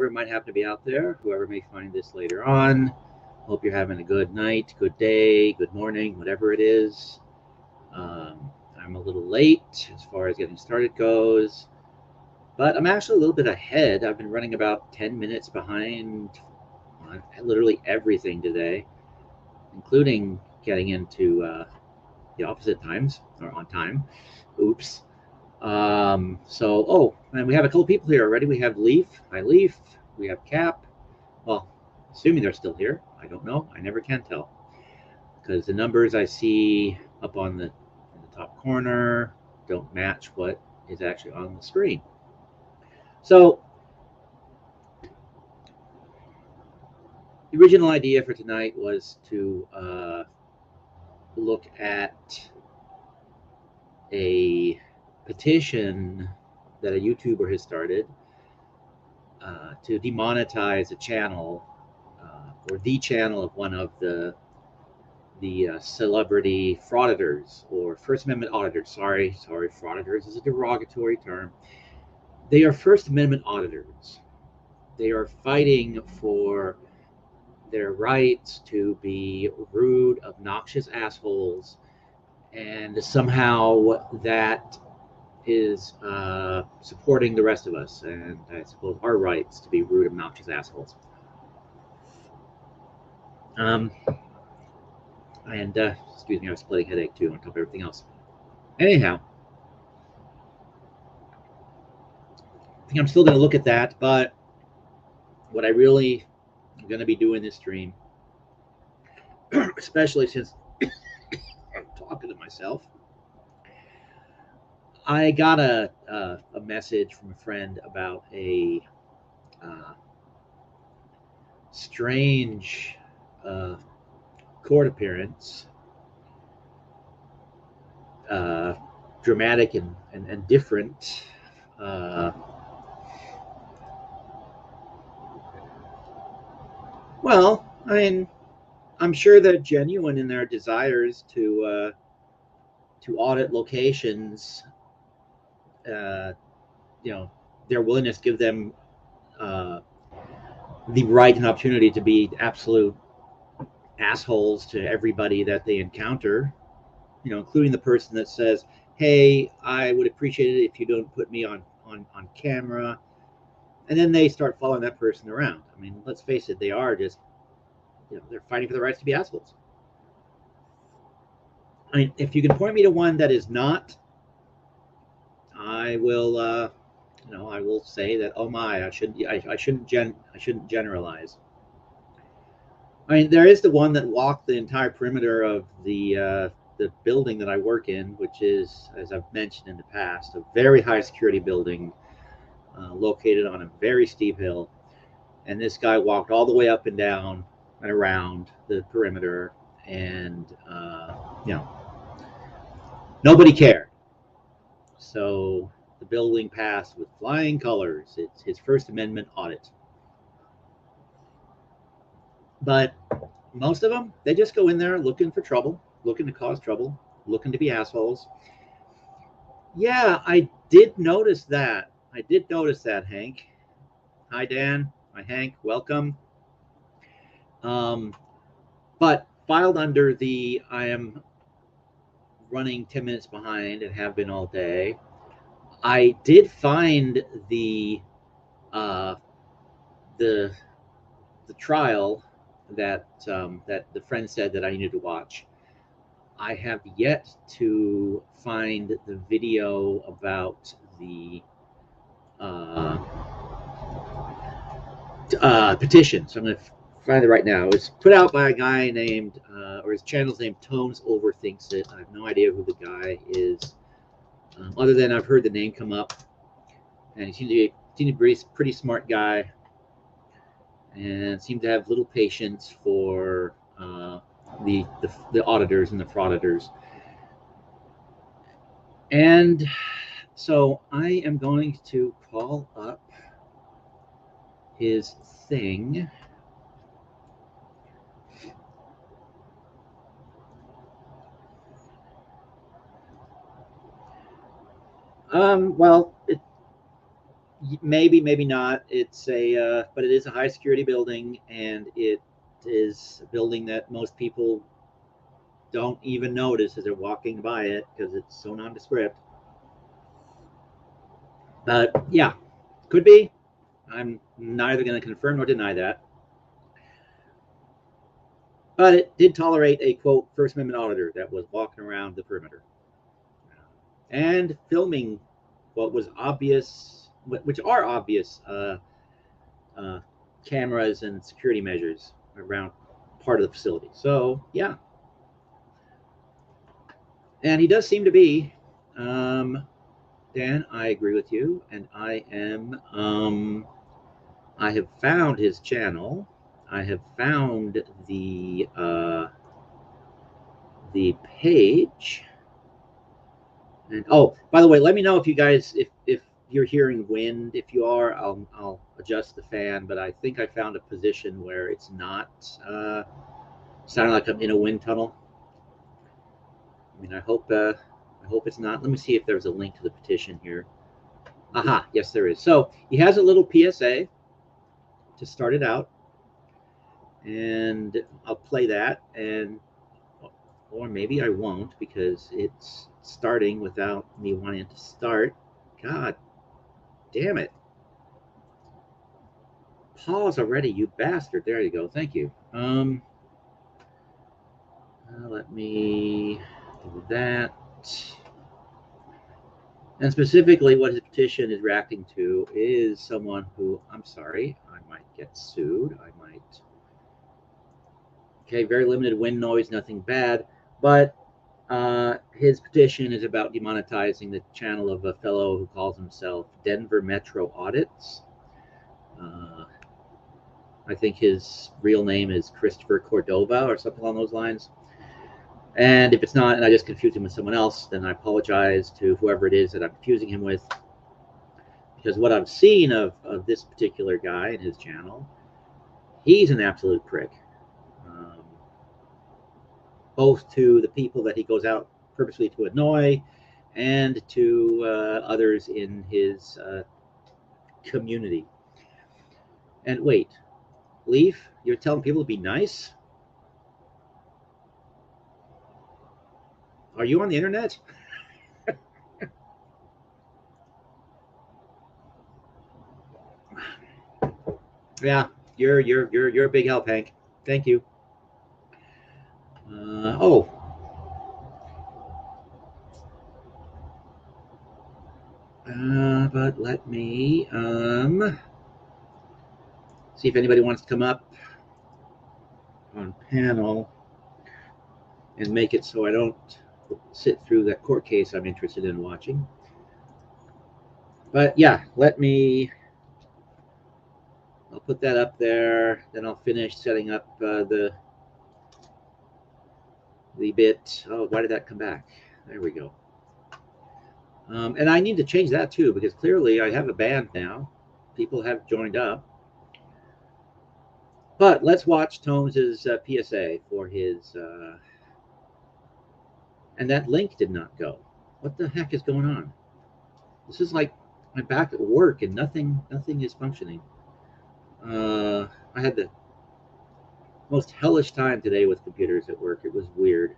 whoever might happen to be out there, whoever may find this later on. Hope you're having a good night, good day, good morning, whatever it is. I'm a little late as far as getting started goes, but I'm actually a little bit ahead. I've been running about 10 minutes behind on literally everything today, including getting into the opposite times or on time. Oops. And we have a couple people here already. We have Leaf. Hi, Leaf. We have Cap. Well, assuming they're still here. I don't know. I never can tell because the numbers I see up on in the top corner don't match what is actually on the screen. So the original idea for tonight was to look at a petition that a YouTuber has started to demonetize a channel or the channel of one of the celebrity frauditors or First Amendment auditors. Sorry, frauditors is a derogatory term. They are First Amendment auditors. They are fighting for their rights to be rude, obnoxious assholes, and somehow that is supporting the rest of us, and I suppose our rights to be rude, obnoxious assholes. Excuse me, I have a splitting headache too on top of everything else. Anyhow, I think I'm still going to look at that, but what I really am going to be doing this stream, especially since I'm talking to myself, I got a message from a friend about a strange court appearance, dramatic and different. Well, I mean, I'm sure they're genuine in their desires to audit locations. Their willingness to give them the right and opportunity to be absolute assholes to everybody that they encounter, including the person that says, hey, I would appreciate it if you don't put me on camera. And then they start following that person around. I mean, let's face it, they are just, they're fighting for the rights to be assholes. I mean, if you can point me to one that is not, I will, I will say that, oh my, I shouldn't generalize. I mean, there is the one that walked the entire perimeter of the building that I work in, which is, as I've mentioned in the past, a very high security building located on a very steep hill. And this guy walked all the way up and down and around the perimeter, and nobody cared. So the building passed with flying colors. It's his First Amendment audit. But most of them, they just go in there looking for trouble, looking to cause trouble, looking to be assholes. Yeah, I did notice that. Hank. Hi, Dan. Hi, Hank. Welcome. But filed under the I am running 10 minutes behind and have been all day, I did find the trial that the friend said that I needed to watch. I have yet to find the video about the petition, so I'm going to find it right now. It's put out by a guy named, or his channel's name, Tones Overthinks It. I have no idea who the guy is, other than I've heard the name come up, and he seemed to be a pretty smart guy, and seemed to have little patience for the auditors and the frauditors. And so I am going to call up his thing. Well, maybe, maybe not. It's but it is a high security building, and it is a building that most people don't even notice as they're walking by it because it's so nondescript. But yeah, could be. I'm neither going to confirm nor deny that. But it did tolerate a, quote, First Amendment auditor that was walking around the perimeter and filming what was obvious, which are obvious cameras and security measures around part of the facility. So, yeah. And he does seem to be, Dan, I agree with you. And I have found his channel. I have found the page. And oh, by the way, let me know if you guys, if you're hearing wind. If you are, I'll adjust the fan. But I think I found a position where it's not sounding like I'm in a wind tunnel. I mean, I hope it's not. Let me see if there's a link to the petition here. Aha, yes, there is. So he has a little PSA to start it out, and I'll play that, and or maybe I won't because it's starting without me wanting it to start. God damn it. Pause already, you bastard. There you go. Thank you. Let me do that. And specifically, what his petition is reacting to is someone who, I'm sorry, I might get sued. I might. Okay, very limited wind noise, nothing bad. But his petition is about demonetizing the channel of a fellow who calls himself Denver Metro Audits. I think his real name is Christopher Cordova or something along those lines. And if it's not, and I just confused him with someone else, then I apologize to whoever it is that I'm confusing him with. Because what I've seen of this particular guy and his channel, he's an absolute prick. Both to the people that he goes out purposely to annoy and to others in his community. And wait, Leaf, you're telling people to be nice? Are you on the internet? Yeah, you're a big help, Hank. Thank you. But let me see if anybody wants to come up on panel and make it so I don't sit through that court case I'm interested in watching. But yeah, I'll put that up there, then I'll finish setting up the bit. Oh, why did that come back? There we go. And I need to change that too, because clearly I have a band now. People have joined up. But let's watch Tones' PSA for his... and that link did not go. What the heck is going on? This is like I'm back at work and nothing is functioning. I had the most hellish time today with computers at work. It was weird.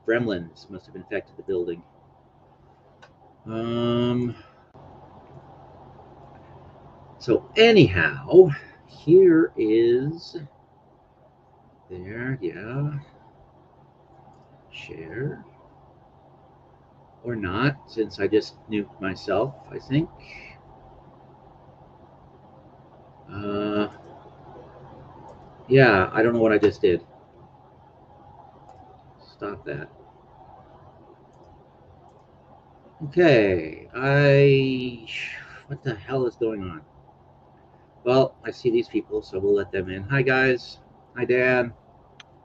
Gremlins must have infected the building. So anyhow, here is there, yeah. Share. Or not, since I just nuked myself, I think. Yeah, I don't know what I just did. Stop that. Okay, what the hell is going on? Well, I see these people, so we'll let them in. Hi, guys. Hi, Dan.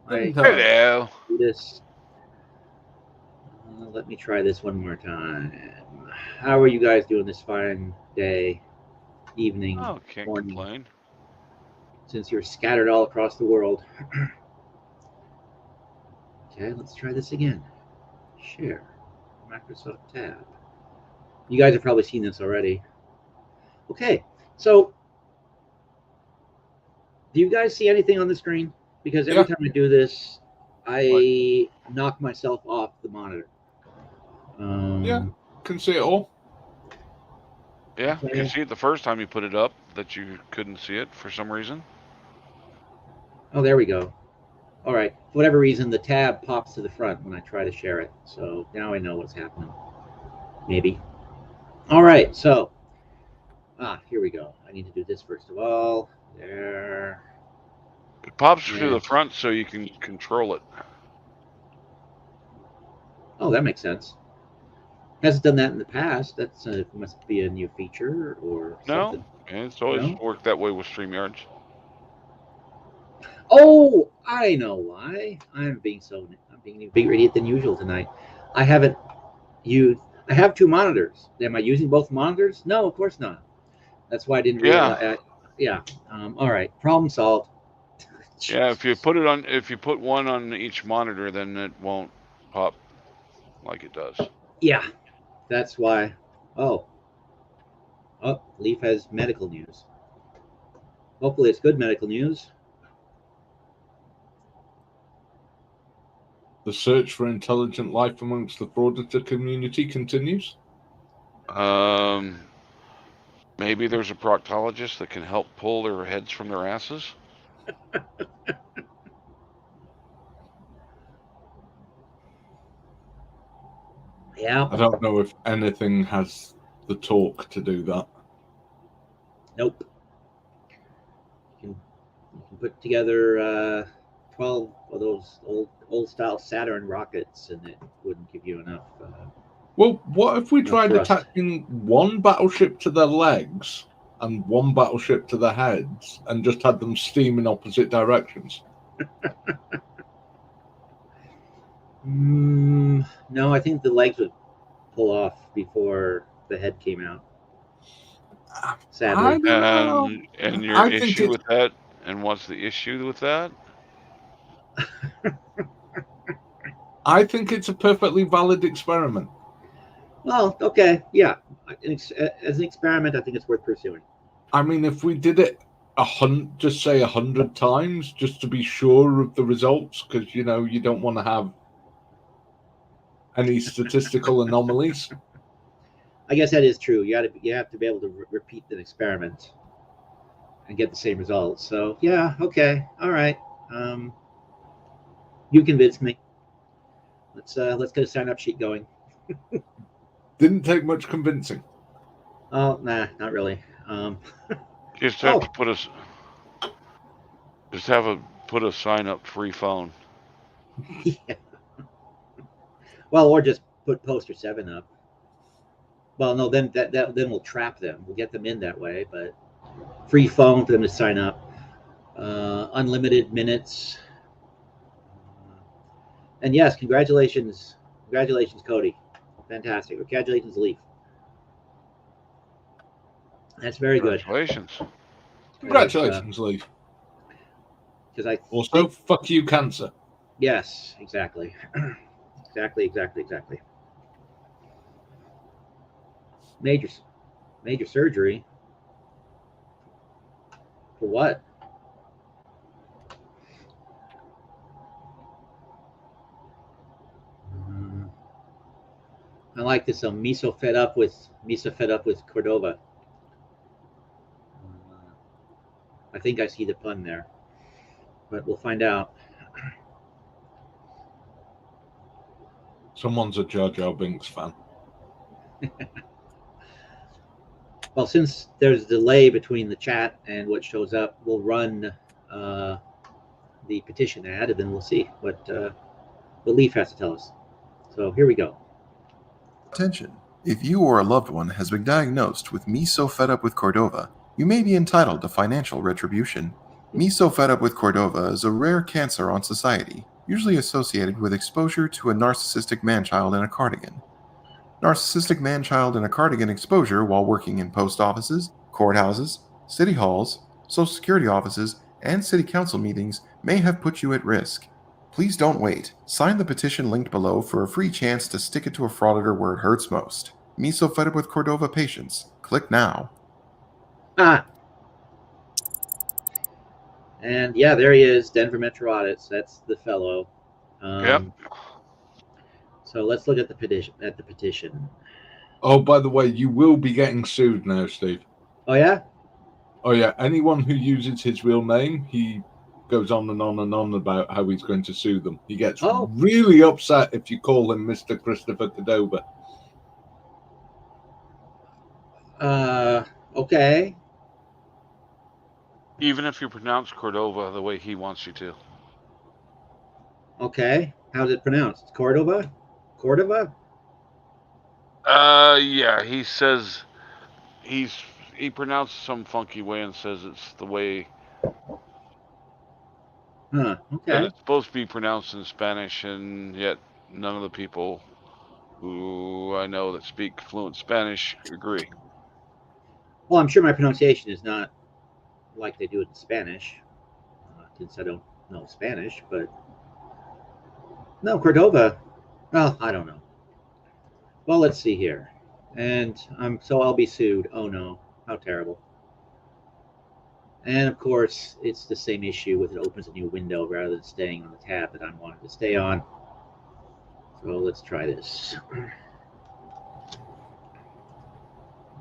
Hi. Hello. This. Let me try this one more time. How are you guys doing this fine day, evening, Can't morning? complain. Since you're scattered all across the world. Okay, let's try this again. Share. Microsoft tab. You guys have probably seen this already. Okay, so do you guys see anything on the screen? Because every Yeah. time I do this, I knock myself off the monitor. Yeah. Can see it all. Yeah, you Okay. can see it the first time you put it up that you couldn't see it for some reason. Oh, there we go. All right. For whatever reason, the tab pops to the front when I try to share it. So now I know what's happening. Maybe. All right. So, here we go. I need to do this first of all. There. It pops to Yeah. the front so you can control it. Oh, that makes sense. Hasn't done that in the past. That's must be a new feature or something. No, and it's always No? worked that way with StreamYards. Oh, I know why. I'm being a bigger idiot than usual tonight. I haven't used. I have two monitors. Am I using both monitors? No, of course not. That's why I didn't realize. Yeah. All right. Problem solved. Yeah, if you put one on each monitor, then it won't pop like it does. Yeah. That's why. Oh. Oh. Leaf has medical news. Hopefully, it's good medical news. The search for intelligent life amongst the frauditor community continues. Maybe there's a proctologist that can help pull their heads from their asses. Yeah. I don't know if anything has the talk to do that. Nope. You can put together 12 of those old style Saturn rockets, and it wouldn't give you enough. Well, what if we tried thrust. attaching one battleship to their legs and one battleship to their heads and just had them steam in opposite directions? No, I think the legs would pull off before the head came out. Sadly. I don't know. And your I think issue with that, and what's the issue with that? I think it's a perfectly valid experiment. Well, okay, yeah. As an experiment, I think it's worth pursuing. I mean, if we did it just say 100 times, just to be sure of the results, because you don't want to have any statistical anomalies. I guess that is true. You have to be able to repeat the experiment and get the same results. So yeah, okay, all right. You convinced me. Let's get a sign up sheet going. Didn't take much convincing. Oh, nah, not really. Just have to put a sign up free phone. Yeah. Well, or just put poster 7 up. Well, no, then then we'll trap them. We'll get them in that way, but free phone for them to sign up. Unlimited minutes. And yes, congratulations, Cody. Fantastic. Congratulations, Leaf. That's very good. Congratulations, Leaf. Because also, fuck you, cancer. Yes, exactly. Exactly. Major surgery. For what? I like this. Miso fed up with Cordova. I think I see the pun there, but we'll find out. Someone's a Jar Jar Binks fan. Well, since there's a delay between the chat and what shows up, we'll run the petition ad, and then we'll see what Leaf has to tell us. So here we go. Attention. If you or a loved one has been diagnosed with Me So Fed Up with Cordova, you may be entitled to financial retribution. Me So Fed Up with Cordova is a rare cancer on society, usually associated with exposure to a narcissistic man-child in a cardigan. Narcissistic man-child in a cardigan exposure while working in post offices, courthouses, city halls, social security offices, and city council meetings may have put you at risk. Please don't wait. Sign the petition linked below for a free chance to stick it to a frauditor where it hurts most. Me So Fed Up with Cordova patients. Click now. And yeah, there he is, Denver Metro Audits. That's the fellow. Yep. So let's look at the petition. Oh, by the way, you will be getting sued now, Steve. Oh yeah? Oh yeah, anyone who uses his real name, he goes on and on and on about how he's going to sue them. He gets really upset if you call him Mr. Christopher Cordova. Okay. Even if you pronounce Cordova the way he wants you to. Okay. How's it pronounced? Cordova? Cordova? Yeah, he says he pronounced some funky way and says it's the way Huh. that Okay. it's supposed to be pronounced in Spanish, and yet none of the people who I know that speak fluent Spanish agree. Well, I'm sure my pronunciation is not like they do it in Spanish, since I don't know Spanish, but no, Cordova. Well, I don't know. Well, let's see here. And I'll be sued. Oh no, how terrible. And of course, it's the same issue with it opens a new window rather than staying on the tab that I wanted to stay on. So let's try this.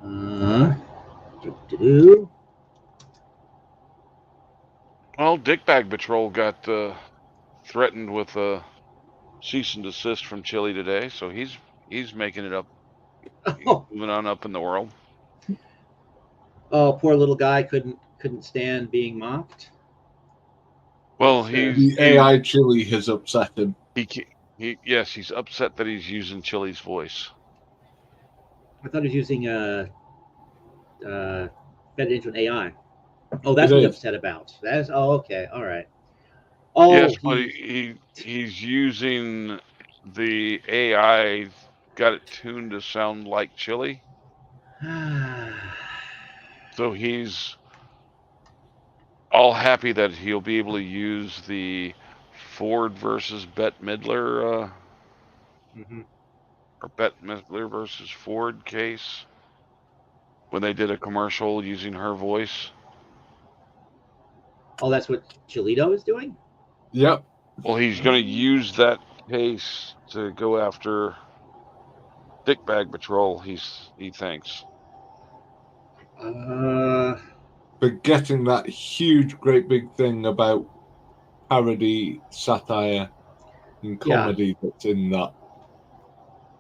Well, Dickbag Patrol got threatened with a cease and desist from Chile today, so he's making it up. He's moving on up in the world. Oh, poor little guy couldn't stand being mocked. Well, the AI Chile has upset him. Yes, he's upset that he's using Chile's voice. I thought he was using fed into an AI. Oh, that's what he's upset about. That's okay, all right. Oh, yes, but he's using the AI, got it tuned to sound like Chile. So he's all happy that he'll be able to use the Ford versus Bette Midler or Bette Midler versus Ford case when they did a commercial using her voice. Oh, that's what Chilito is doing? Yep. Well, he's going to use that case to go after Dickbag Patrol, he thinks. Forgetting that huge, great big thing about parody, satire, and comedy that's in that.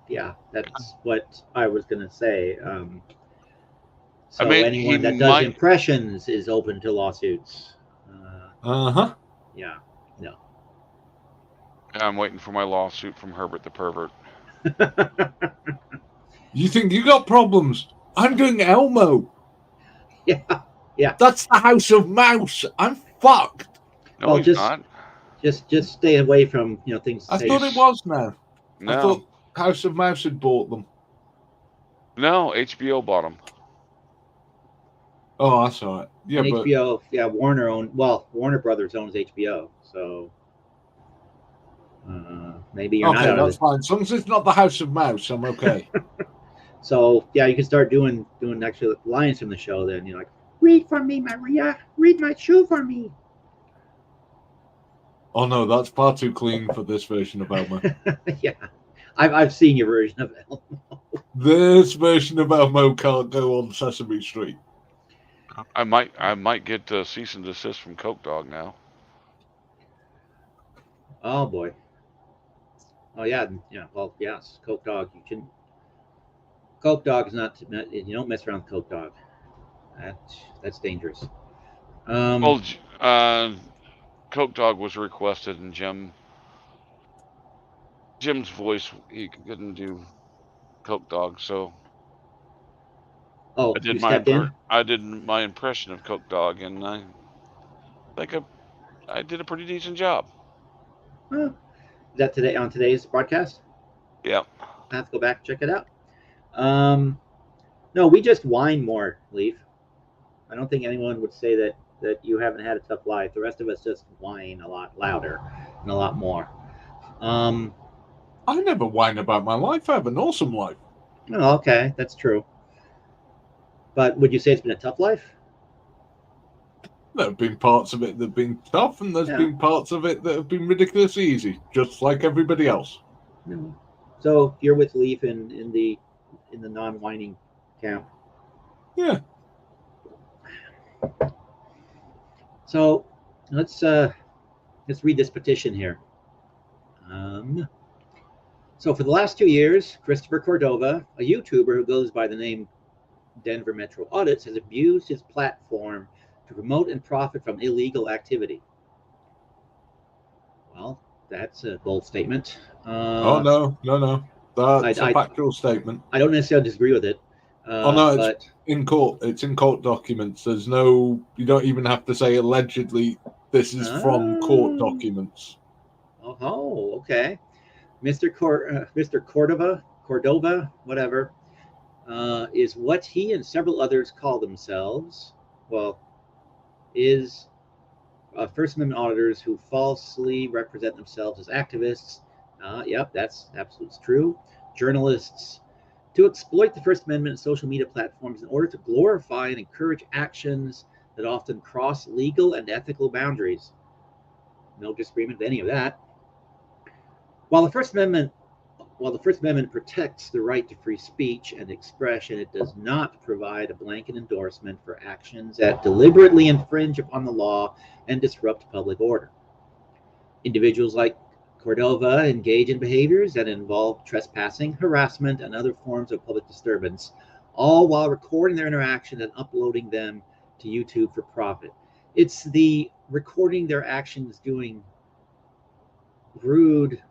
Yeah, that's what I was going to say. So I mean, anyone that does impressions is open to lawsuits. Yeah, no. I'm waiting for my lawsuit from Herbert the Pervert. You think you got problems? I'm doing Elmo. Yeah. That's the House of Mouse. I'm fucked. No, he's not. Just stay away from things. I thought it was now. No. I thought House of Mouse had bought them. No, HBO bought them. Oh, that's all right. Yeah, and but HBO, Warner Brothers owns HBO, so maybe you're not out that's fine. As long as it's not the House of Mouse, I'm okay. So yeah, you can start doing actually lines from the show. Then you're like, read for me, Maria. Read my shoe for me. Oh no, that's far too clean for this version of Elmo. Yeah, I've seen your version of Elmo. This version of Elmo can't go on Sesame Street. I might get cease and desist from Coke Dog now. Oh boy. Oh yeah. Well, yes, Coke Dog. You shouldn't. Coke Dog is not. You don't mess around with Coke Dog. That's dangerous. Well, Coke Dog was requested, and Jim's voice, he couldn't do Coke Dog, so I did my impression of Coke Dog, and I think I did a pretty decent job. Is that today on today's broadcast? Yeah. I have to go back and check it out. No, we just whine more, Leaf. I don't think anyone would say that you haven't had a tough life. The rest of us just whine a lot louder and a lot more. I never whine about my life. I have an awesome life. Oh, okay, that's true. But would you say it's been a tough life? There have been parts of it that have been tough, and there's been parts of it that have been ridiculously easy, just like everybody else. No. So you're with Leaf in the non-whining camp. Yeah. So let's read this petition here. So for the last 2 years, Christopher Cordova, a YouTuber who goes by the name Denver Metro Audits, has abused his platform to promote and profit from illegal activity. Well, that's a bold statement. Oh, no. That's a factual statement. I don't necessarily disagree with it. No, but it's in court. It's in court documents. You don't even have to say allegedly. This is from court documents. Oh, okay. Mr. Cordova, whatever, is what he and several others call themselves. Well, is First Amendment auditors who falsely represent themselves as activists. Yep, that's absolutely true. Journalists to exploit the First Amendment and social media platforms in order to glorify and encourage actions that often cross legal and ethical boundaries. No disagreement with any of that. While the First Amendment protects the right to free speech and expression, it does not provide a blanket endorsement for actions that deliberately infringe upon the law and disrupt public order. Individuals like Cordova engage in behaviors that involve trespassing, harassment, and other forms of public disturbance, all while recording their interaction and uploading them to YouTube for profit. It's the recording their actions doing rude,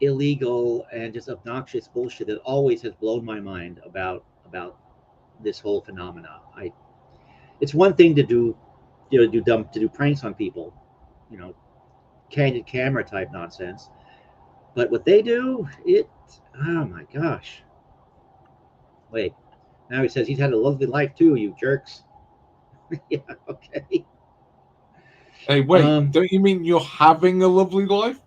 illegal, and just obnoxious bullshit that always has blown my mind about this whole phenomena. It's one thing to do pranks on people, candid camera type nonsense, but what they do, oh my gosh. Wait, now he says he's had a lovely life too, you jerks. Yeah, okay. Hey, wait, don't you mean you're having a lovely life?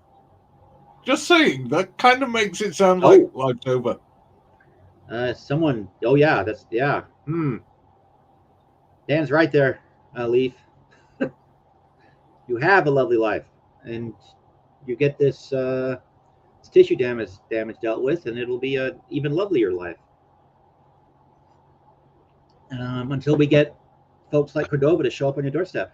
Just saying, that kind of makes it sound like life's over. Dan's right there, Leaf. You have a lovely life, and you get this tissue damage dealt with, and it'll be an even lovelier life. Until we get folks like Cordova to show up on your doorstep.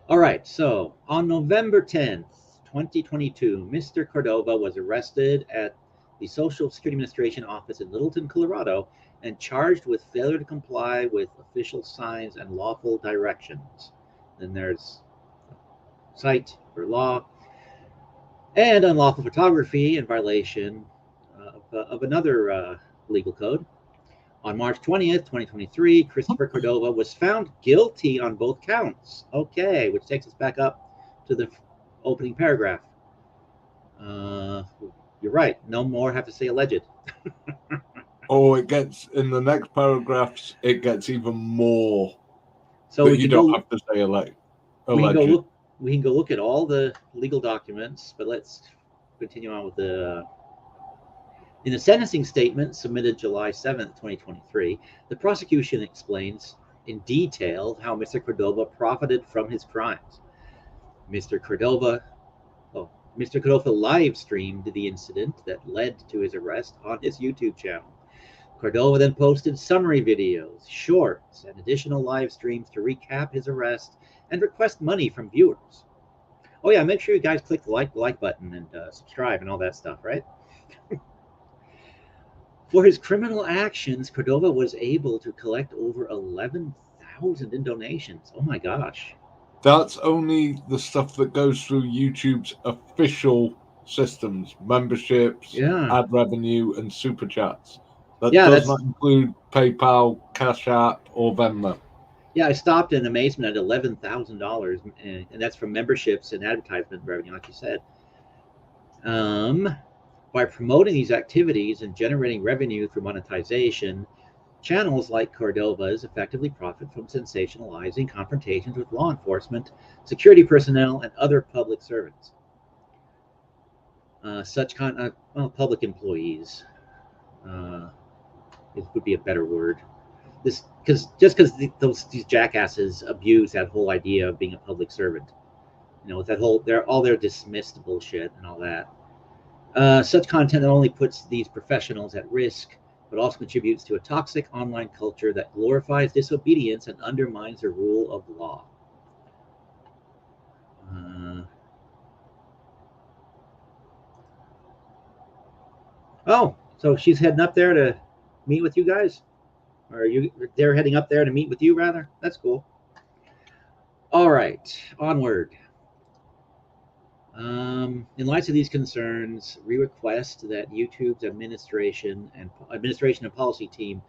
All right, so on November 10th, 2022, Mr. Cordova was arrested at the Social Security Administration office in Littleton, Colorado, and charged with failure to comply with official signs and lawful directions. Then there's cite for law and unlawful photography in violation of another legal code. On March 20th, 2023, Christopher Cordova was found guilty on both counts. Okay, which takes us back up to the opening paragraph. You're right. No more have to say alleged. It gets, in the next paragraphs, it gets even more. So you don't have to say alleged. We can go look at all the legal documents, but let's continue on with the... In the sentencing statement submitted July 7th, 2023, the prosecution explains in detail how Mr. Cordova profited from his crimes. Mr. Cordova live streamed the incident that led to his arrest on his YouTube channel. Cordova then posted summary videos, shorts, and additional live streams to recap his arrest and request money from viewers. Oh yeah, make sure you guys click the like button and subscribe and all that stuff, right? For his criminal actions, Cordova was able to collect over 11,000 in donations. Oh my gosh. That's only the stuff that goes through YouTube's official systems, memberships, ad revenue, and super chats. That does not include PayPal, Cash App, or Venmo. Yeah, I stopped in amazement at $11,000, and that's from memberships and advertisement revenue, like you said. By promoting these activities and generating revenue through monetization, channels like Cordova's effectively profit from sensationalizing confrontations with law enforcement, security personnel, and other public servants. Public employees. It would be a better word. This because these jackasses abuse that whole idea of being a public servant. With that whole they're dismissed bullshit and all that. Such content not only puts these professionals at risk, but also contributes to a toxic online culture that glorifies disobedience and undermines the rule of law. Oh, so she's heading up there to meet with you guys? Or they're heading up there to meet with you, rather? That's cool. All right, onward. In light of these concerns, we request that YouTube's administration and policy team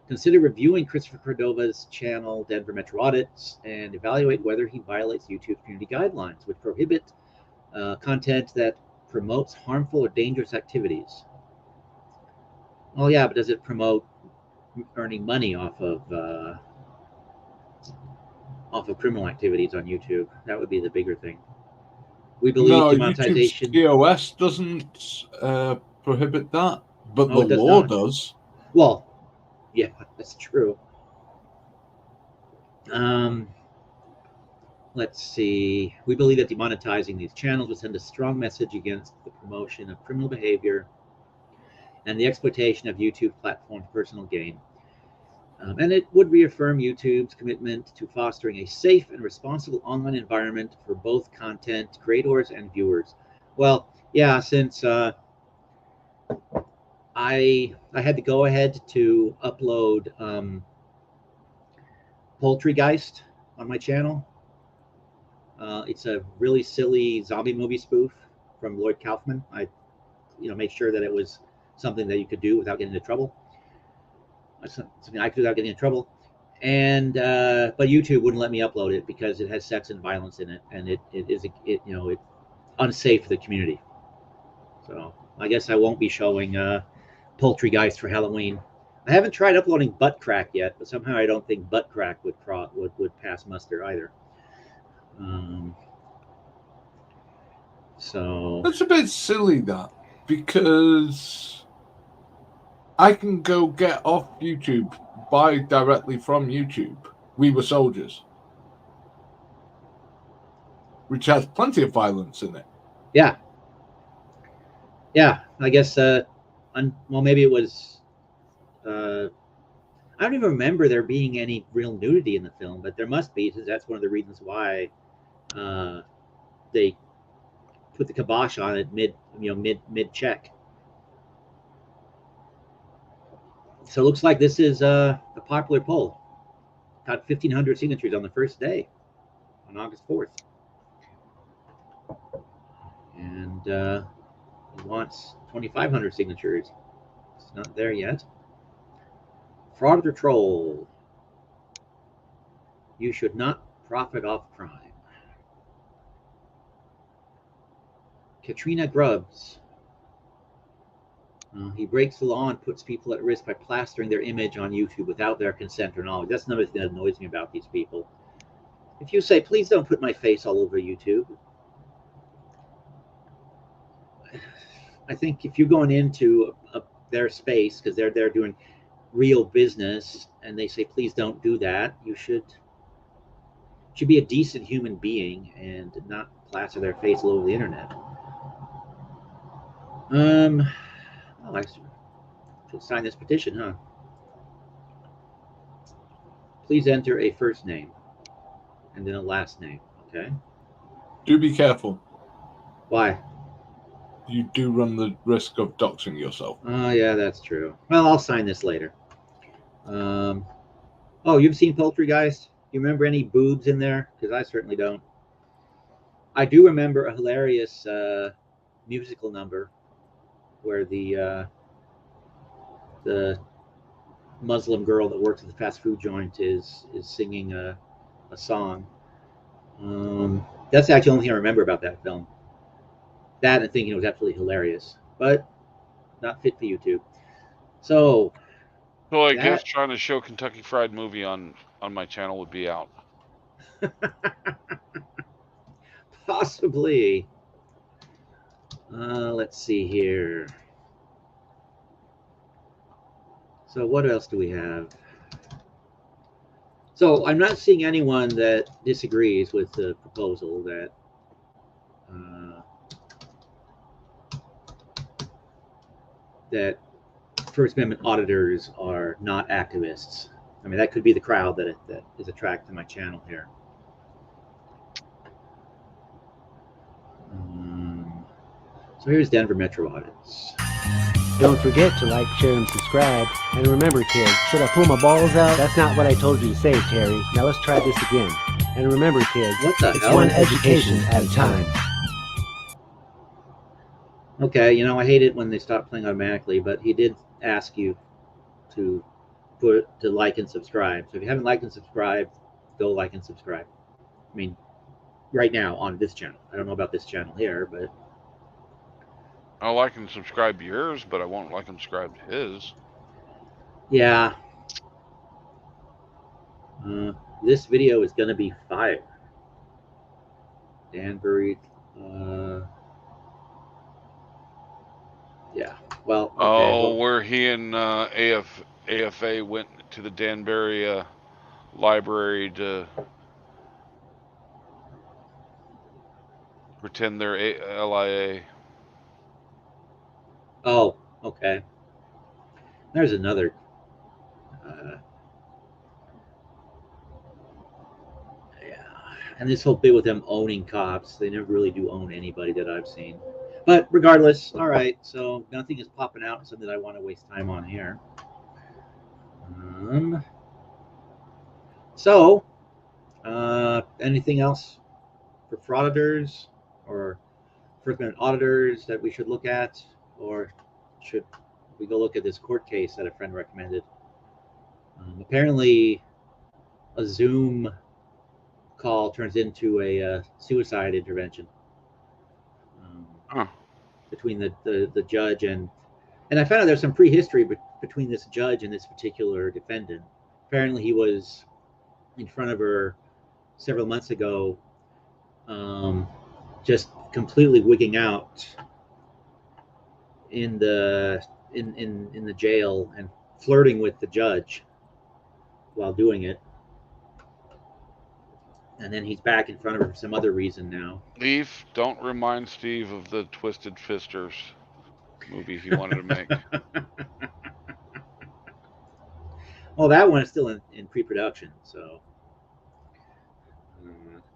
consider reviewing Christopher Cordova's channel, Denver Metro Audits, and evaluate whether he violates YouTube community guidelines, which prohibit content that promotes harmful or dangerous activities. Well, yeah, but does it promote earning money off of criminal activities on YouTube? That would be the bigger thing. We believe demonetization. TOS doesn't prohibit that, but the law does. Well, yeah, that's true. Let's see. We believe that demonetizing these channels would send a strong message against the promotion of criminal behavior and the exploitation of YouTube platform for personal gain. And it would reaffirm YouTube's commitment to fostering a safe and responsible online environment for both content creators and viewers. Well, yeah, since I had to go ahead to upload Poultrygeist on my channel. It's a really silly zombie movie spoof from Lloyd Kaufman. I made sure that it was something that you could do without getting into trouble. Something I could do without getting in trouble. And but YouTube wouldn't let me upload it because it has sex and violence in it, and it's unsafe for the community. So I guess I won't be showing Poultrygeist for Halloween. I haven't tried uploading Butt Crack yet, but somehow I don't think Butt Crack would pass muster either. So that's a bit silly, that, because I can go get off YouTube, buy directly from YouTube. We Were Soldiers, which has plenty of violence in it. Yeah. I guess. Well, maybe it was. I don't even remember there being any real nudity in the film, but there must be, since that's one of the reasons why they put the kibosh on it mid check. So it looks like this is a popular poll. Got 1,500 signatures on the first day, on August 4th. And he wants 2,500 signatures. It's not there yet. Fraud or troll? You should not profit off crime. Katrina Grubbs. He breaks the law and puts people at risk by plastering their image on YouTube without their consent or knowledge. That's another thing that annoys me about these people. If you say, please don't put my face all over YouTube, I think if you're going into their space because they're doing real business and they say, please don't do that, you should be a decent human being and not plaster their face all over the internet. I should sign this petition, huh? Please enter a first name and then a last name, okay? Do be careful. Why? You do run the risk of doxing yourself. Oh, yeah, that's true. Well, I'll sign this later. Oh, you've seen Poultrygeist? Do you remember any boobs in there? Because I certainly don't. I do remember a hilarious musical number where the Muslim girl that works at the fast food joint is singing a song. That's actually the only thing I remember about that film. That and thinking it was absolutely hilarious, but not fit for YouTube. So I guess trying to show Kentucky Fried Movie on my channel would be out. Possibly. Let's see here. So what else do we have? So I'm not seeing anyone that disagrees with the proposal that that First Amendment auditors are not activists. I mean, that could be the crowd that is attracted to my channel here. So here's Denver Metro audits. Don't forget to like, share, and subscribe. And remember, kids, should I pull my balls out? That's not what I told you to say, Terry. Now let's try this again. And remember, kids, it's one education at a time. Okay, you know, I hate it when they stop playing automatically, but he did ask you to like and subscribe. So if you haven't liked and subscribed, go like and subscribe. I mean, right now on this channel. I don't know about this channel here, but I'll like and subscribe to yours, but I won't like and subscribe to his. Yeah. This video is going to be fire. Danbury. Yeah. Well. Okay, where he and AFA went to the Danbury library to pretend they're LIA. Oh, okay. There's another. Yeah, and this whole bit with them owning cops, they never really do own anybody that I've seen. But regardless, all right. So nothing is popping out, something that I want to waste time on here. So, anything else for frauditors or First Amendment auditors that we should look at? Or should we go look at this court case that a friend recommended? Apparently, a Zoom call turns into a suicide intervention between the judge and I found out there's some prehistory between this judge and this particular defendant. Apparently, he was in front of her several months ago, just completely wigging out in the jail and flirting with the judge while doing it, and then he's back in front of her for some other reason now. Leaf, don't remind Steve of the Twisted Fisters movie he wanted to make. Well, that one is still in pre-production, so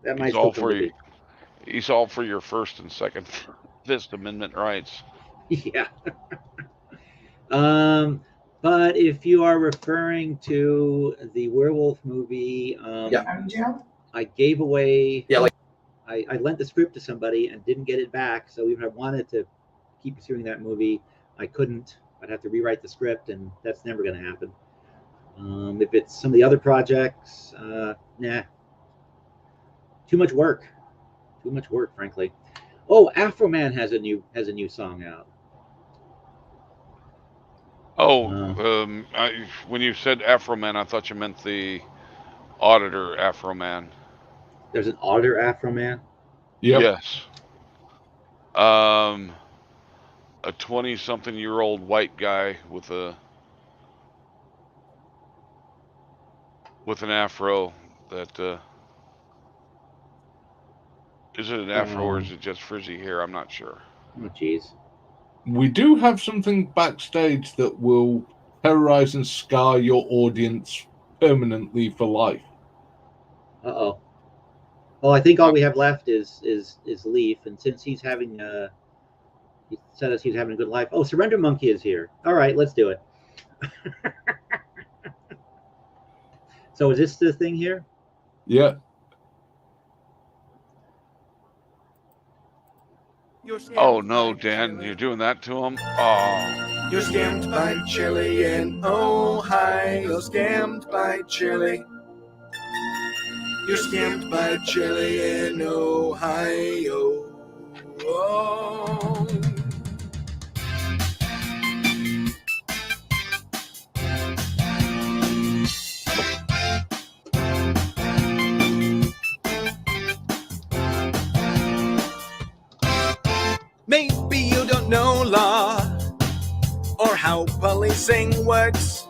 that might still for you. He's all for your First and Second Fist Amendment rights. Yeah. But if you are referring to the werewolf movie, I gave away. Yeah, I lent the script to somebody and didn't get it back. So even if I wanted to keep pursuing that movie, I couldn't. I'd have to rewrite the script, and that's never going to happen. If it's some of the other projects, nah. Too much work. Too much work, frankly. Oh, Afro Man has a new song out. When you said Afro Man, I thought you meant the auditor Afro Man. There's an auditor Afro Man? Yep. Yes. A 20-something-year-old white guy with an afro that is it an afro or is it just frizzy hair? I'm not sure. Oh, jeez. We do have something backstage that will terrorize and scar your audience permanently for life. Uh-oh. Well, I think all we have left is Leaf, and since he's having he said he's having a good life. Oh, Surrender Monkey is here. All right, let's do it. So is this the thing here? Yeah. Oh no, Dan, you're doing that to him? Oh. You're scammed by Chile in Ohio, scammed by Chile. You're scammed by Chile in Ohio. Oh. Maybe you don't know law or how policing works.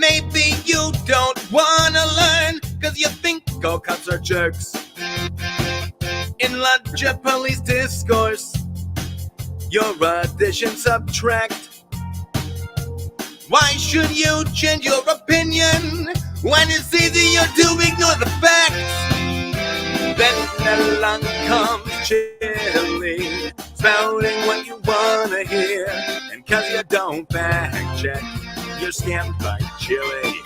Maybe you don't wanna learn, cause you think all cops are jerks. In lunch at police discourse, your addition subtract. Why should you change your opinion when it's easier to ignore the facts? Then along comes Chili, spouting what you wanna hear, and cause you don't fact check, you're scammed by Chili.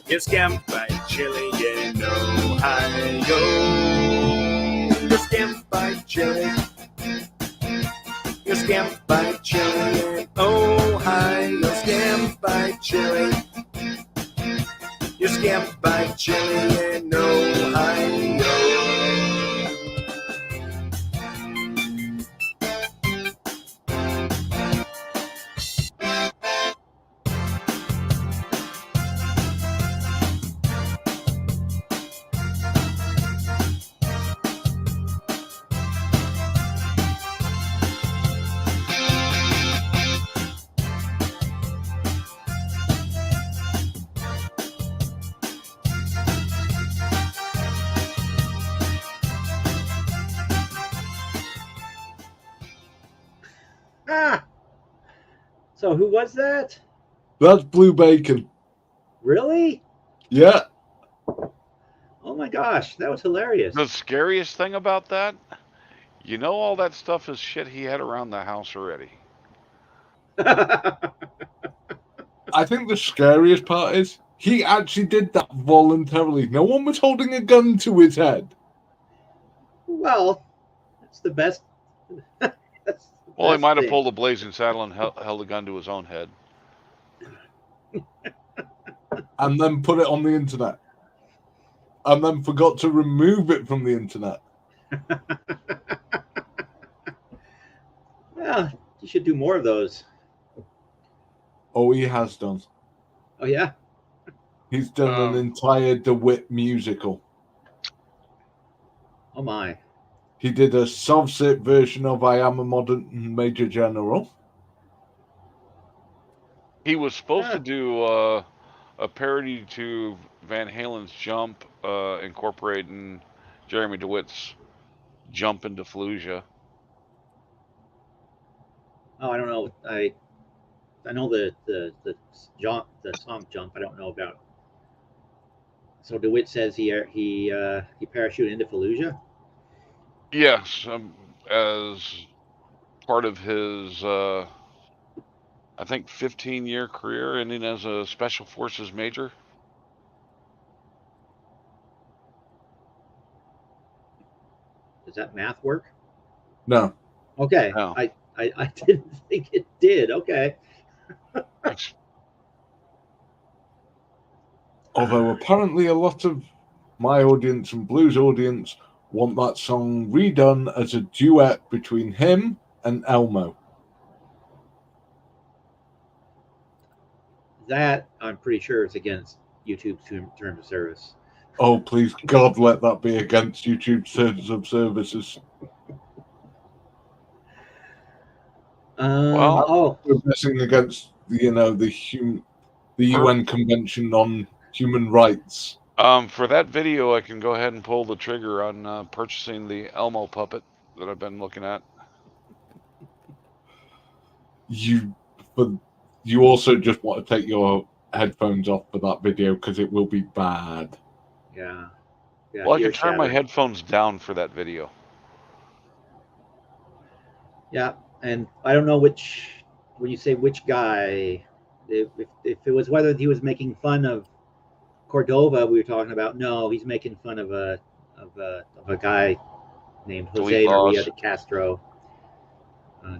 You're scammed by Chili in Ohio. You're scammed by Chili. You're scammed by Chili in Ohio. Scammed by Chili. You're scammed by Chili in Ohio. So who was that? That's Blue Bacon. Really? Yeah. Oh my gosh, that was hilarious. The scariest thing about that, you know, all that stuff is shit he had around the house already. I think the scariest part is he actually did that voluntarily. No one was holding a gun to his head. Well, that's the best. Well, he might have pulled a blazing saddle and held a gun to his own head. And then put it on the internet. And then forgot to remove it from the internet. Well, you should do more of those. Oh, he has done. Oh, yeah? He's done an entire DeWitt musical. Oh, my. He did a Sovsit version of I Am a Modern Major General. He was supposed to do a parody to Van Halen's Jump, incorporating Jeremy DeWitt's Jump into Fallujah. Oh, I don't know. I know the song Jump. I don't know about. So DeWitt says he parachuted into Fallujah. Yes, as part of his, I think, 15-year career, ending as a Special Forces major. Does that math work? No. Okay. No. I didn't think it did. Okay. Although apparently a lot of my audience and Blues audience want that song redone as a duet between him and Elmo. That, I'm pretty sure, is against YouTube's terms of service. Oh, please, God, let that be against YouTube's terms of services. We're messing against, the UN Convention on Human Rights. For that video, I can go ahead and pull the trigger on purchasing the Elmo puppet that I've been looking at. You also just want to take your headphones off for that video because it will be bad. Yeah. Well, I can turn my headphones down for that video. Yeah, and I don't know when you say which guy, if it was whether he was making fun of Cordova we were talking about. No, he's making fun of a guy named Jose Maria de Castro.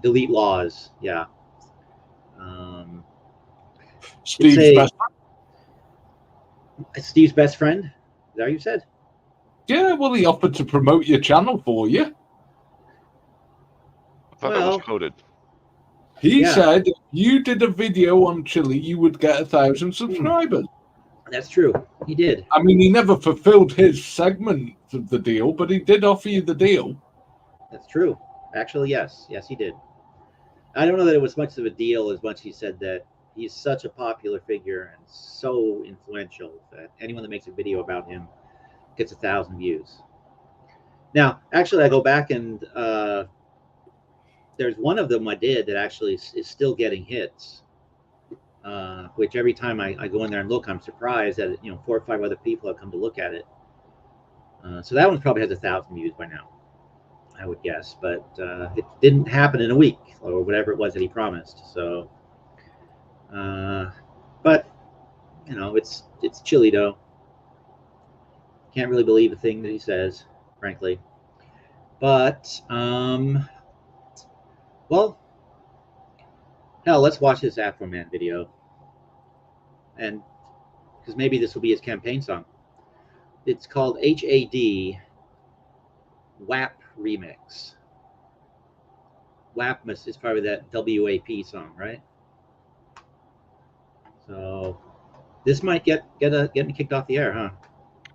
Delete Laws, yeah. Steve's best friend? Is that what you said? Yeah, well, he offered to promote your channel for you. I thought that was coded. He said if you did a video on Chile, you would get 1,000 subscribers. That's true. He did. I mean, he never fulfilled his segment of the deal, but he did offer you the deal. That's true. Actually, yes. Yes, he did. I don't know that it was much of a deal as much he said that he's such a popular figure and so influential that anyone that makes a video about him gets 1,000 views. Now, actually, I go back and there's one of them I did that actually is still getting hits, which every time I go in there and look, I'm surprised that 4 or 5 other people have come to look at it. So that one probably has 1,000 views by now, I would guess, but it didn't happen in a week or whatever it was that he promised. So, but it's chilly though. Can't really believe a thing that he says, frankly. But well, hell, let's watch this Afro Man video, and because maybe this will be his campaign song. It's called HAD WAP Remix. WAP is probably that WAP song, right? So this might get me kicked off the air, huh?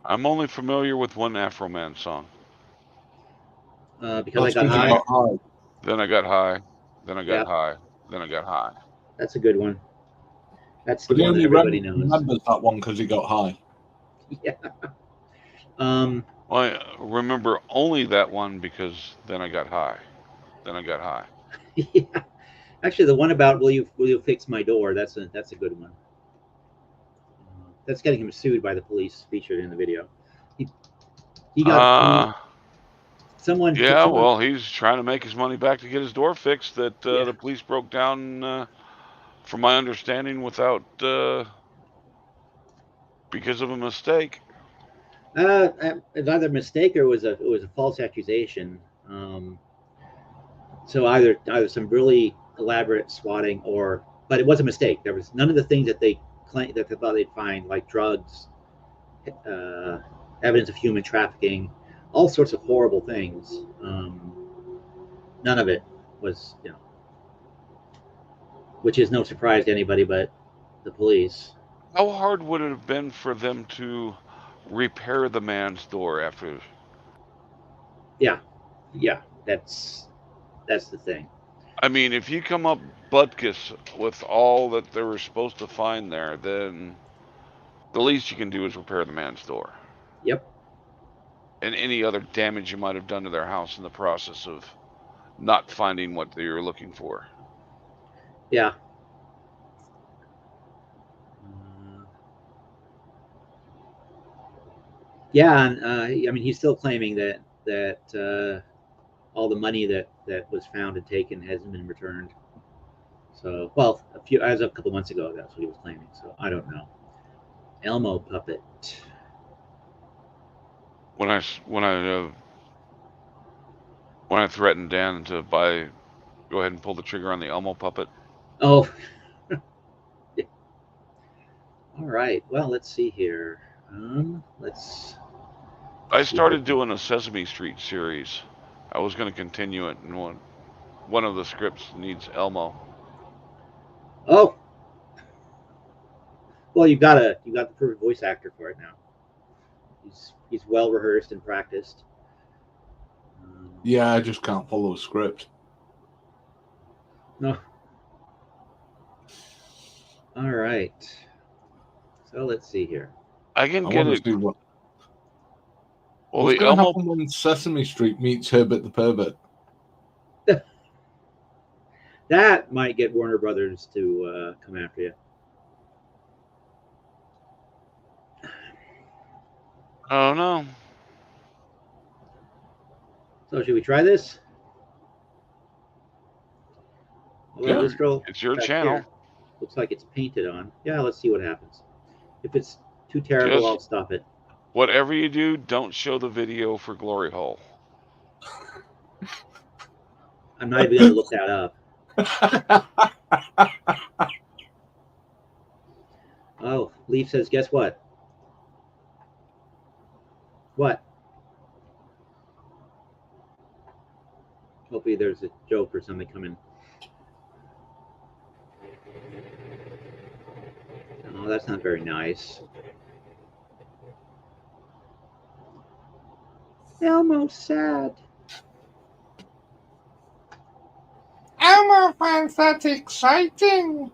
I'm only familiar with one Afro Man song. Because I got high. Then I got high. Then I got high. Then I got high. That's a good one. That's the one that everybody knows. Remembers that one because he got high. Yeah. Well, I remember only that one because then I got high. Then I got high. Yeah. Actually, the one about will you fix my door? That's a good one. That's getting him sued by the police, featured in the video. He got someone. Yeah, well, he's trying to make his money back to get his door fixed. That the police broke down, from my understanding, without because of a mistake. It's either a mistake or it was a false accusation. So either some really elaborate swatting, but it was a mistake. There was none of the things that they claimed that they thought they'd find, like drugs, evidence of human trafficking, all sorts of horrible things. None of it was, which is no surprise to anybody but the police. How hard would it have been for them to repair the man's door after? Yeah, that's the thing. I mean, if you come up butkus with all that they were supposed to find there, then the least you can do is repair the man's door. Yep. And any other damage you might have done to their house in the process of not finding what they were looking for. Yeah. Yeah, and I mean, he's still claiming that all the money that was found and taken hasn't been returned. So, well, as of a couple months ago, that's what he was claiming. So I don't know. Elmo puppet. When I threatened Dan to go ahead and pull the trigger on the Elmo puppet. Oh. Yeah. All right. Well, let's see here. I started doing a Sesame Street series. I was going to continue it, and one of the scripts needs Elmo. Oh. Well, you got the perfect voice actor for it now. He's well rehearsed and practiced. Yeah, I just can't follow a script. No. All right. So let's see here. I can get it. Well, what's going to happen when Sesame Street meets Herbert the Pervert? That might get Warner Brothers to come after you. Oh no. So should we try this? Yeah, it's your channel. Here. Looks like it's painted on. Yeah, let's see what happens. If it's too terrible, I'll stop it. Whatever you do, don't show the video for Glory Hole. I'm not even going to look that up. Oh, Leaf says, guess what? What? Hopefully there's a joke or something coming. Oh, that's not very nice. Elmo's sad. Elmo! Mama finds that exciting.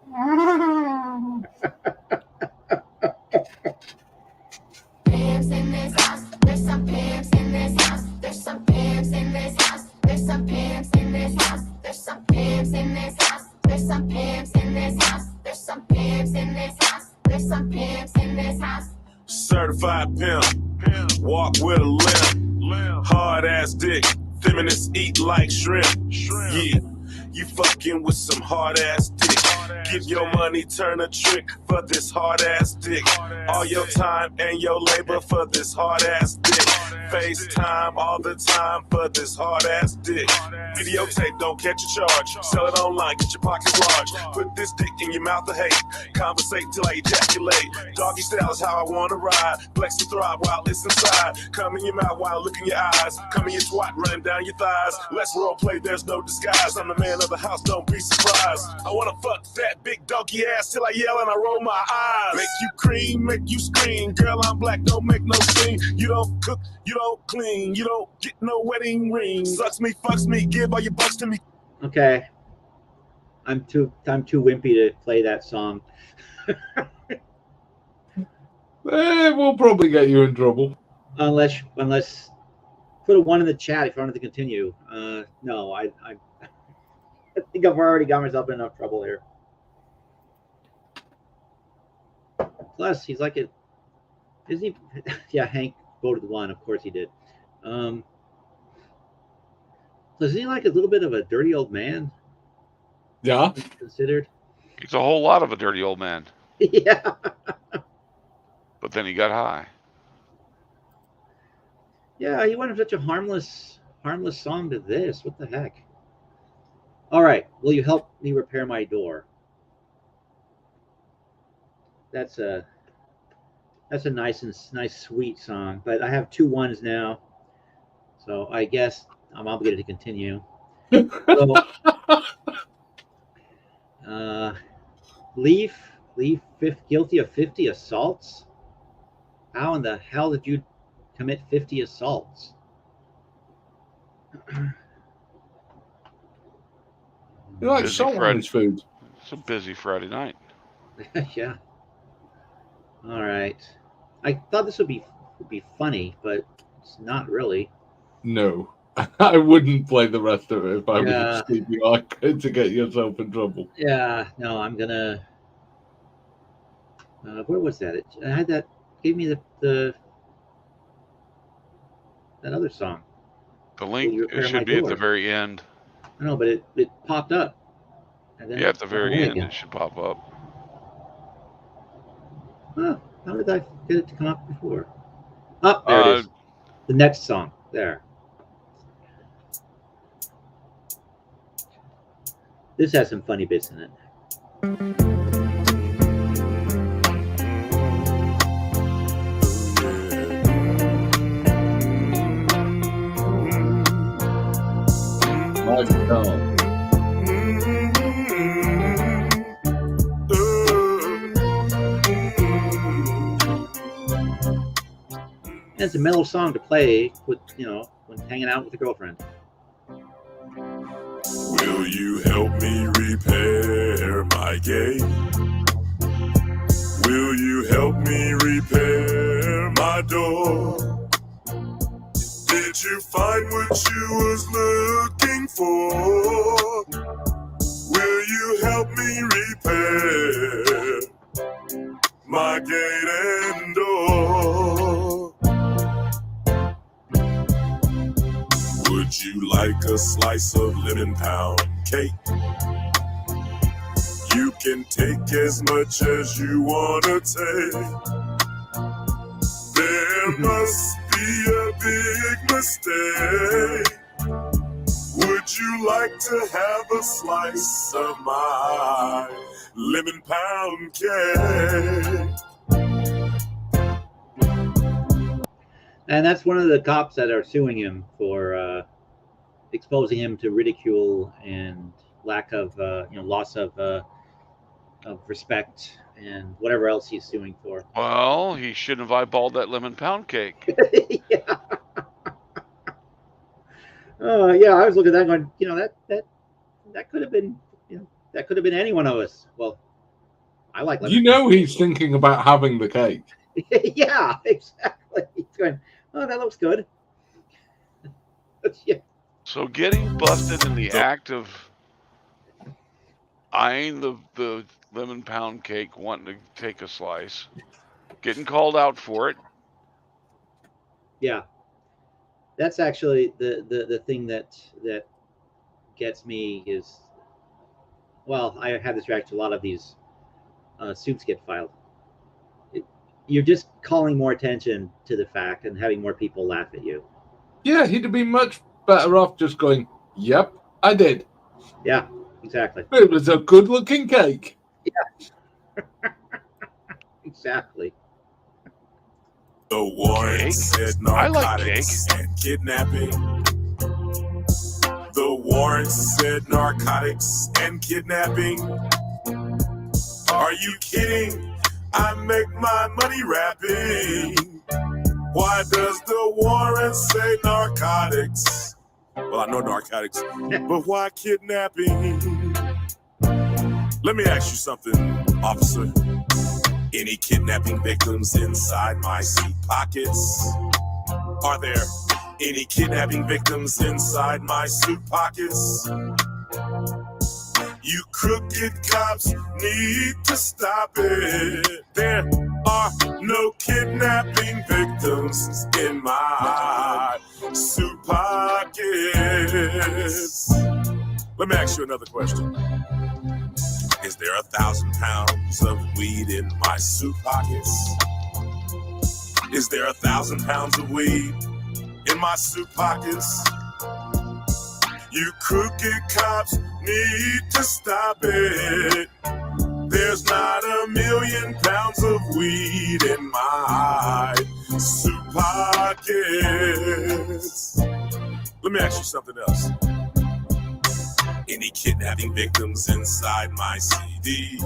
Pimps in this house. There's some pimps in this house. There's some pimps in this house. There's some pimps in this house. There's some pimps in this house. There's some pimps in this house. There's some pimps in this house. There's some pimps in this house. Certified pimp. Walk with a limp. Hard ass dick. Feminists eat like shrimp. Yeah, you fucking with some hard ass dick. Give your money, turn a trick for this hard ass dick. All your time and your labor for this hard ass dick. FaceTime all the time for this hard ass dick. Videotape, don't catch a charge. Sell it online, get your pockets large. Put this dick in your mouth of hate. Conversate till I ejaculate. Doggy style is how I wanna ride. Flex and thrive while it's inside. Come in your mouth while look in your eyes. Come in your twat, running down your thighs. Let's role play, there's no disguise. I'm the man of the house, don't be surprised. I wanna fuck that big donkey ass till I yell and I roll my eyes. Make you cream, make you scream. Girl, I'm black, don't make no scene. You don't cook, you don't clean, you don't get no wedding ring. Sucks me, fucks me, give all your bucks to me. Okay. I'm too wimpy to play that song. We'll probably get you in trouble. Unless put a 1 in the chat if you wanted to continue. No, I think I've already got myself in enough trouble here. Plus, he's like isn't he? Yeah, Hank voted 1. Of course he did. Plus, isn't he like a little bit of a dirty old man? Yeah. Considered. He's a whole lot of a dirty old man. Yeah. But then he got high. Yeah, he went from such a harmless song to this. What the heck? All right, will you help me repair my door? That's a nice sweet song, but I have 2 1s now, so I guess I'm obligated to continue. So, Leaf, guilty of 50 assaults. How in the hell did you commit 50 assaults? You like salt on his food. It's a busy Friday night. Yeah. All right. I thought this would be funny, but it's not really. No. I wouldn't play the rest of it if I was Stevie Arcade to get yourself in trouble. Yeah, no, I'm gonna. Where was that? I had that. Gave me the that other song. The link it should be at the very end. I know, but it popped up. And then at the very end, again. it should pop up. Huh, how did I get it to come up before? Oh, there it is. The next song. There. This has some funny bits in it. It's a mellow song to play with, when hanging out with a girlfriend. Will you help me repair my gate? Will you help me repair my door? Did you find what you was looking for? Will you help me repair my gate and door? Would you like a slice of lemon pound cake? You can take as much as you wanna take. There must be a big mistake. Would you like to have a slice of my lemon pound cake? And that's one of the cops that are suing him for exposing him to ridicule and lack of, loss of respect and whatever else he's suing for. Well, he shouldn't have eyeballed that lemon pound cake. Yeah. Oh, yeah, I was looking at that going, that could have been, that could have been any one of us. Well, I like lemon. You know, he's thinking about having the cake. Yeah, exactly. He's going, oh, that looks good. Yeah. So getting busted in the act of eyeing the lemon pound cake, wanting to take a slice, getting called out for it. Yeah, that's actually the thing that gets me is, well, I have this reaction to a lot of these suits get filed. You're just calling more attention to the fact and having more people laugh at you. Yeah, he'd have been much better off just going, yep, I did. Yeah, exactly. It was a good-looking cake. Yeah. Exactly. The warrant said narcotics and kidnapping. The warrant said narcotics and kidnapping. Are you kidding? I make my money rapping. Why does the warrant say narcotics? Well, I know narcotics, but why kidnapping? Let me ask you something, officer. Any kidnapping victims inside my seat pockets? Are there any kidnapping victims inside my suit pockets? You crooked cops need to stop it. There are no kidnapping victims in my suit pockets. Let me ask you another question. Is there 1,000 pounds of weed in my suit pockets? Is there 1,000 pounds of weed in my suit pockets? You crooked cops need to stop it. There's not 1,000,000 pounds of weed in my suit pockets. Let me ask you something else. Any kidnapping victims inside my CDs?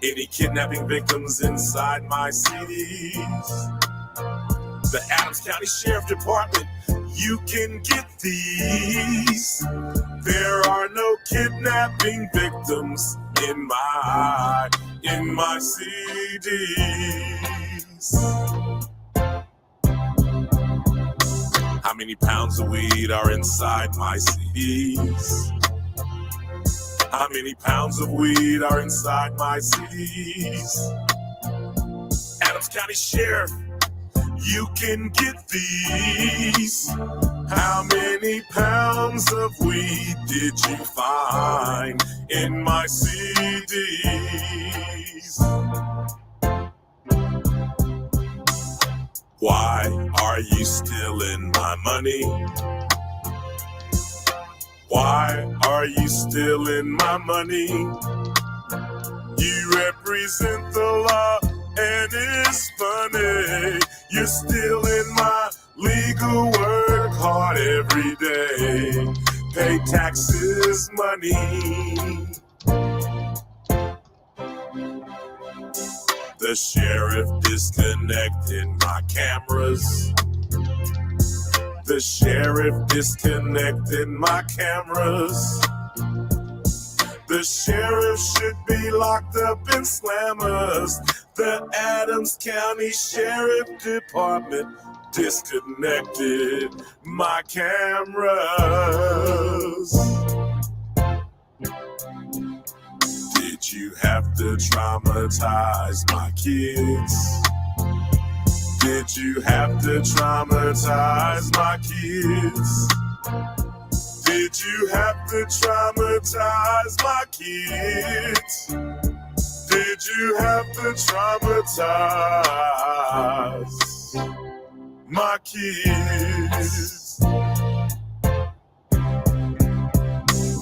Any kidnapping victims inside my CDs? The Adams County Sheriff Department, you can get these. There are no kidnapping victims in my CDs. How many pounds of weed are inside my CDs? How many pounds of weed are inside my CDs? Adams County Sheriff, you can get these. How many pounds of weed did you find in my CDs? Why are you stealing my money? Why are you stealing my money? You represent the law and it's funny. You're stealing my legal work hard every day. Pay taxes, money. The sheriff disconnected my cameras. The sheriff disconnected my cameras. The sheriff should be locked up in slammers. The Adams County Sheriff Department disconnected my cameras. Did you have to traumatize my kids? Did you have to traumatize my kids? Did you have to traumatize my kids? Did you have to traumatize my kids?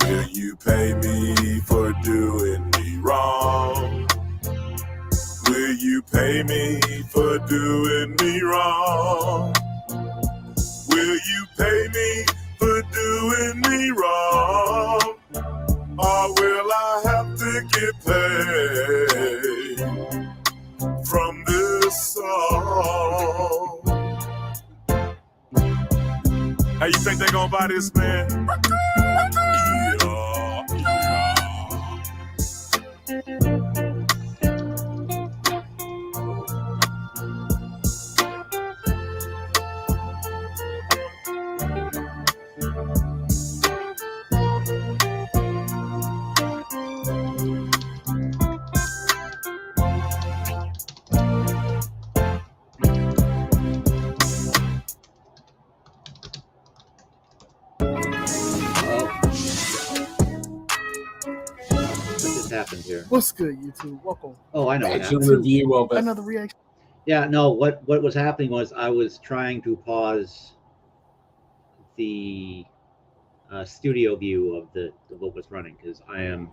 Will you pay me for doing me wrong? Will you pay me for doing me wrong? Will you pay me for doing me wrong? Or will I have to get paid from this song? How you think they gonna buy this, man? happened here? What's good, YouTube? Welcome. Oh, I know what It's a happened. review of it. Another reaction. Yeah, no, what was happening was I was trying to pause the studio view of what was running because I am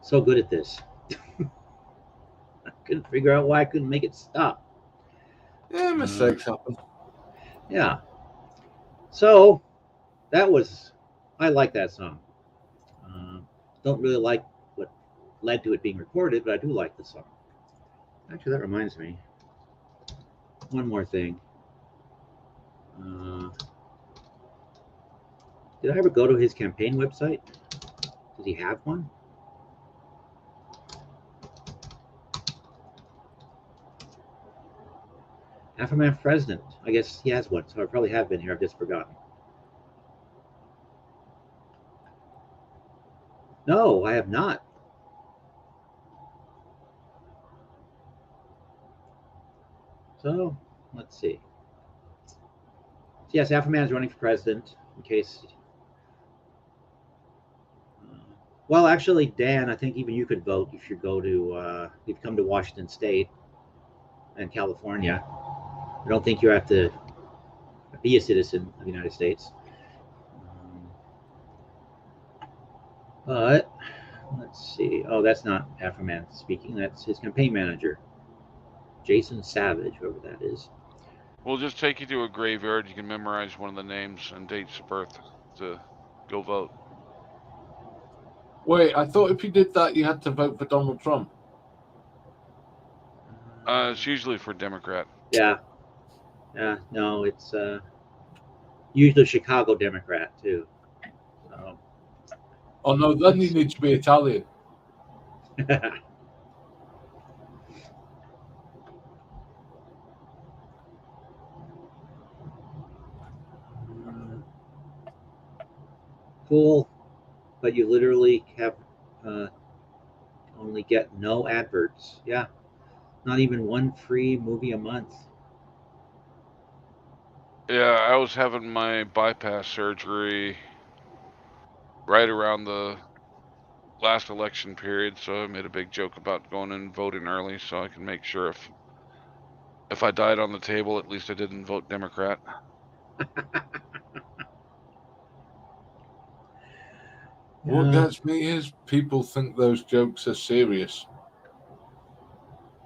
so good at this. I couldn't figure out why I couldn't make it stop. Yeah, mistakes happen. Yeah. So I like that song. Don't really like what led to it being recorded, but I do like the song. Actually, that reminds me. One more thing. Did I ever go to his campaign website? Does he have one? Aftermath President. I guess he has one, so I probably have been here. I've just forgotten. No, I have not. So, let's see. Yes, Afterman is running for president, in case... well, actually, Dan, I think even you could vote if you go to... you've come to Washington State and California. I don't think you have to be a citizen of the United States. But, let's see. Oh, that's not Afterman speaking. That's his campaign manager, Jason Savage, whoever that is. We'll just take you to a graveyard. You can memorize one of the names and dates of birth to go vote. Wait, I thought if you did that, you had to vote for Donald Trump. It's usually for Democrat. Yeah. Yeah, no, it's usually Chicago Democrat, too. So. Oh, no, then you need to be Italian. Cool, but you literally have only get no adverts. Yeah, not even one free movie a month. Yeah, I was having my bypass surgery right around the last election period, so I made a big joke about going and voting early so I can make sure if I died on the table, at least I didn't vote Democrat. What gets me is people think those jokes are serious.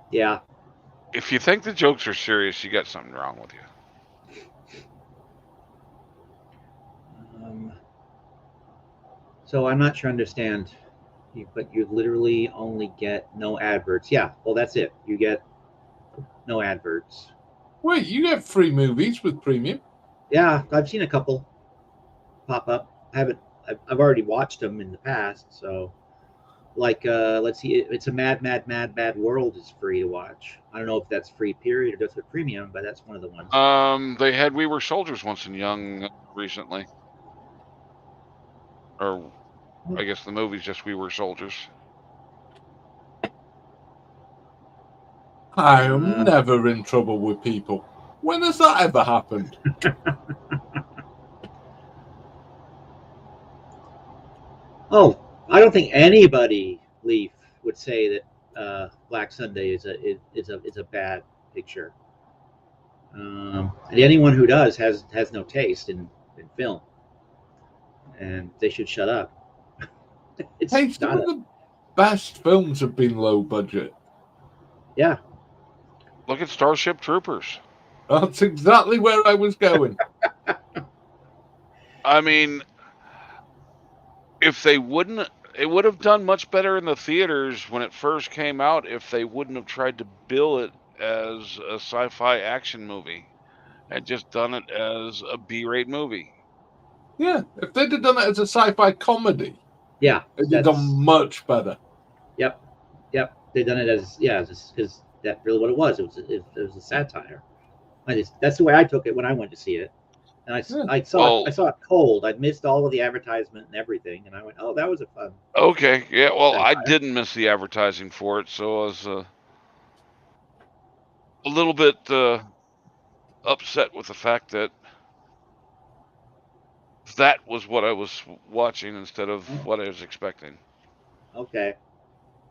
Yeah. If you think the jokes are serious, you got something wrong with you. So I'm not sure I understand, but you literally only get no adverts. Yeah, well, that's it. You get no adverts. Wait, you get free movies with premium? Yeah, I've seen a couple pop up. I've already watched them in the past. So, like, let's see, it's a Mad World is free to watch. I don't know if that's free period or just a premium, but that's one of the ones. They had We Were Soldiers Once and Young recently. Or I guess the movie's just We Were Soldiers. I am never in trouble with people. When has that ever happened? Oh, I don't think anybody, Leaf, would say that Black Sunday is a bad picture. And anyone who does has no taste in film, and they should shut up. Hey, some of the best films have been low budget. Yeah. Look at Starship Troopers. That's exactly where I was going. I mean, if they wouldn't, it would have done much better in the theaters when it first came out if they wouldn't have tried to bill it as a sci-fi action movie and just done it as a B-rate movie. Yeah, if they'd have done it as a sci-fi comedy, yeah, it'd have done much better. Yep. They've done it as because that's really what it was. It was a satire. That's the way I took it when I went to see it. And I saw it cold. I'd missed all of the advertisement and everything, and I went, "Oh, that was a fun." Okay, yeah. Well, I didn't miss the advertising for it, so I was a little bit upset with the fact that that was what I was watching instead of what I was expecting. Okay.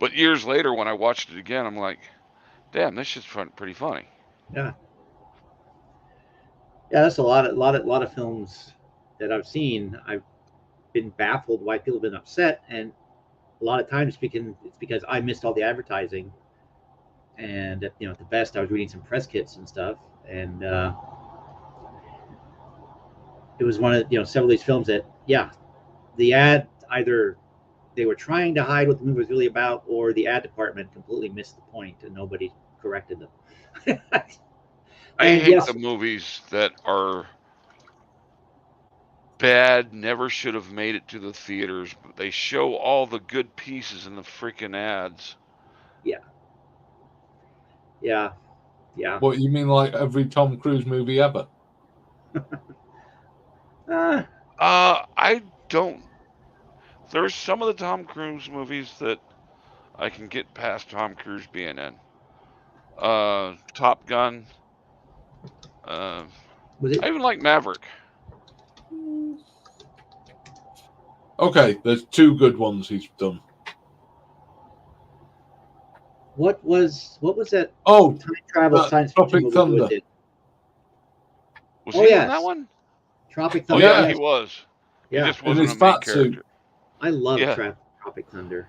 But years later, when I watched it again, I'm like, damn, this shit's pretty funny. Yeah. Yeah, that's a lot of films that I've seen. I've been baffled why people have been upset, and a lot of times it's because I missed all the advertising, and at the best I was reading some press kits and stuff, and it was one of several of these films that the ad, either they were trying to hide what the movie was really about, or the ad department completely missed the point and nobody corrected them. I hate the movies that are bad, never should have made it to the theaters, but they show all the good pieces in the freaking ads. Yeah. Yeah. Yeah. What, you mean like every Tom Cruise movie ever? I don't. There's some of the Tom Cruise movies that I can get past Tom Cruise being in. Top Gun. I even like Maverick. Okay, there's two good ones he's done. What was that? Oh, time travel science fiction Tropic movie? Thunder. Was he in that one? Tropic Thunder. Oh, yeah, he was. Yeah. He just wasn't a main character. I love Tropic Thunder.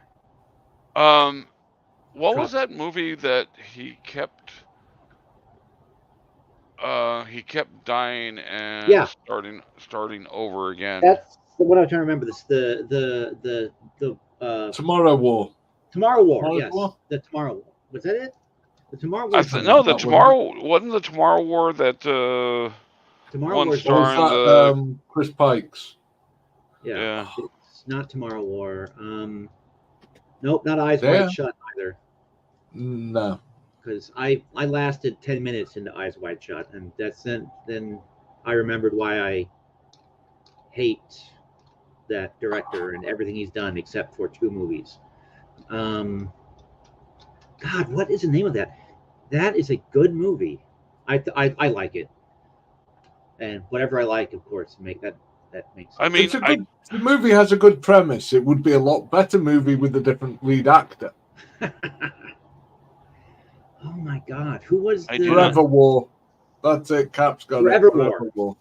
What was that movie that he kept dying and starting over again? That's what I'm trying to remember. This the Tomorrow War. Tomorrow War. Yes. The Tomorrow War. Was that it? The Tomorrow War. No, the Tomorrow wasn't the Tomorrow War that Tomorrow one War star in Chris Pikes. Yeah. It's not Tomorrow War. Nope, not Eyes Wide Shut either. No. Because I lasted 10 minutes into Eyes Wide Shut, and that's then I remembered why I hate that director and everything he's done except for 2 movies. God, what is the name of that? That is a good movie. I like it, and whatever I like, of course, that makes sense. I mean, the movie has a good premise. It would be a lot better movie with a different lead actor. Oh my God, who was Forever War? That's it. Cap's got Forever War.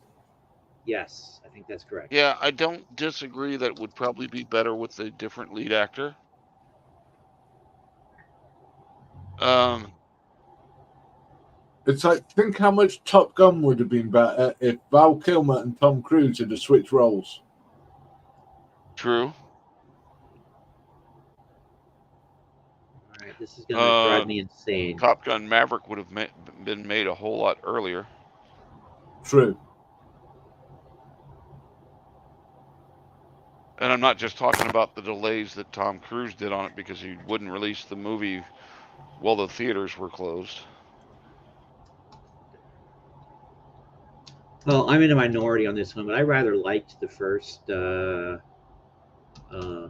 Yes, I think that's correct. Yeah, I don't disagree that it would probably be better with a different lead actor. It's like, think how much Top Gun would have been better if Val Kilmer and Tom Cruise had switched roles. True. All right, this is going to drive me insane. Top Gun Maverick would have been made a whole lot earlier. True. And I'm not just talking about the delays that Tom Cruise did on it because he wouldn't release the movie while the theaters were closed. Well, I'm in a minority on this one, but I rather liked the first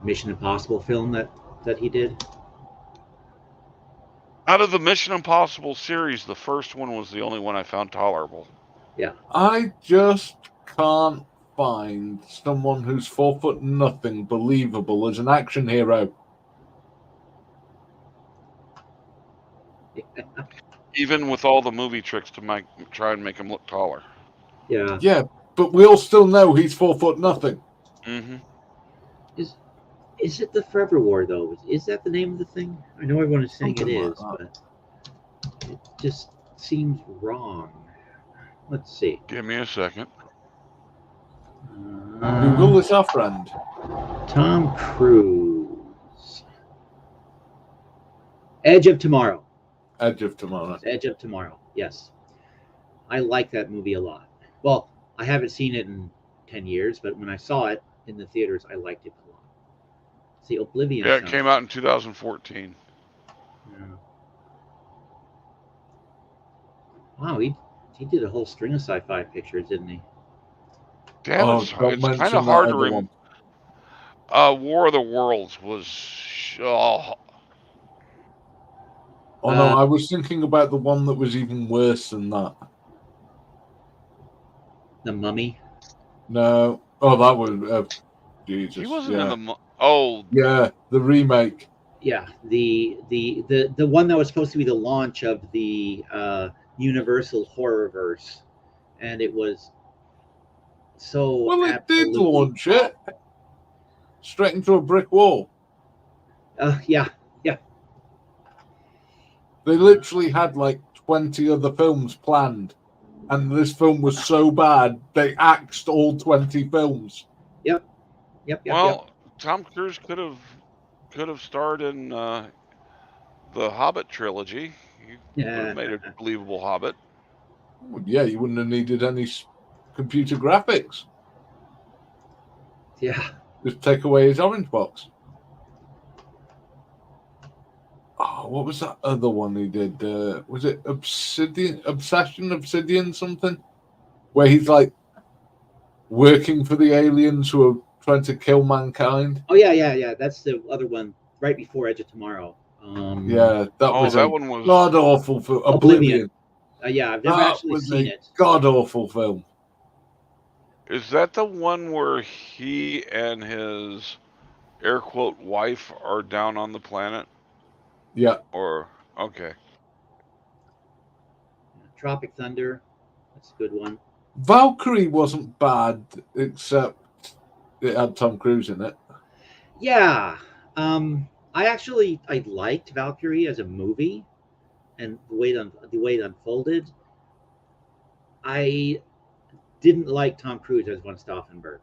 Mission Impossible film that he did. Out of the Mission Impossible series, the first one was the only one I found tolerable. Yeah. I just can't find someone who's 4'0" believable as an action hero. Even with all the movie tricks to try and make him look taller. Yeah. Yeah, but we all still know he's 4'0". Mm-hmm. Is it the Forever War though? Is that the name of the thing? I know everyone is saying Something it like is, but it just seems wrong. Let's see. Give me a second. Google is our friend. Tom Cruise. Edge of Tomorrow. Edge of Tomorrow. Edge of Tomorrow. Yes. I like that movie a lot. Well, I haven't seen it in 10 years, but when I saw it in the theaters, I liked it a lot. See, Oblivion. Yeah, it came out in 2014. Yeah. Wow, he did a whole string of sci-fi pictures, didn't he? Damn, it's kind of hard to remember. War of the Worlds was... Oh no, I was thinking about the one that was even worse than that. The Mummy? No. Oh, that was... Jesus. He wasn't in the... Oh. Yeah, the remake. Yeah, the one that was supposed to be the launch of the Universal Horrorverse, and it was so well, it did absolutely launch it straight into a brick wall. Yeah. They literally had like 20 other films planned, and this film was so bad they axed all 20 films. Yep. Well, Tom Cruise could have starred in the Hobbit trilogy. He would have made a believable Hobbit. Yeah, you wouldn't have needed any computer graphics. Yeah. Just take away his orange box. Oh, what was that other one he did? Was it Obsidian something? Where he's like working for the aliens who are trying to kill mankind. Oh yeah. That's the other one right before Edge of Tomorrow. Yeah, that was that one was god awful for Oblivion. Yeah, I've never actually seen it. God awful film. Is that the one where he and his air quote wife are down on the planet? Yeah. Or okay. Tropic Thunder. That's a good one. Valkyrie wasn't bad, except it had Tom Cruise in it. Yeah. I liked Valkyrie as a movie, and the way it unfolded. I didn't like Tom Cruise as von Stauffenberg.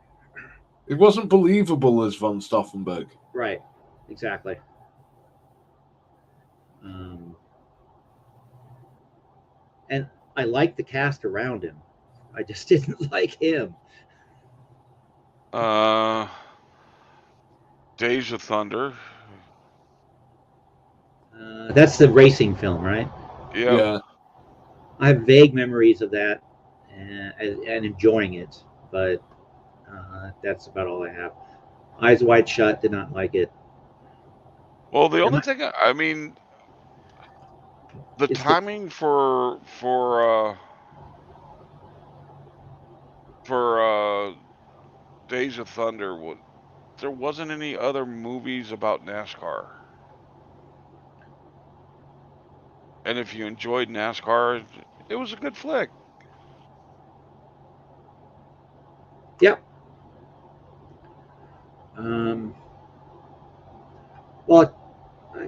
It wasn't believable as von Stauffenberg. Right. Exactly. And I liked the cast around him. I just didn't like him. Days of Thunder. That's the racing film, right? Yeah. I have vague memories of that and enjoying it, but that's about all I have. Eyes Wide Shut, did not like it. Well, the only thing, I mean, the timing for Days of Thunder, there wasn't any other movies about NASCAR. And if you enjoyed NASCAR, it was a good flick. Yep. Well,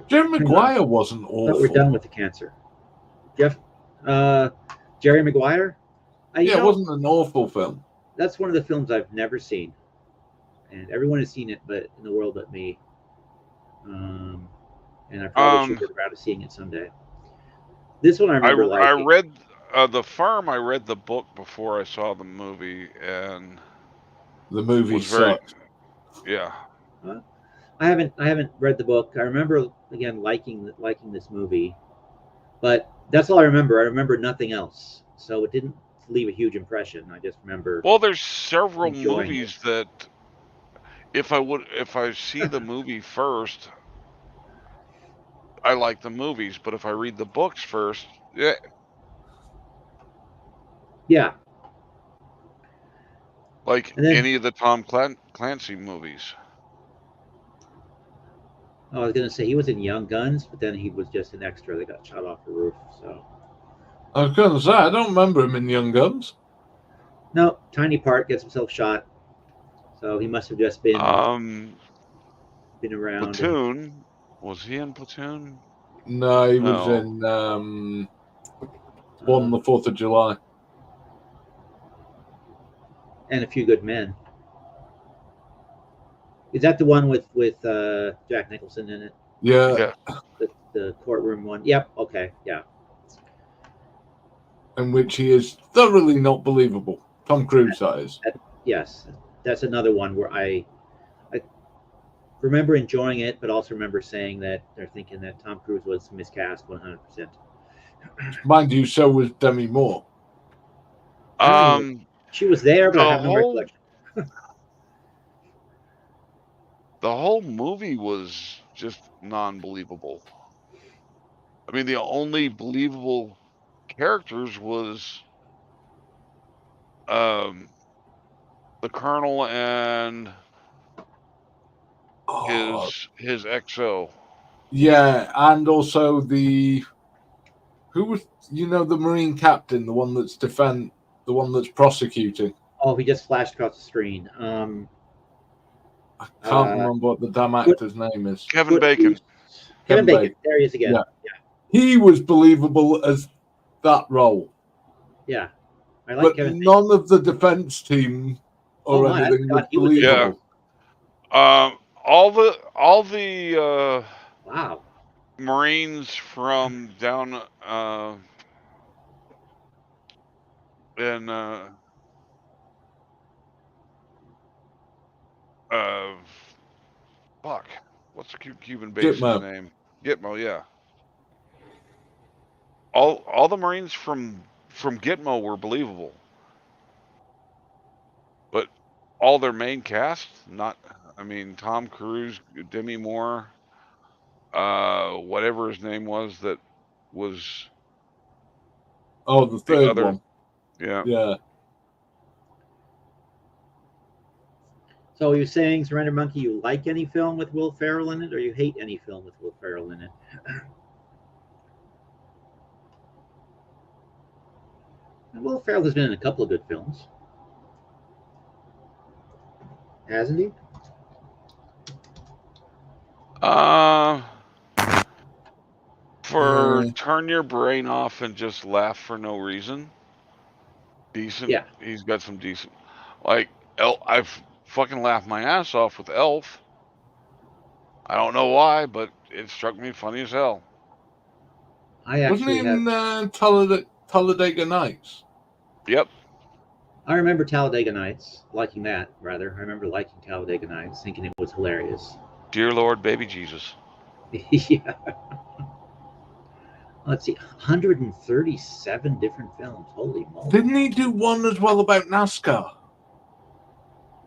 Jerry Maguire wasn't awful. We're done with the cancer. Jerry Maguire? It wasn't an awful film. That's one of the films I've never seen. And everyone has seen it, but in the world but me. And I probably should get around to seeing it someday. This one I remember liking. I read The Firm. I read the book before I saw the movie, and the movie sucked. Yeah. I haven't read the book. I remember again liking this movie, but that's all I remember. I remember nothing else, so it didn't leave a huge impression. I just remember. Well, there's several movies that if I see the movie first, I like the movies, but if I read the books first, yeah. Like any of the Tom Clancy movies. I was gonna say he was in Young Guns, but then he was just an extra that got shot off the roof. So I was gonna say I don't remember him in Young Guns. No, tiny part, gets himself shot. So he must have just been around. Platoon. Was he in Platoon? No, he was in on the 4th of July. And A Few Good Men. Is that the one with Jack Nicholson in it? Yeah. The courtroom one. Yep. Okay. Yeah. In which he is thoroughly not believable. Tom Cruise, that is. Yes, that's another one where I remember enjoying it, but also remember saying that they're thinking that Tom Cruise was miscast 100%. Mind you, so was Demi Moore. She was there, but I have no recollection. The whole movie was just non-believable. I mean, the only believable characters was the Colonel and his XO. Yeah, and also who was the Marine captain, the one that's the one that's prosecuting. Oh, he just flashed across the screen. I can't remember what the damn actor's name is. Kevin Bacon. Kevin Bacon. There he is again. Yeah. He was believable as that role. Yeah. I like but none of the defense team or anything was believable. Yeah. All the wow. Marines from down in fuck, what's the Cuban base's name? Gitmo, yeah. All the Marines from Gitmo were believable, but all their main cast, not. I mean, Tom Cruise, Demi Moore, whatever his name was, that was. Oh, the third one. Yeah. Yeah. So you're saying, Surrender Monkey, you like any film with Will Ferrell in it, or you hate any film with Will Ferrell in it? Will Ferrell has been in a couple of good films, hasn't he? For turn your brain off and just laugh for no reason. Decent. Yeah. He's got some decent. Like I've fucking laughed my ass off with Elf. I don't know why, but it struck me funny as hell. I actually wasn't he in Talladega Nights? Yep. I remember Talladega Nights, liking that, rather. I remember liking Talladega Nights, thinking it was hilarious. Dear Lord, baby Jesus. Yeah. Let's see, 137 different films. Holy moly. Didn't he do one as well about NASCAR?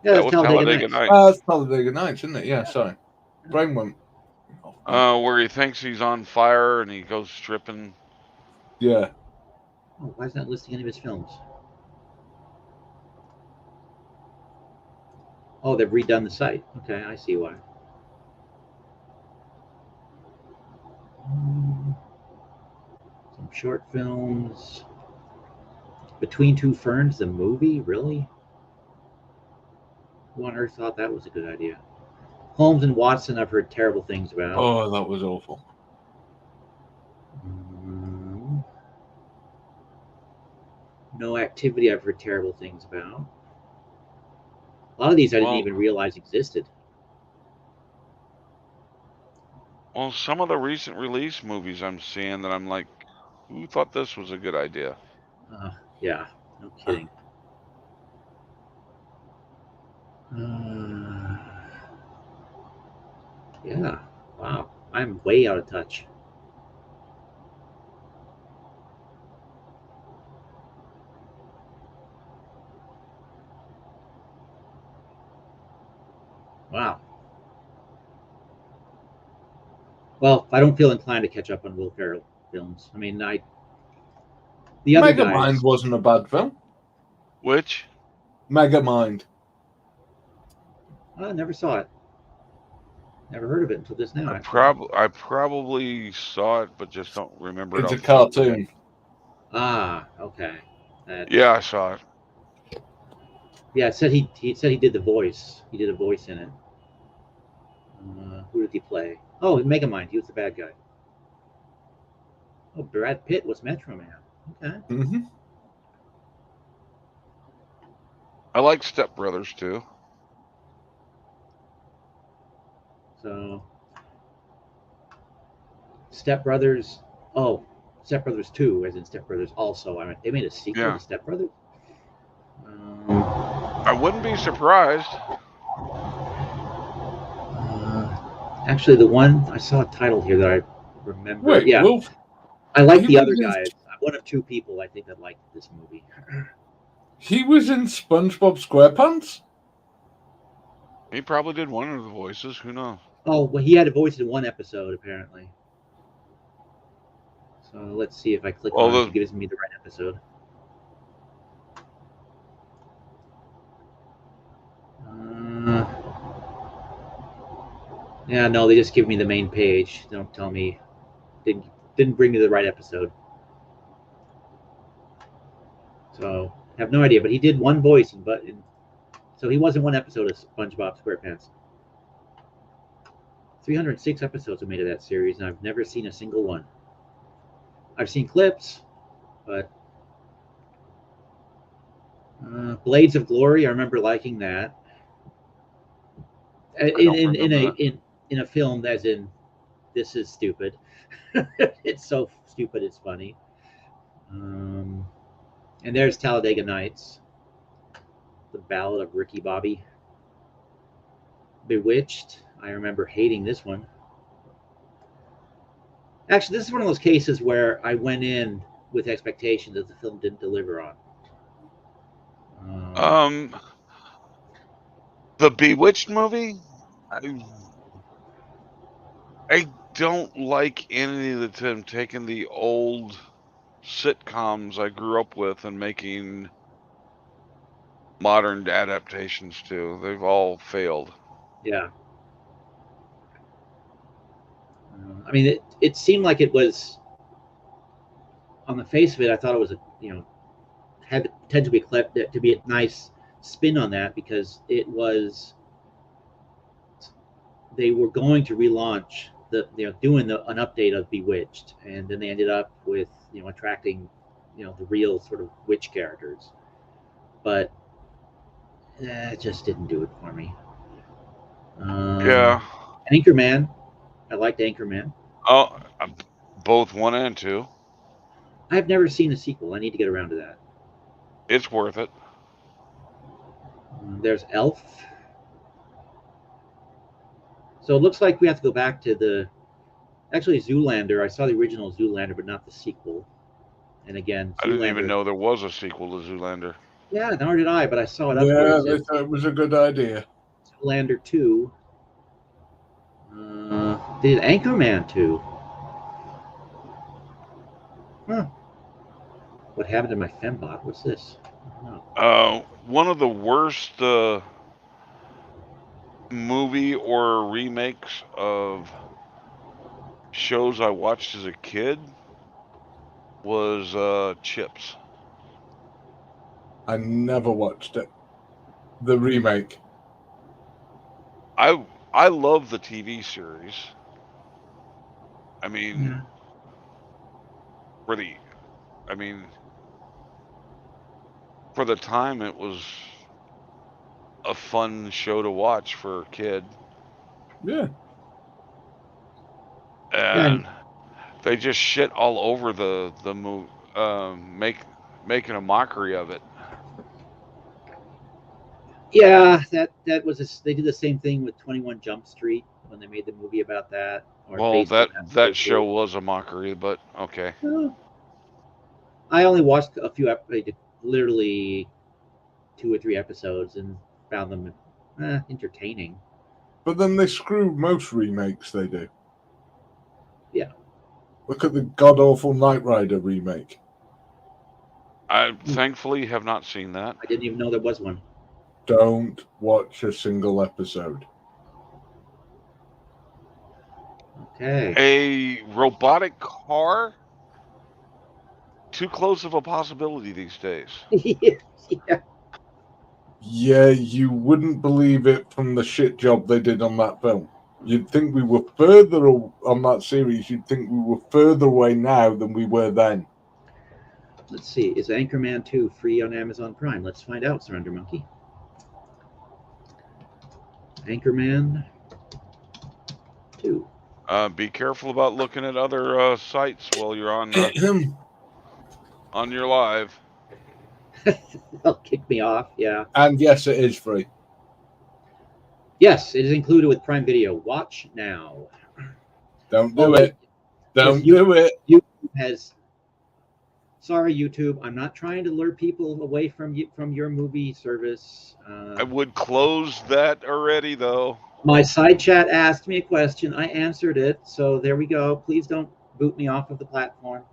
Yeah, that was Talladega Nights. That's Talladega Nights, isn't it? Yeah, sorry. Brain went. Where he thinks he's on fire and he goes stripping. Yeah. Oh, why is that listing any of his films? Oh, they've redone the site. Okay, I see why. Some short films. Between Two Ferns, the movie? Really? Who on earth thought that was a good idea? Holmes and Watson, I've heard terrible things about. Oh, that was awful. No Activity, I've heard terrible things about. A lot of these I didn't even realize existed. Well, some of the recent release movies I'm seeing that I'm like, who thought this was a good idea? Yeah, no kidding. Yeah, wow. I'm way out of touch. Wow. Well, I don't feel inclined to catch up on Will Ferrell films. I mean, the other guys. Megamind wasn't a bad film. Which? Megamind. I never saw it. Never heard of it until just now. I probably saw it, but just don't remember it. It's a cartoon. Ah, okay. Yeah, I saw it. Yeah, it said he said he did the voice. He did a voice in it. Who did he play? Oh, Megamind. He was the bad guy. Oh, Brad Pitt was Metro Man. Okay. Mm-hmm. I like Step Brothers too. So, Step Brothers. Oh, Step Brothers 2, as in Step Brothers Also. I mean, they made a sequel to Step Brothers. I wouldn't be surprised. Actually, the one I saw a title here that I remember. Wait, yeah, Wolf? I like the other guys. I'm one of two people I think that liked this movie. He was in SpongeBob SquarePants? He probably did one of the voices. Who knows? Oh, well, he had a voice in one episode, apparently. So let's see if I click on it. It gives me the right episode. Yeah, no, they just give me the main page. They don't tell me. Didn't bring me the right episode. So I have no idea. But he did one voice, so he was in one episode of SpongeBob SquarePants. 306 episodes are made of that series, and I've never seen a single one. I've seen clips, but Blades of Glory, I remember liking that. In a film, as in, this is stupid. It's so stupid, it's funny. And there's Talladega Nights, the Ballad of Ricky Bobby. Bewitched, I remember hating this one. Actually, this is one of those cases where I went in with expectations that the film didn't deliver on. The Bewitched movie, I don't like any of them taking the old sitcoms I grew up with and making modern adaptations to. They've all failed. Yeah. I mean, it seemed like it was, on the face of it, I thought it was had the potential to be a nice spin on that, because it was, they were going to relaunch doing an update of Bewitched, and then they ended up with attracting the real sort of witch characters, but it just didn't do it for me. Yeah. Anchorman, I liked Anchorman. Oh, both 1 and 2. I've never seen a sequel. I need to get around to that. It's worth it. There's Elf. So it looks like we have to go back to actually Zoolander. I saw the original Zoolander, but not the sequel. And again, I didn't even know there was a sequel to Zoolander. Yeah, nor did I, but I saw it up there. Yeah, they thought it was a good idea. Zoolander 2. Did Anchorman 2. Huh. What happened to my Fembot? What's this? One of the worst movie or remakes of shows I watched as a kid was Chips. I never watched it. The remake. I love the TV series. I mean, for the time, it was a fun show to watch for a kid. Yeah. And they just shit all over the movie, making a mockery of it. Yeah, that was they did the same thing with 21 Jump Street when they made the movie about that. Well, that show was a mockery, but okay. I only watched a few, literally 2 or 3 episodes, and found them entertaining. But then they screw most remakes they do. Yeah. Look at the god-awful Knight Rider remake. I thankfully have not seen that. I didn't even know there was one. Don't watch a single episode. Okay. A robotic car? Too close of a possibility these days. Yeah. Yeah, you wouldn't believe it from the shit job they did on that film. You'd think we were further on that series. You'd think we were further away now than we were then. Let's see. Is Anchorman 2 free on Amazon Prime? Let's find out, Surrender Monkey. Anchorman 2. Be careful about looking at other sites while you're on your live. They'll kick me off, yeah. And yes, it is free. Yes, it is included with Prime Video. Watch now. Don't do it. Don't do it. YouTube has. Sorry, YouTube. I'm not trying to lure people away from your movie service. I would close that already, though. My side chat asked me a question. I answered it. So there we go. Please don't boot me off of the platform.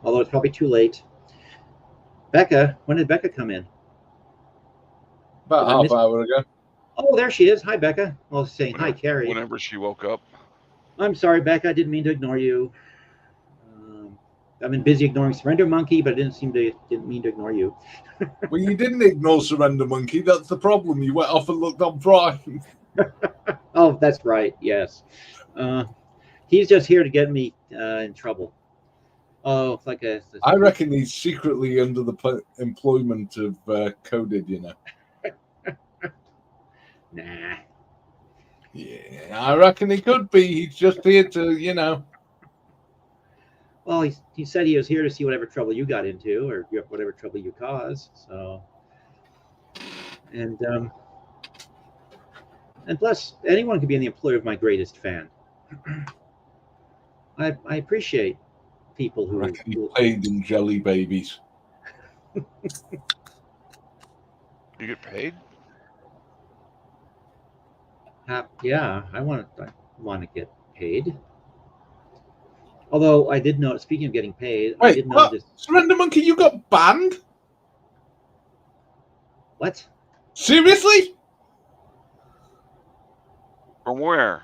Although it's probably too late. Becca, when did Becca come in? About half an hour ago. Oh, there she is. Hi, Becca. Well, saying hi, Carrie. Whenever she woke up. I'm sorry, Becca. I didn't mean to ignore you. I've been busy ignoring Surrender Monkey, but I didn't mean to ignore you. Well, you didn't ignore Surrender Monkey. That's the problem. You went off and looked on Prime. Oh, that's right. Yes. He's just here to get me in trouble. Oh, it's like a. I reckon he's secretly under the employment of Coded, you know. Nah. Yeah, I reckon he could be. He's just here to, you know. Well, he said he was here to see whatever trouble you got into or whatever trouble you caused. So, and plus, anyone can be the employer of my greatest fan. I appreciate people who paid in jelly babies. You get paid? Yeah, I want to get paid. Although I did know, speaking of getting paid, wait, I did know this. Surrender Monkey, you got banned? What? Seriously? From where?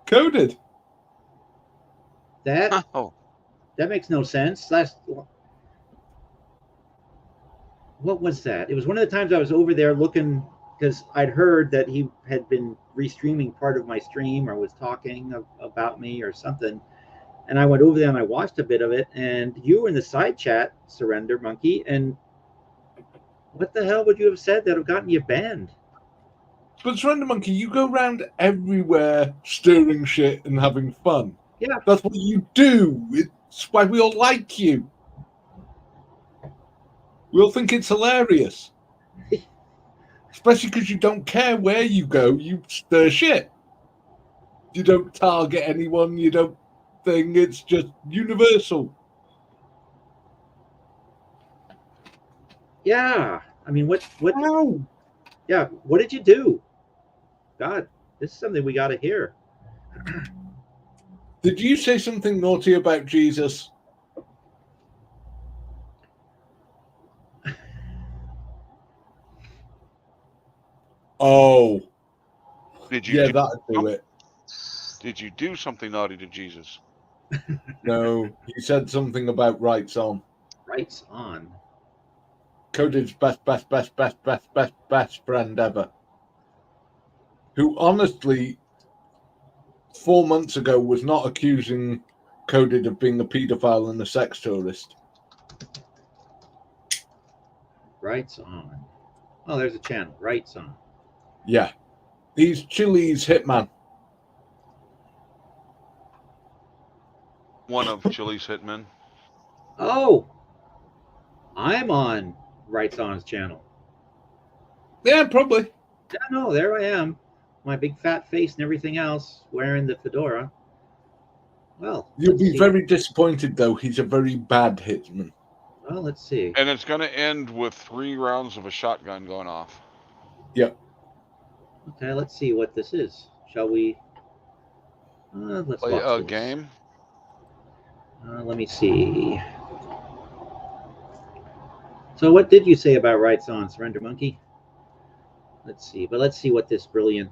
Coded. That makes no sense. What was that? It was one of the times I was over there looking because I'd heard that he had been restreaming part of my stream or was talking about me or something. And I went over there and I watched a bit of it, and you were in the side chat, Surrender Monkey, and what the hell would you have said that have gotten you banned? But Surrender Monkey, you go around everywhere stirring shit and having fun. Yeah. That's what you do. It's why we all like you. We all think it's hilarious. Especially because you don't care where you go, you stir shit. You don't target anyone, you don't think, it's just universal. Yeah. I mean, what? Ow. Yeah, what did you do? God, this is something we got to hear. Did you say something naughty about Jesus? Oh. Did you? Yeah, that'd do it. Did you do something naughty to Jesus? No, he said something about rights on. Rights on. Coded's best friend ever. Who honestly, 4 months ago, was not accusing Coded of being a paedophile and a sex tourist. Rights on. Oh, there's a channel. Rights on. Yeah. He's Chile's hitman. One of Chile's hitmen. Oh, I'm on Rights On's channel. Yeah, probably. Yeah, no, there I am. My big fat face and everything else, wearing the fedora. Well, you'll be very disappointed, though. He's a very bad hitman. Well, let's see. And it's going to end with 3 rounds of a shotgun going off. Yep. Okay, let's see what this is. Shall we? Let's play a game. Let me see. So, what did you say about Rights On, Surrender Monkey? Let's see, but let's see what this brilliant.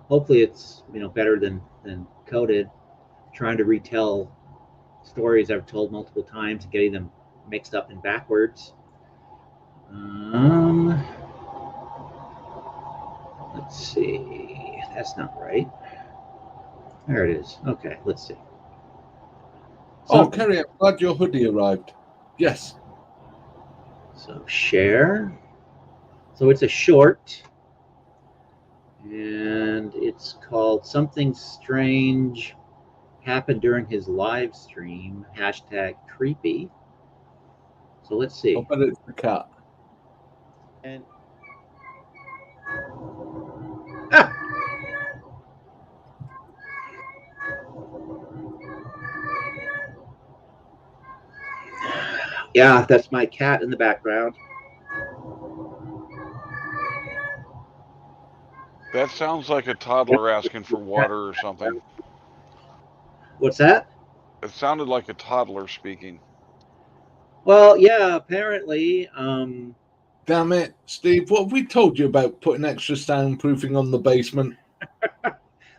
Hopefully, it's better than Coded. Trying to retell stories I've told multiple times, getting them mixed up and backwards. Let's see. That's not right. There it is. Okay, let's see. So, Kerry, I'm glad your hoodie arrived. Yes. So share. So it's a short. And it's called Something Strange Happened During His Live Stream. #creepy. So let's see. I bet it's the cat. And yeah, that's my cat in the background. That sounds like a toddler asking for water or something. What's that? It sounded like a toddler speaking. Well, yeah, apparently. Damn it, Steve! What have we told you about putting extra soundproofing on the basement?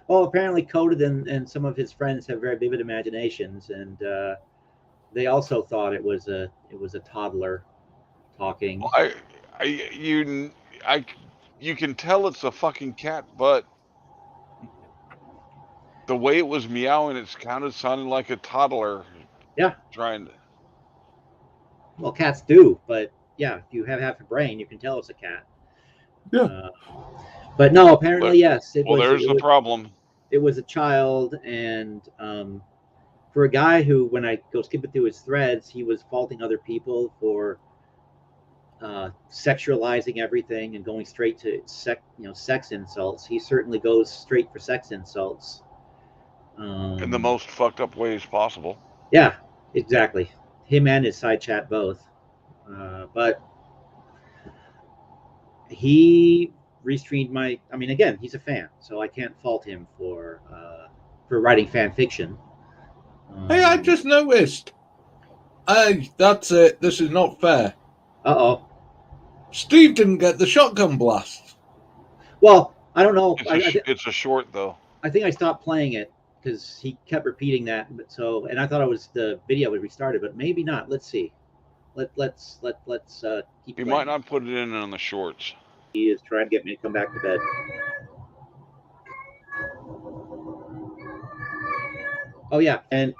Well, apparently, Coded and some of his friends have very vivid imaginations, and they also thought it was a toddler talking. You can tell it's a fucking cat, but the way it was meowing, it's kind of sounding like a toddler. Yeah. Trying to. Well, cats do, but yeah, if you have half a brain, you can tell it's a cat. Yeah. But no, apparently, yes. There's the problem. It was a child, and for a guy who, when I go skipping through his threads, he was faulting other people for sexualizing everything and going straight to sex insults. He certainly goes straight for sex insults. In the most fucked up ways possible. Yeah, exactly. Him and his side chat both. But he restreamed my. I mean, again, he's a fan, so I can't fault him for writing fan fiction. Hey, I just noticed. Hey, that's it. This is not fair. Uh-oh. Steve didn't get the shotgun blast. Well, I don't know. It's a short, though. I think I stopped playing it because he kept repeating that. But and I thought it was the video had restarted, but maybe not. Let's see. Let's keep. He might not put it in on the shorts. He is trying to get me to come back to bed. Oh yeah, and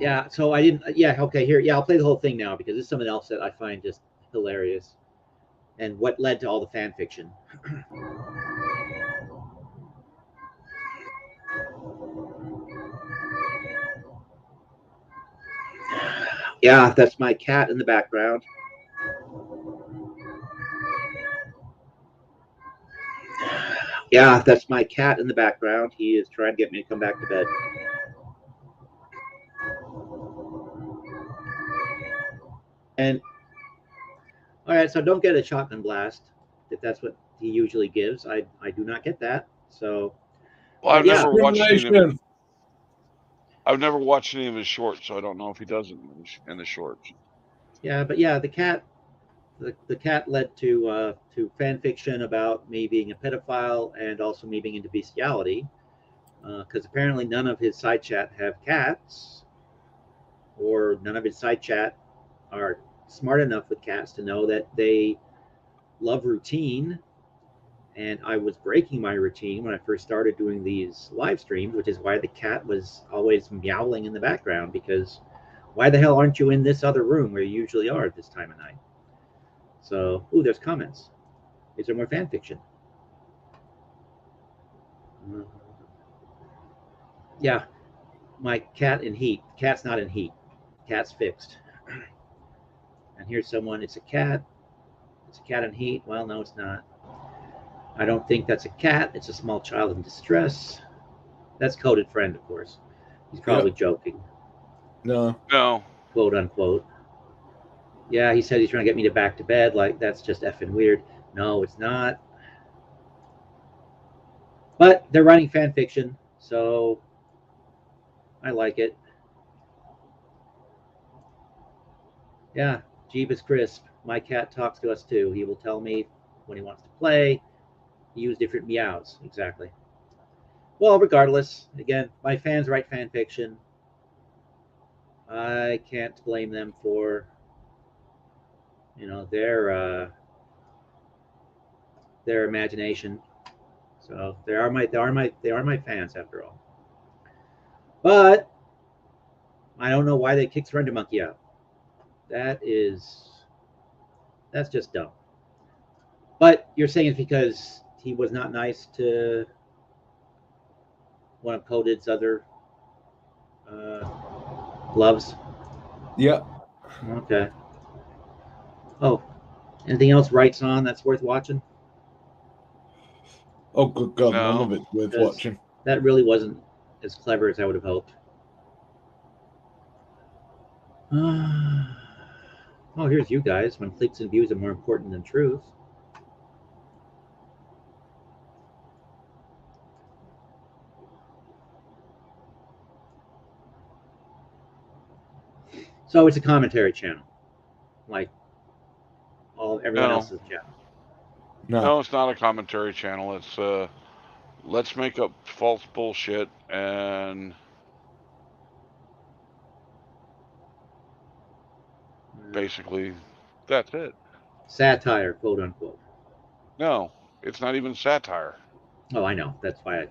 yeah. So I didn't. Yeah. Okay. Here. Yeah. I'll play the whole thing now because it's something else that I find just hilarious, and what led to all the fan fiction. Yeah, that's my cat in the background. Yeah, that's my cat in the background. He is trying to get me to come back to bed. And all right, so don't get a shotgun blast if that's what he usually gives. I do not get that. So well, I've never watched any of his shorts, so I don't know if he does it in the shorts. Yeah, but yeah, the cat led to fan fiction about me being a pedophile and also me being into bestiality, because apparently none of his side chat have cats, or none of his side chat are smart enough with cats to know that they love routine. And I was breaking my routine when I first started doing these live streams, which is why the cat was always meowing in the background, because why the hell aren't you in this other room where you usually are at this time of night? So, ooh, there's comments. Is there more fan fiction? Yeah, my cat in heat. Cat's not in heat. Cat's fixed. And here's someone. It's a cat. It's a cat in heat. Well, no, it's not. I don't think that's a cat. It's a small child in distress. That's Coded Friend, of course. He's probably joking. No. Quote unquote. Yeah, he said he's trying to get me to back to bed. Like, that's just effing weird. No, it's not. But they're writing fan fiction, so I like it. Yeah, Jeebus Crisp. My cat talks to us too. He will tell me when he wants to play. He uses different meows. Exactly. Well, regardless, again, my fans write fan fiction. I can't blame them for, their imagination. So they are my fans after all. But I don't know why they kicked Surrender Monkey out. That's just dumb. But you're saying it's because he was not nice to one of Coded's other loves? Yeah. Okay. Oh, anything else Wrights on that's worth watching? Oh, good God, none of it's worth watching. That really wasn't as clever as I would have hoped. Oh, here's you guys. When clicks and views are more important than truth. So it's a commentary channel, like everyone else's channel. No, it's not a commentary channel. It's let's make up false bullshit and basically that's it. Satire, quote unquote. No, it's not even satire. Oh, I know. That's why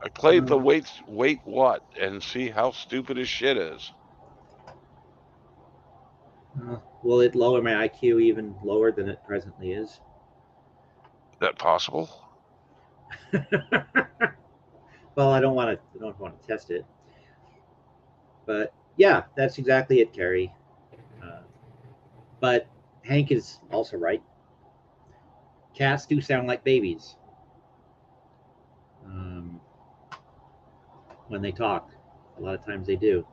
I played the wait what and see how stupid his shit is. Will it lower my IQ even lower than it presently is? Is that possible? Well, I don't want to test it, but yeah, that's exactly it, Carrie. But Hank is also right. Cats do sound like babies when they talk. A lot of times they do.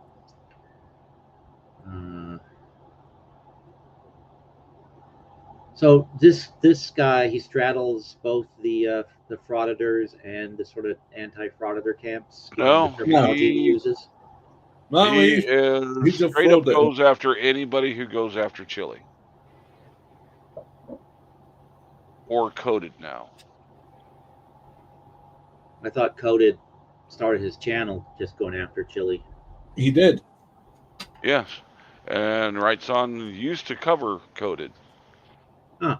So this guy, he straddles both the frauditors and the sort of anti-frauditor camps. No, the terminology he uses. No, he is straight up goes after anybody who goes after Chili. Or Coded now. I thought Coded started his channel just going after Chili. He did. Yes. And Wrights On used to cover Coded. Huh.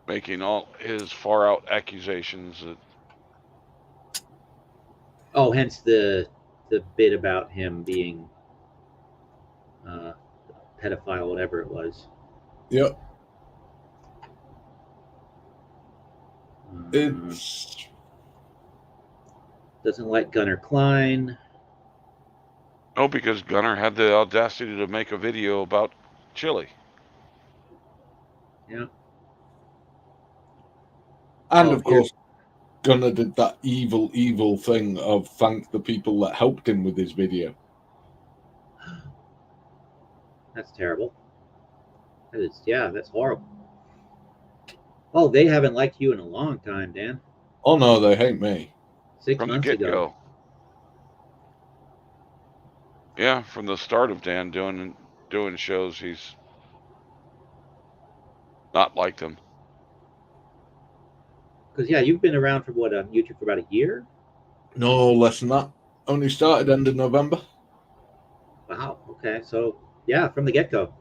Making all his far out accusations that... Oh, hence the bit about him being a pedophile, whatever it was. Yep. It's doesn't like Gunnar Klein. No, because Gunnar had the audacity to make a video about Chili. Yeah. And of course, Gunnar did that evil thing of thank the people that helped him with his video. That's terrible. That's horrible. Oh, they haven't liked you in a long time, Dan. Oh no, they hate me. 6 months ago. Yeah, from the start of Dan doing shows, he's not liked them. Because you've been around for what, YouTube for about a year? No, less than that. Only started end of November. Wow. Okay. So yeah, from the get-go.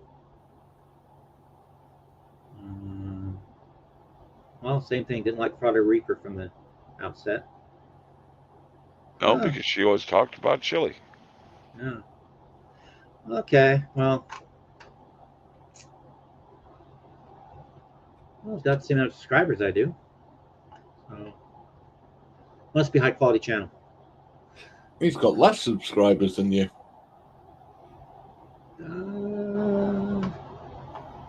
Well, same thing. Didn't like Frauder Reaper from the outset. No, because she always talked about Chili. Yeah. Okay. Well, it's got the same amount of subscribers I do. So must be high quality channel. He's got less subscribers than you.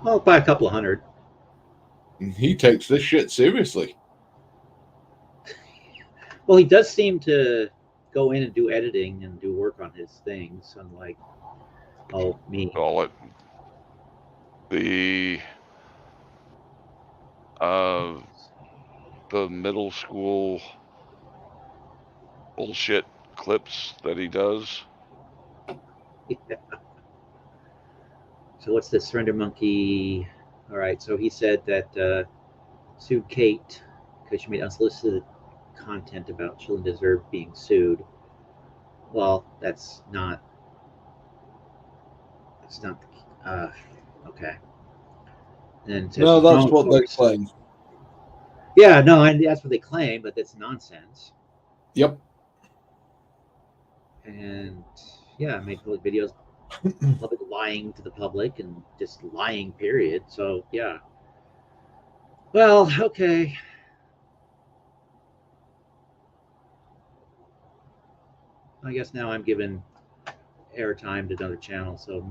Well, by a couple of hundred. And he takes this shit seriously. Well, he does seem to go in and do editing and do work on his things, unlike me. Call it the middle school bullshit clips that he does. Yeah. So what's this Surrender Monkey? All right, so he said that sued Kate because she made unsolicited content about Children Deserve being sued. Well, that's not okay. And no, that's what they claim. Yeah, no, that's what they claim, but that's nonsense. Yep. And yeah, I made public videos, public lying to the public and just lying, period. So yeah. Well, okay. I guess now I'm giving airtime to another channel, so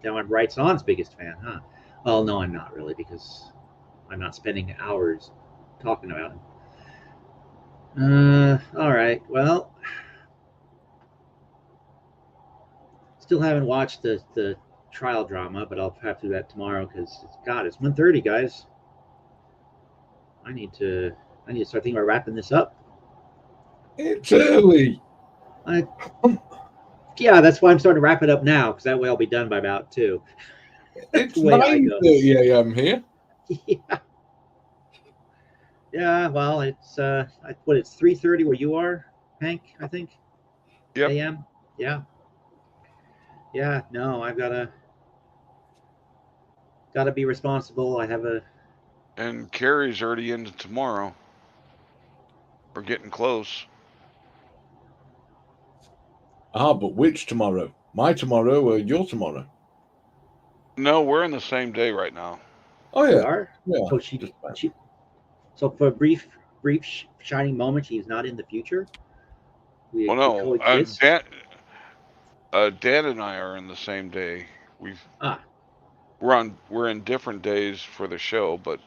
now I'm Wrights On's biggest fan, huh? Well, no, I'm not really, because I'm not spending hours talking about him. All right. Well, still haven't watched the trial drama, but I'll have to do that tomorrow because it's 1:30, guys. I need to start thinking about wrapping this up. It's early. Yeah, that's why I'm starting to wrap it up now, because that way I'll be done by about 2. It's 9:30 a.m. here. Yeah. Yeah, well, it's it's 3:30 where you are, Hank, I think. Yep. AM. Yeah. Yeah, no, I've gotta be responsible. I have a And Carrie's already into tomorrow. We're getting close. But which tomorrow? My tomorrow or your tomorrow? No, we're in the same day right now. Oh yeah. We are? Yeah. So so for a brief shining moment, she's not in the future. We coexist. Dan and I are in the same day. We're in different days for the show, but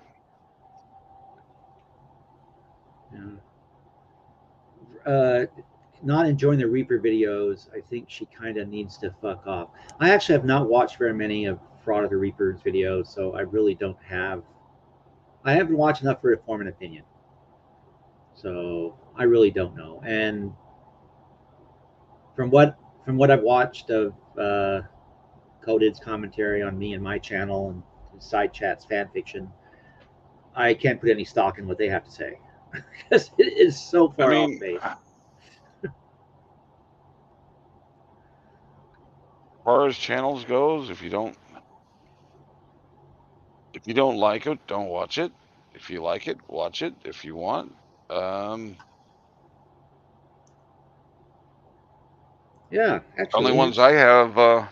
not enjoying the Reaper videos. I think she kind of needs to fuck off. I actually have not watched very many of Fraud of the Reaper's videos, so I really don't have. I haven't watched enough for to form an opinion. So I really don't know. And from what I've watched of Coded's commentary on me and my channel and side chats, fan fiction, I can't put any stock in what they have to say because it is so far off base. As far as channels goes, if you don't like it, don't watch it. If you like it, watch it if you want. Yeah, actually, only ones I have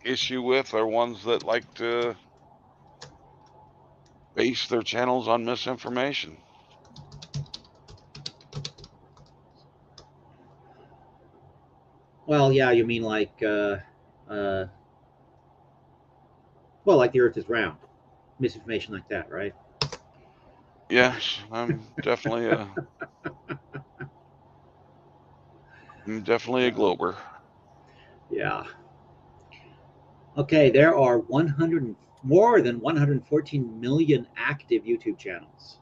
issue with are ones that like to base their channels on misinformation. Well, yeah, you mean like like the Earth is round, misinformation like that, right? Yes, I'm definitely a glober. Yeah. Okay, there are more than 114 million active YouTube channels.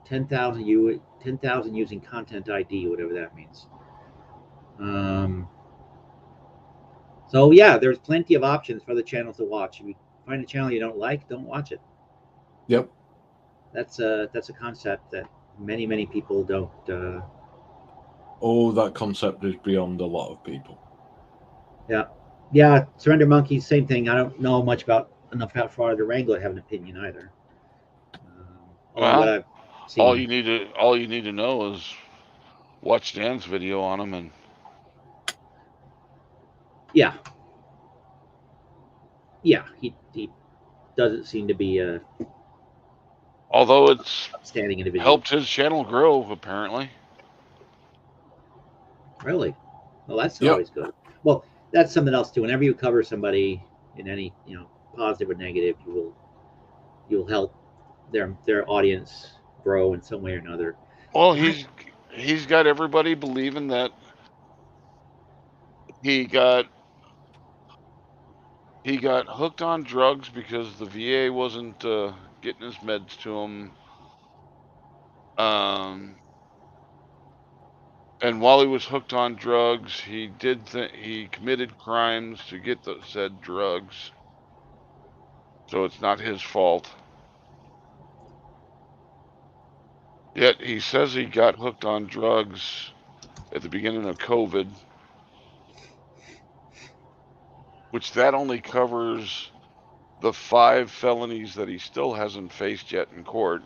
10,000 using content ID, whatever that means. So yeah, there's plenty of options for the channels to watch. If you find a channel you don't like, don't watch it. Yep. That's a concept that many people don't. That concept is beyond a lot of people. Yeah. Surrender Monkeys, same thing. I don't know enough about Fraud of the Wrangler to have an opinion either. Well, all you need to know is watch Dan's video on him, and yeah, he doesn't seem to be although it's standing individual. Helped his channel grow, apparently. Really? Well, that's always good. Well, that's something else too. Whenever you cover somebody in any positive or negative, you'll help their audience grow in some way or another. Well, he's got everybody believing that he got hooked on drugs because the VA wasn't getting his meds to him. And while he was hooked on drugs, he committed crimes to get the said drugs. So it's not his fault. Yet he says he got hooked on drugs at the beginning of COVID, which that only covers the 5 felonies that he still hasn't faced yet in court.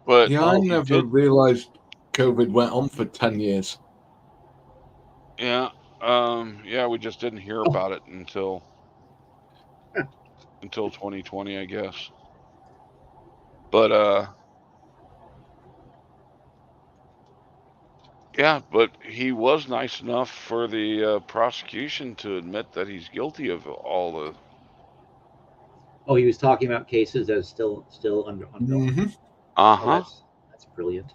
But I never realized COVID went on for 10 years. Yeah, we just didn't hear about it until 2020, I guess. But yeah, but he was nice enough for the prosecution to admit that he's guilty of all the. Oh, he was talking about cases that are still ongoing. Mm-hmm. Uh-huh. That's brilliant.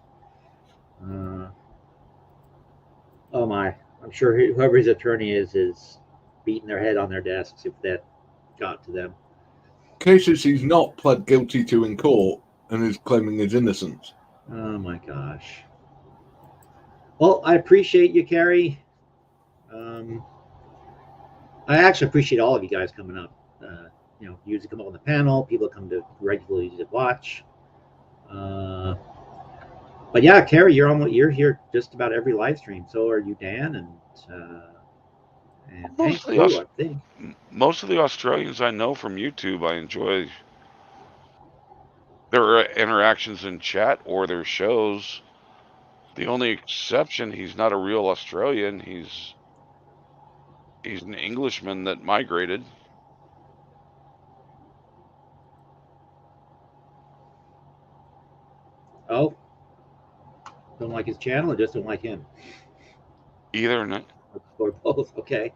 Oh my! I'm sure whoever his attorney is beating their head on their desks if that got to them. Cases he's not pled guilty to in court and is claiming his innocence. Oh my gosh. Well, I appreciate you, Carrie. I actually appreciate all of you guys coming up. You usually come up on the panel. People come to regularly to watch. But yeah, Carrie, you're here just about every live stream. So are you, Dan, and Hank too, I think. Most of the Australians I know from YouTube, I enjoy their interactions in chat or their shows. The only exception, he's not a real Australian. He's an Englishman that migrated. Oh, don't like his channel, or just don't like him? Either. Or both. Okay.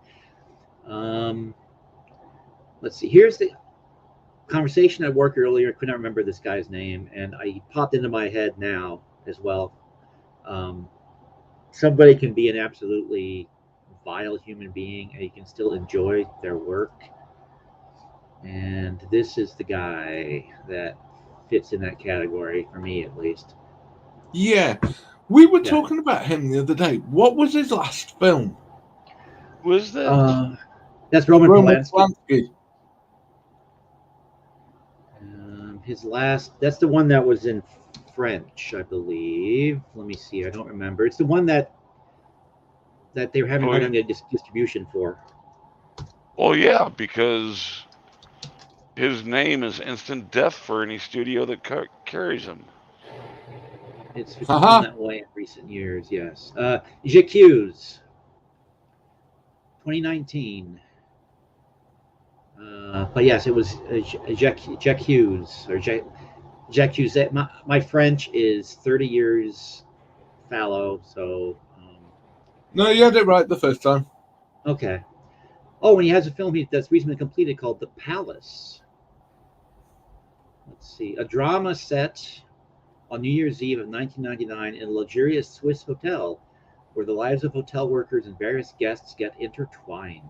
Let's see. Here's the conversation at work earlier. I couldn't remember this guy's name, and he popped into my head now as well. Somebody can be an absolutely vile human being, and you can still enjoy their work. And this is the guy that fits in that category, for me at least. Yeah. We were talking about him the other day. What was his last film? Was that? That's Roman Polanski. His last, that's the one that was in French, I believe. Let me see. I don't remember. It's the one that they were having a hard time getting distribution for. Oh, yeah, because his name is instant death for any studio that carries him. It's become that way in recent years, yes. J'accuse, 2019. But yes, it was J'accuse, or J'accuse. My French is 30 years fallow, so... No, you had it right the first time. Okay. Oh, and he has a film that's recently completed called The Palace. Let's see. A drama set on New Year's Eve of 1999 in a luxurious Swiss hotel where the lives of hotel workers and various guests get intertwined.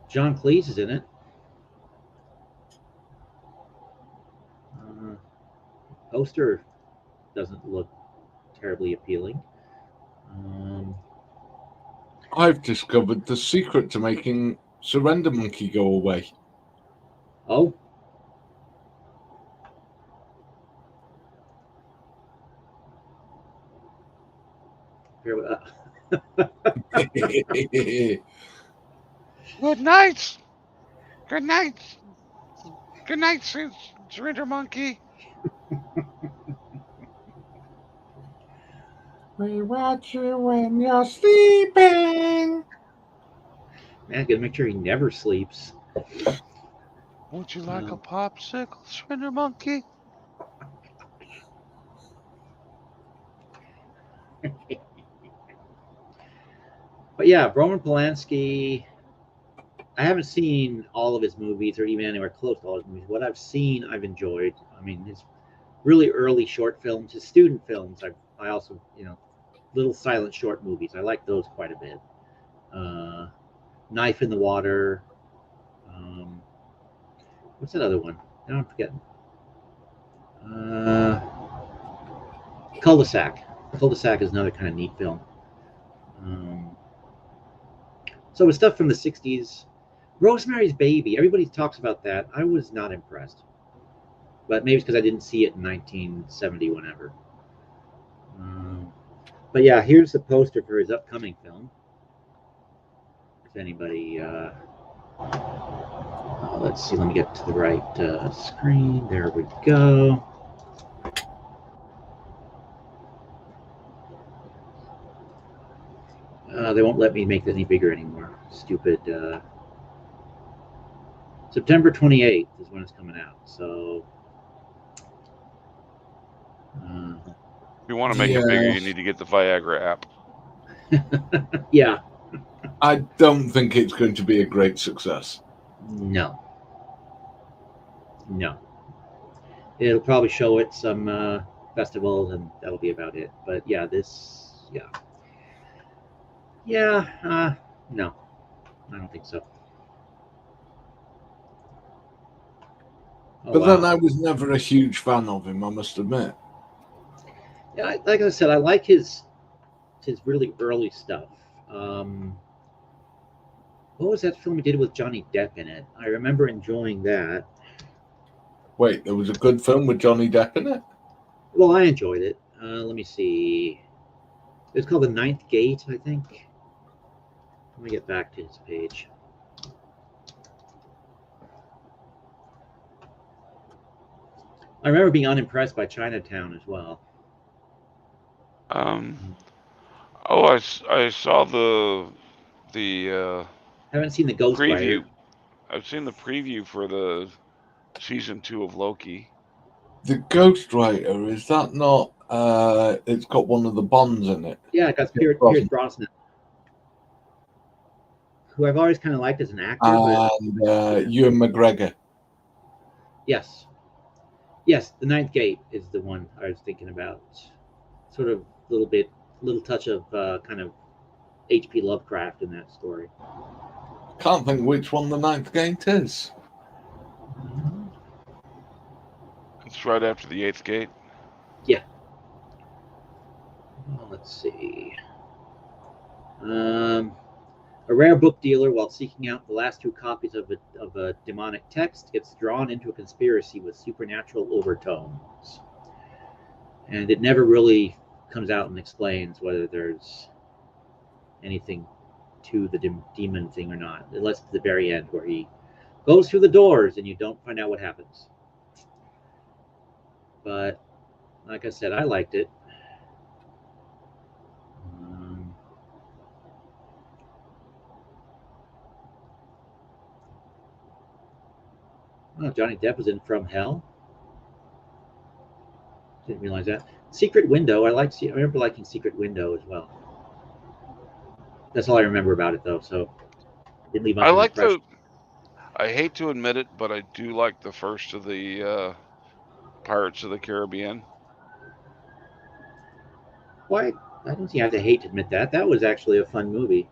John Cleese is in it. Poster doesn't look terribly appealing. I've discovered the secret to making Surrender Monkey go away. Oh? Good night. Good night. Good night, Surrender Monkey. We watch you when you're sleeping. Man, gotta make sure he never sleeps. Won't you like a popsicle, Surrender Monkey? But yeah, Roman Polanski, I haven't seen all of his movies or even anywhere close to all his movies. What I've seen, I've enjoyed. I mean, his really early short films, his student films, I also, little silent short movies. I like those quite a bit. Knife in the Water. What's that other one? Now I'm forgetting. Cul-de-sac. Cul-de-sac is another kind of neat film. So with stuff from the 60s, Rosemary's Baby, everybody talks about that. I was not impressed. But maybe it's because I didn't see it in 1970, whenever. But yeah, here's the poster for his upcoming film. If anybody... let's see, let me get to the right screen. There we go. They won't let me make it any bigger anymore. Stupid. September 28th is when it's coming out. So. If you want to make it bigger, you need to get the Viagra app. Yeah. I don't think it's going to be a great success. No. It'll probably show at some festivals, and that'll be about it. But yeah, no, I don't think so. Oh, but wow. Then I was never a huge fan of him, I must admit. Yeah, like I said, I like his really early stuff. What was that film he did with Johnny Depp in it? I remember enjoying that. Wait, there was a good film with Johnny Depp in it? Well, I enjoyed it. Let me see. It's called The Ninth Gate, I think. Let me get back to his page. I remember being unimpressed by Chinatown as well. Oh, I saw the haven't seen the Ghost preview. Rider. I've seen the preview for the season 2 of Loki. The Ghost Rider, is that not? It's got one of the Bonds in it. Yeah, it got Pierce Brosnan, who I've always kind of liked as an actor. And Ewan McGregor. Yes. Yes, The Ninth Gate is the one I was thinking about. Sort of little touch of kind of H.P. Lovecraft in that story. Can't think which one The Ninth Gate is. It's right after the 8th gate. Yeah. Well, let's see. A rare book dealer, while seeking out the last 2 copies of a demonic text, gets drawn into a conspiracy with supernatural overtones. And it never really comes out and explains whether there's anything to the demon thing or not, unless at the very end where he goes through the doors and you don't find out what happens. But like I said, I liked it. Johnny Depp was in From Hell. Didn't realize that. Secret Window. I remember liking Secret Window as well. That's all I remember about it, though. So didn't leave much of an impression. I hate to admit it, but I do like the first of the Pirates of the Caribbean. Why? I don't think I have to hate to admit that. That was actually a fun movie.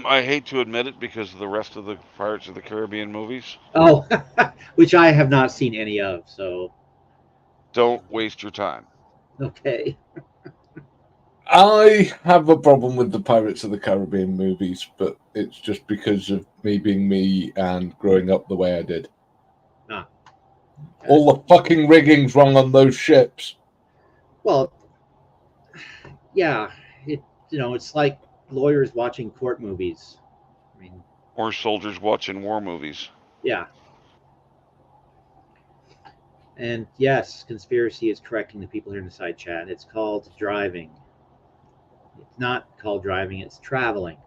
I hate to admit it because of the rest of the Pirates of the Caribbean movies. Oh, which I have not seen any of, so. Don't waste your time. Okay. I have a problem with the Pirates of the Caribbean movies, but it's just because of me being me and growing up the way I did. Okay. All the fucking rigging's wrong on those ships. Well, yeah, it's like lawyers watching court movies. I mean, or soldiers watching war movies. Yeah. And yes, conspiracy is correcting the people here in the side chat. It's called driving. It's not called driving, it's traveling.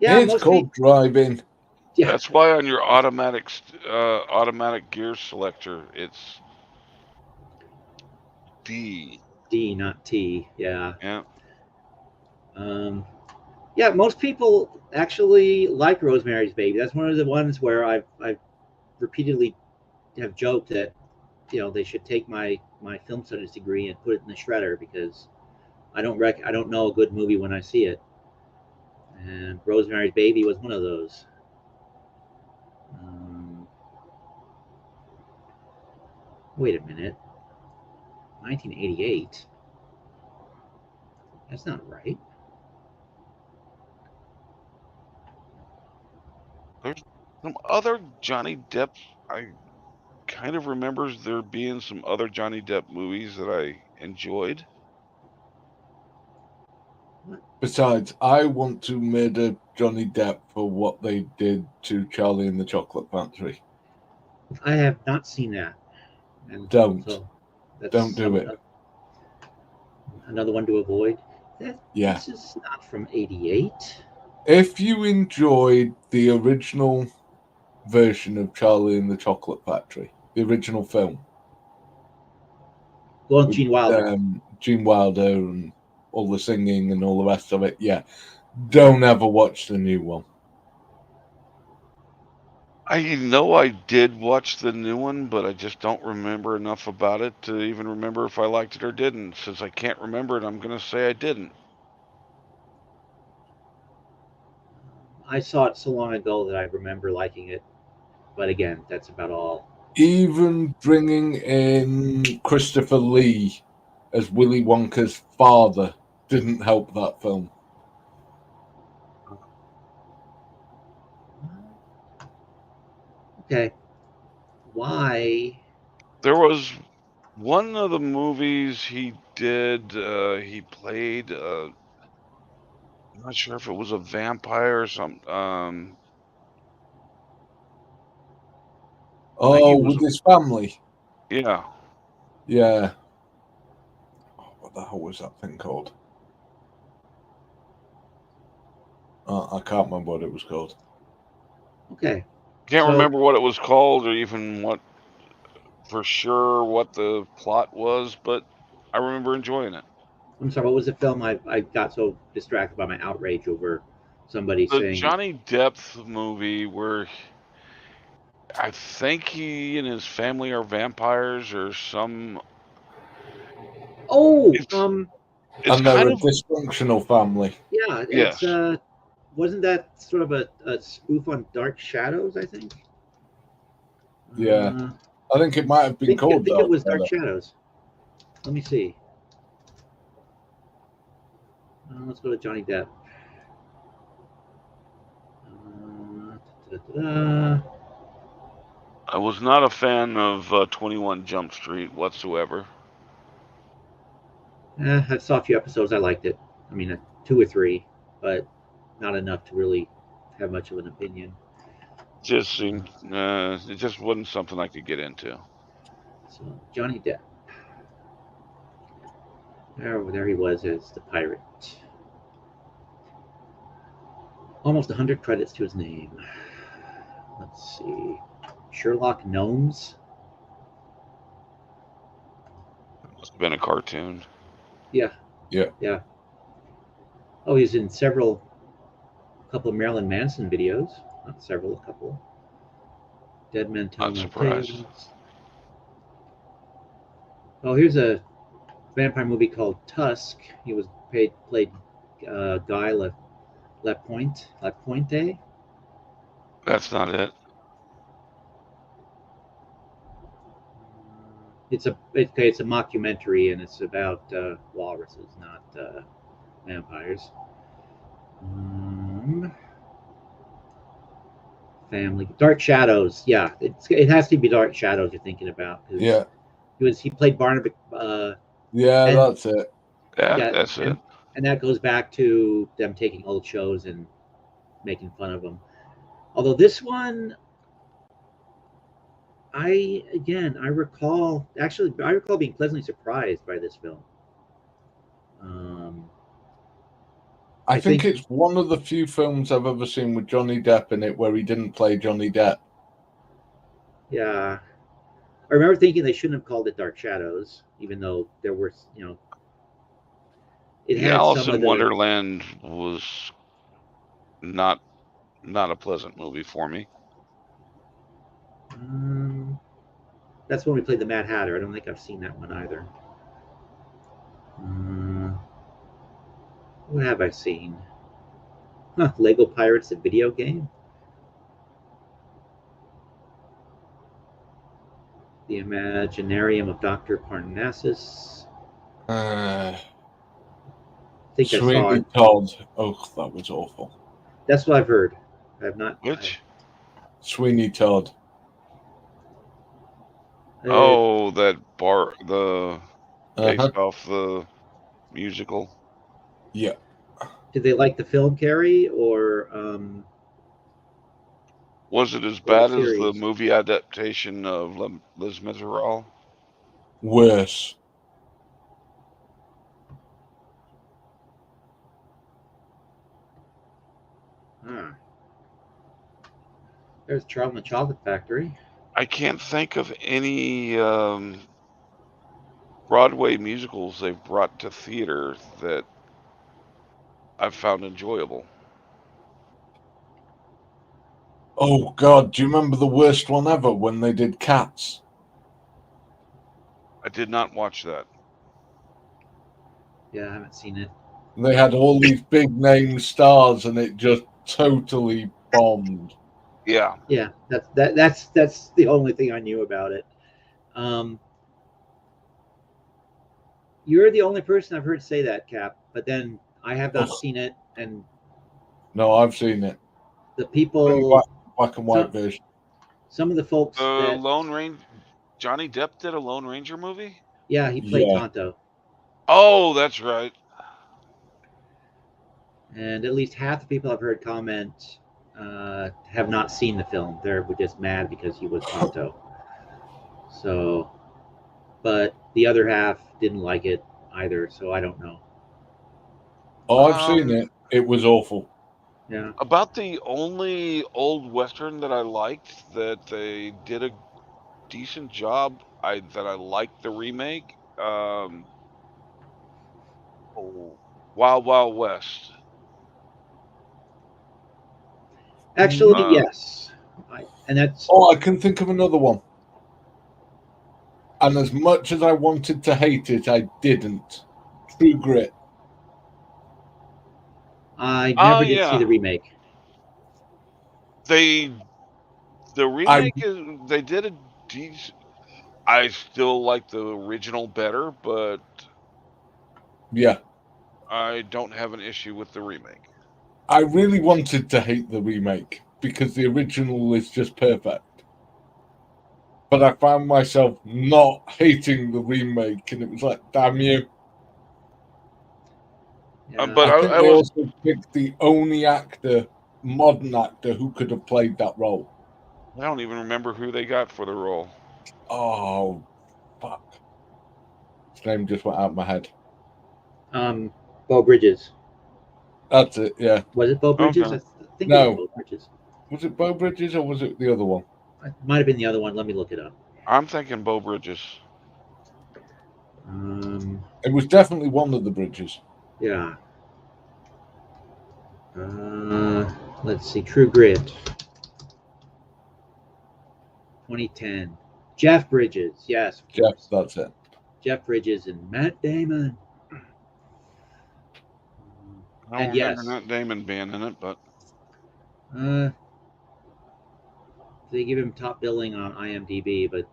Yeah, it's called driving. Yeah. That's why on your automatic gear selector, it's D. D, not T. Yeah. Yeah. Yeah, most people actually like Rosemary's Baby. That's one of the ones where I've repeatedly have joked that they should take my film studies degree and put it in the shredder, because I don't know a good movie when I see it. And Rosemary's Baby was one of those. Wait a minute. 1988. That's not right. There's some other Johnny Depp. I kind of remember there being some other Johnny Depp movies that I enjoyed. Besides, I want to murder Johnny Depp for what they did to Charlie and the Chocolate Factory. I have not seen that. And don't do it. Another one to avoid. Yeah. This is not from 88. If you enjoyed the original version of Charlie and the Chocolate Factory, the original film. Well, Gene Wilder. Gene Wilder and all the singing and all the rest of it. Yeah. Don't ever watch the new one. I did watch the new one, but I just don't remember enough about it to even remember if I liked it or didn't. Since I can't remember it, I'm going to say I didn't. I saw it so long ago that I remember liking it. But again, that's about all. Even bringing in Christopher Lee as Willy Wonka's father didn't help that film. Okay. Why? There was one of the movies he did. He played. I'm not sure if it was a vampire or something. With his family. Yeah. Yeah. Oh, what the hell was that thing called? I can't remember what it was called. Okay. Can't remember what it was called or even what the plot was, but I remember enjoying it. I'm sorry, what was the film? I got so distracted by my outrage over somebody saying... The Johnny Depp movie where I think he and his family are vampires or some... Oh! It's and they're a dysfunctional family. Yeah, it's... Yes. Wasn't that sort of a spoof on Dark Shadows, I think? Yeah. I think it might have been called that. I think it was Dark Shadows. Let me see. Let's go to Johnny Depp. I was not a fan of 21 Jump Street whatsoever. I saw a few episodes. I liked it. I mean, 2 or 3, but not enough to really have much of an opinion. Just seemed, it just wasn't something I could get into. So Johnny Depp. There he was as the pirate. Almost 100 credits to his name. Let's see. Sherlock Gnomes. Must have been a cartoon. Yeah. Yeah. Yeah. Oh, he's in a couple of Marilyn Manson videos. Not several, a couple. Dead Men Tell No Tales. Oh, here's a vampire movie called Tusk. He was played Guy Lapointe. That's not it. It's a mockumentary, and it's about walruses, not vampires. Family. Dark Shadows. Yeah, it has to be Dark Shadows you're thinking about. Yeah. He played Barnaby. Yeah, that's it. Yeah, that's it. And that goes back to them taking old shows and making fun of them. Although this one, I recall being pleasantly surprised by this film. I think it's one of the few films I've ever seen with Johnny Depp in it where he didn't play Johnny Depp. Yeah. I remember thinking they shouldn't have called it Dark Shadows, even though there were, it had Alice some in Wonderland was not a pleasant movie for me. That's when we played the Mad Hatter. I don't think I've seen that one either. What have I seen? Lego Pirates, the video game. The Imaginarium of Dr. Parnassus. I think Sweeney I saw it. Todd. Oh, that was awful. That's what I've heard. I have not. Which? Sweeney Todd. That based off the musical. Yeah. Did they like the film, Carrie, or was it as bad as the movie adaptation of Les Miserables? Worse. There's Charlie and the Chocolate Factory. I can't think of any Broadway musicals they've brought to theater that I've found enjoyable. Oh, God, do you remember the worst one ever when they did Cats? I did not watch that. Yeah, I haven't seen it. They had all these big name stars, and it just totally bombed. Yeah. Yeah, that's the only thing I knew about it. You're the only person I've heard say that, Cap. But then I have not seen it, and no, I've seen it. The people, black and white version. Some of the folks that Lone Ranger, Johnny Depp did a Lone Ranger movie. Yeah, he played Tonto. Oh, that's right. And at least half the people I've heard comment have not seen the film. They're just mad because he was Tonto. So, but the other half didn't like it either. So I don't know. Oh, I've seen it. It was awful. Yeah. About the only old Western that I liked that they did a decent job, that I liked the remake. Wild Wild West. Actually, yes. And that's. Oh, I can think of another one. And as much as I wanted to hate it, I didn't. True Grit. I never did see the remake. The remake they did a decent. I still like the original better, but yeah, I don't have an issue with the remake. I really wanted to hate the remake because the original is just perfect. But I found myself not hating the remake, and it was like, damn you. Yeah. But I think they also picked the only modern actor who could have played that role. I don't even remember who they got for the role. Oh, fuck. His name just went out of my head. Beau Bridges. That's it, yeah. Was it Beau Bridges? Okay. I think no. it was Beau Bridges. Was it Beau Bridges or was it the other one? It might have been the other one. Let me look it up. I'm thinking Beau Bridges. It was definitely one of the Bridges. Yeah. Let's see. True Grit. 2010. Jeff Bridges. Yes. Jeff, that's it. Jeff Bridges and Matt Damon. I don't remember Matt Damon being in it, but they give him top billing on IMDb, but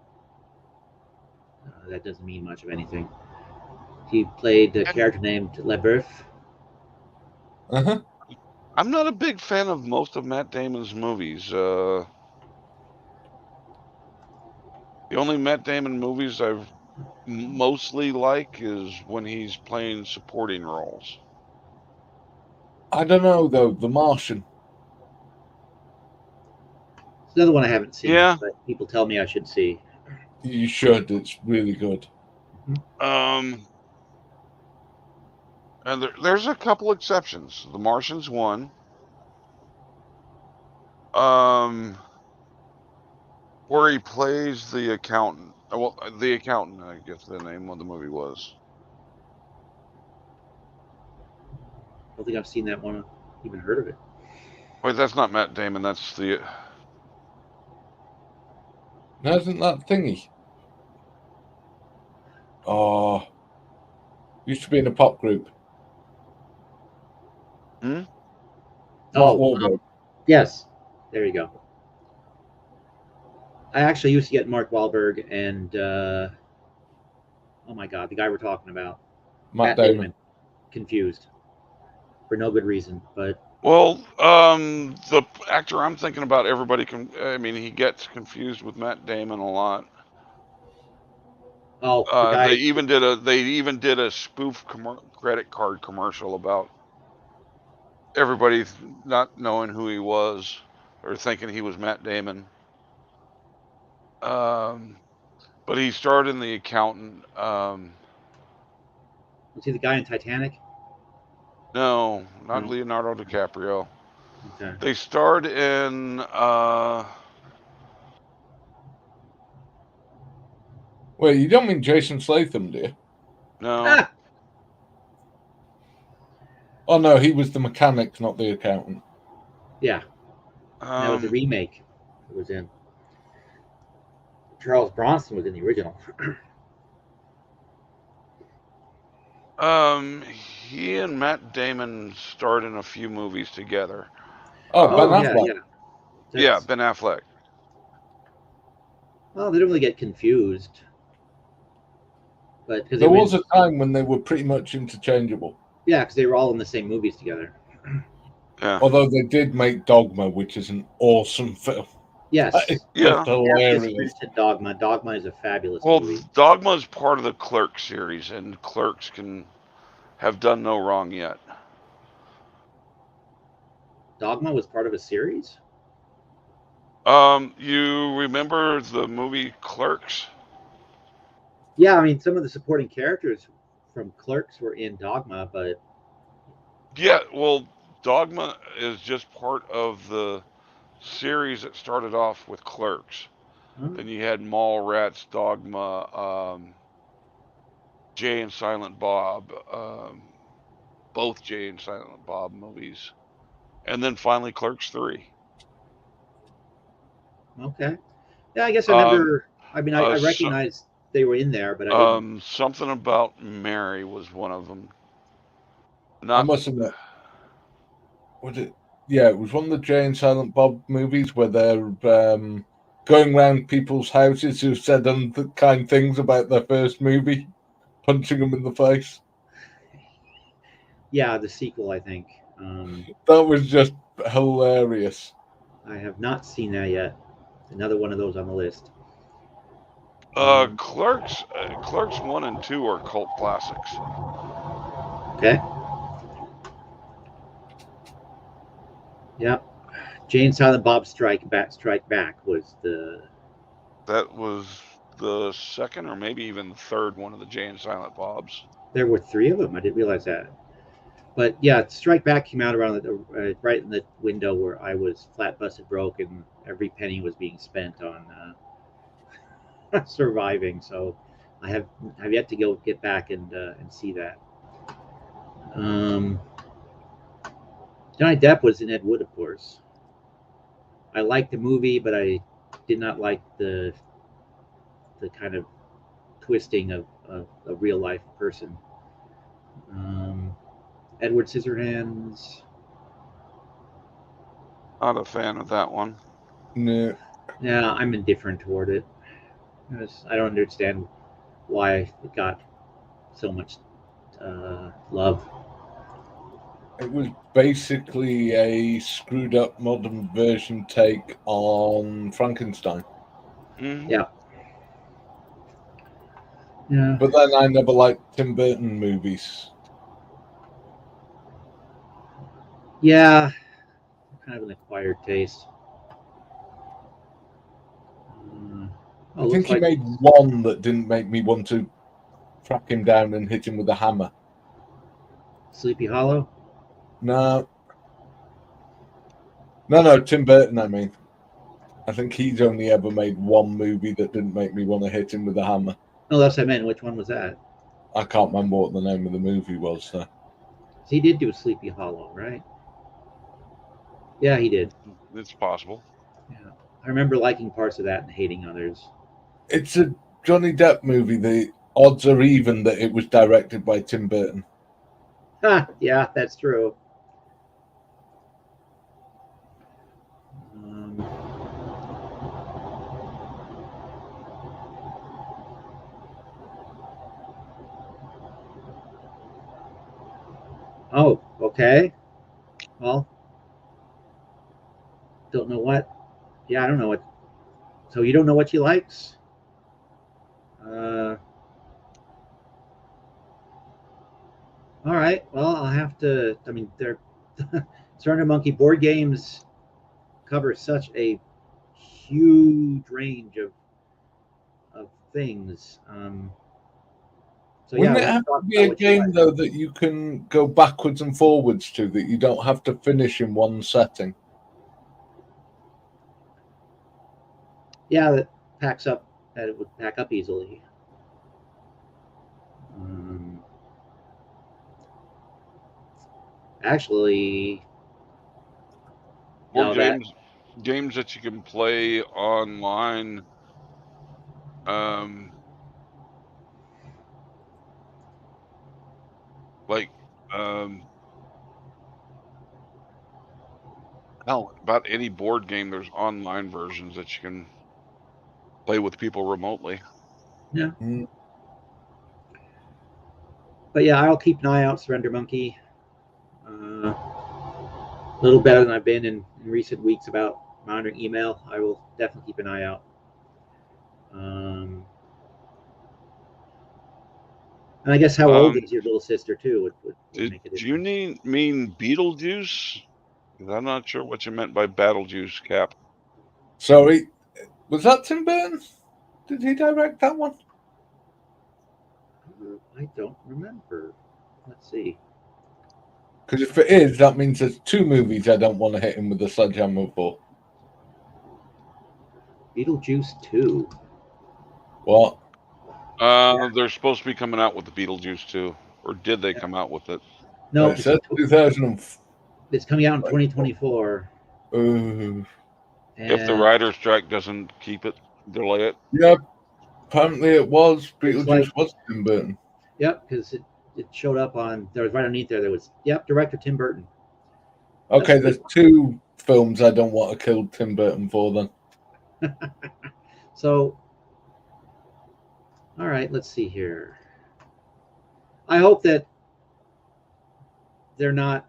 that doesn't mean much of anything. He played a character named LeBeouf. I'm not a big fan of most of Matt Damon's movies. The only Matt Damon movies I've mostly like is when he's playing supporting roles. I don't know, though. The Martian. It's another one I haven't seen, yeah. But people tell me I should see. You should. It's really good. And there's a couple exceptions. The Martian's one. Where he plays the accountant. Well, the accountant, I guess the name of the movie was. I don't think I've seen that one, even heard of it. Wait, that's not Matt Damon. That's the. Isn't that thingy? Oh, used to be in a pop group. Oh, yes. There you go. I actually used to get Mark Wahlberg and oh my God, the guy we're talking about, Matt Damon, confused for no good reason. But well, the actor I'm thinking about, he gets confused with Matt Damon a lot. Oh, they even did a spoof credit card commercial about everybody not knowing who he was or thinking he was Matt Damon. But he starred in The Accountant. Was he the guy in Titanic? No, not Leonardo DiCaprio. Okay. They starred in. Wait, you don't mean Jason Statham, do you? No. Oh no, he was the mechanic, not the accountant. Yeah. That was a remake. It was in. Charles Bronson was in the original. He and Matt Damon starred in a few movies together. Oh, Ben Affleck. Yeah, Ben Affleck. Well, they don't really get confused. But there was a time when they were pretty much interchangeable. Yeah, because they were all in the same movies together. Yeah. Although they did make Dogma, which is an awesome film. Yes. Just hilarious. Dogma. Dogma is a fabulous movie. Well, Dogma is part of the Clerks series, and Clerks can have done no wrong yet. Dogma was part of a series? You remember the movie Clerks? Yeah, I mean, some of the supporting characters from Clerks were in Dogma, but... Yeah, well, Dogma is just part of the series that started off with Clerks. Then you had Mallrats, Dogma, Jay and Silent Bob, both Jay and Silent Bob movies, and then finally Clerks 3. Okay. Yeah, I guess I never... I mean, I recognized they were in there, but I didn't... Something About Mary was one of them. I must admit. Was it? Yeah, it was one of the Jay and Silent Bob movies where they're going around people's houses who said unkind things about their first movie, punching them in the face. Yeah, the sequel, I think. That was just hilarious. I have not seen that yet. Another one of those on the list. Clerks 1 and 2 are cult classics. Okay. Yep. Jay and Silent Bob Strike Back was the... That was the second or maybe even the third one of the Jay and Silent Bobs. There were 3 of them. I didn't realize that. But yeah, Strike Back came out around right in the window where I was flat busted broke and every penny was being spent on surviving. So I have yet to get back and see that. Johnny Depp was in Ed Wood, of course. I liked the movie, but I did not like the kind of twisting of a real life person. Edward Scissorhands. Not a fan of that one. No. Yeah, I'm indifferent toward it. I don't understand why it got so much love. It was basically a screwed up modern version take on Frankenstein. Mm-hmm. Yeah. Yeah. But then I never liked Tim Burton movies. Yeah. Kind of an acquired taste. I think he made one that didn't make me want to track him down and hit him with a hammer. Sleepy Hollow? No, Tim Burton, I mean. I think he's only ever made one movie that didn't make me want to hit him with a hammer. No, that's what I meant. Which one was that? I can't remember what the name of the movie was. So. He did do Sleepy Hollow, right? Yeah, he did. It's possible. Yeah, I remember liking parts of that and hating others. It's a Johnny Depp movie. The odds are even that it was directed by Tim Burton. Yeah, that's true. Oh, okay. Well, don't know what. Yeah, I don't know what. So you don't know what she likes? All right. Well, I'll have to. I mean, they're Surrender Monkey board games cover such a huge range of things. So Wouldn't yeah, it have to be a game though that you can go backwards and forwards to, that you don't have to finish in one setting? Yeah, that packs up. That it would pack up easily. Actually, or games that you can play online. Like Hell, about any board game, there's online versions that you can play with people remotely. Yeah. But yeah, I'll keep an eye out. Surrender Monkey. A little better than I've been in recent weeks about monitoring email. I will definitely keep an eye out. And I guess how old is your little sister too? Would make a difference. Do you mean Beetlejuice? Because I'm not sure what you meant by Battlejuice, Cap. Sorry, was that Tim Burton? Did he direct that one? I don't remember. Let's see. Because if it is, that means there's 2 movies I don't want to hit him with a sledgehammer for. Beetlejuice 2. What? They're supposed to be coming out with the Beetlejuice 2. Or did they come out with it? No, it says 2000. It's coming out in 2024. If the writer's strike doesn't keep it, delay it. Yeah, apparently it was. Beetlejuice was Tim Burton. Yep, because it showed up on, there was right underneath there was, director Tim Burton. Okay, there's 2 films I don't want to kill Tim Burton for then. So, all right, let's see here. I hope that they're not,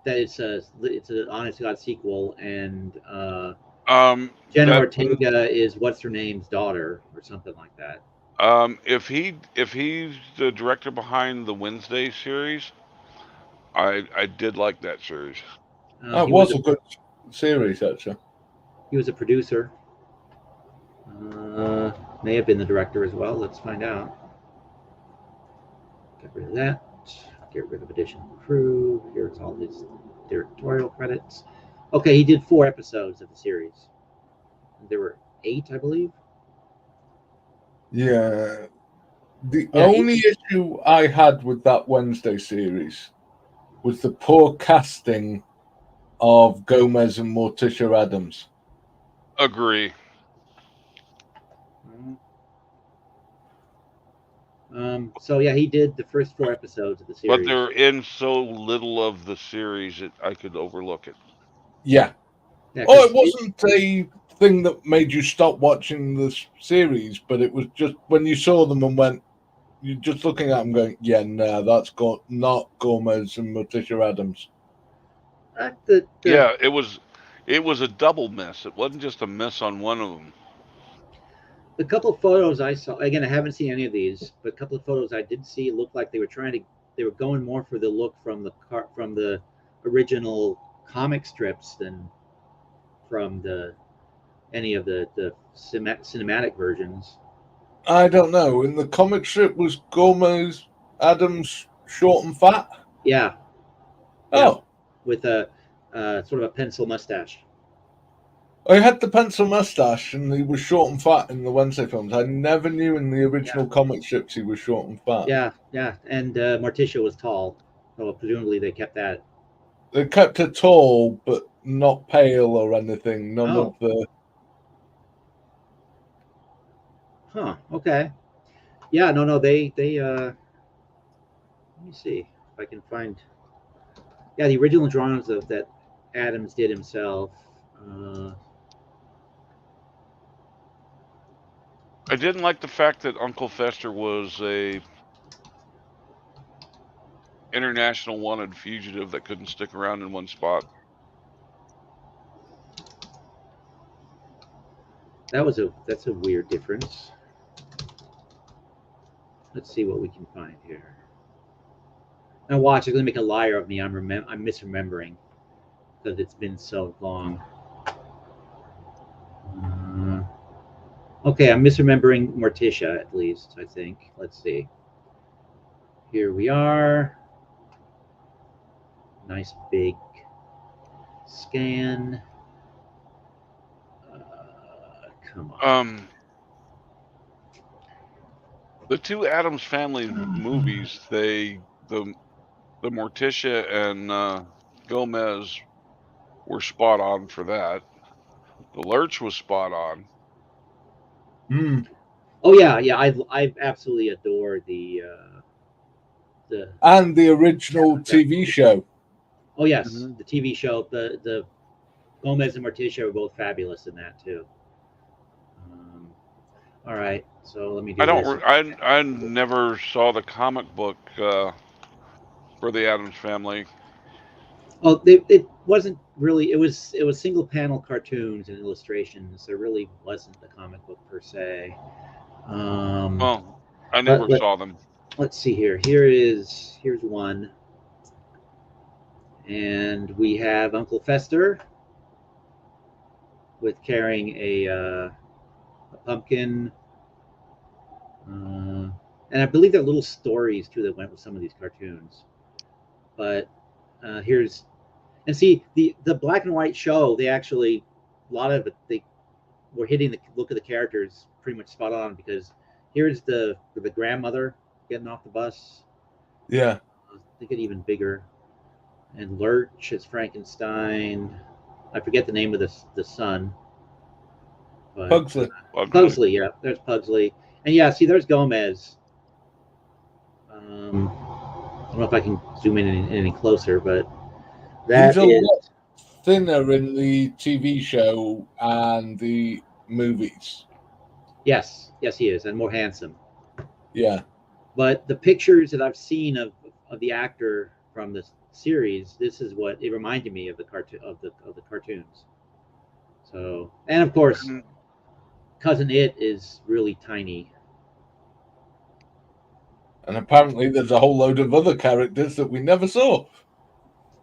that it's an honest to God sequel, and Jenna Ortega is what's her name's daughter or something like that. If he's the director behind the Wednesday series, I did like that series. That was a good series, actually. He was a producer. May have been the director as well. Let's find out. Get rid of that. Get rid of additional crew. Here's all his directorial credits. Okay, he did 4 episodes of the series. There were 8, I believe. Yeah. The only issue I had with that Wednesday series was the poor casting of Gomez and Morticia Addams. Agree. So yeah, he did the first 4 episodes of the series. But they're in so little of the series that I could overlook it. Yeah. It wasn't a thing that made you stop watching the series, but it was just when you saw them and went, you're just looking at them going, yeah, no, that's not Gomez and Morticia Addams. Yeah, it was a double miss. It wasn't just a miss on one of them. The couple of photos I saw, again, I haven't seen any of these, but a couple of photos I did see looked like they were going more for the look from the original comic strips than from any of the cinematic versions. I don't know. In the comic strip, was Gomez Addams short and fat? Yeah. Oh. Yeah. With a sort of a pencil mustache. He had the pencil mustache, and he was short and fat in the Wednesday films. I never knew in the original comic strips he was short and fat. Yeah. And Morticia was tall, so presumably they kept that. They kept her tall, but not pale or anything. None of the. Huh. Okay. Yeah. No. They. Let me see if I can find. Yeah, the original drawings of that Adams did himself. I didn't like the fact that Uncle Fester was a international wanted fugitive that couldn't stick around in one spot. That's a weird difference. Let's see what we can find here. Now watch, it's gonna make a liar of me. I'm misremembering because it's been so long. Okay, I'm misremembering Morticia at least, I think. Let's see. Here we are. Nice big scan. Come on. The 2 Addams Family movies, the Morticia and Gomez were spot on for that. The Lurch was spot on. Oh yeah. I absolutely adore the and the original TV show. Oh yes, the TV show. Gomez and Morticia were both fabulous in that too. All right, so let me do this. I never saw the comic book for the Addams Family. Oh, it wasn't really. It was single panel cartoons and illustrations. There really wasn't a comic book per se. Well, I never saw them. Let's see here. Here's one, and we have Uncle Fester with carrying a pumpkin, and I believe there are little stories too that went with some of these cartoons. But here's, and see the black and white show. They actually, a lot of it, they were hitting the look of the characters pretty much spot on, because here's the grandmother getting off the bus. Yeah. They get even bigger. And Lurch is Frankenstein. I forget the name of the son. But, Pugsley. Pugsley, yeah. There's Pugsley. And yeah, see, there's Gomez. I don't know if I can zoom in any closer, but that He's a is lot thinner in the TV show and the movies. Yes, he is, and more handsome. Yeah. But the pictures that I've seen of the actor from the series, this is what it reminded me of the cartoon of the cartoons. So, and of course, Cousin It is really tiny. And apparently, there's a whole load of other characters that we never saw.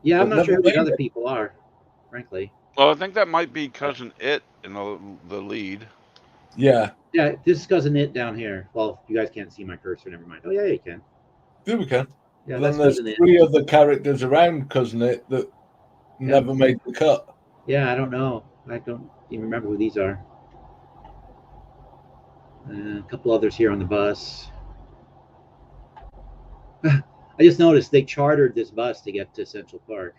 Yeah, I'm not sure who the other people are, frankly. Well, I think that might be Cousin It in the lead. Yeah. Yeah, this is Cousin It down here. Well, you guys can't see my cursor. Never mind. Oh yeah, you can. Yeah, we can. Yeah, then there's three other characters around Cousin It that never made the cut. Yeah, I don't know. I don't even remember who these are. A couple others here on the bus. I just noticed they chartered this bus to get to Central Park.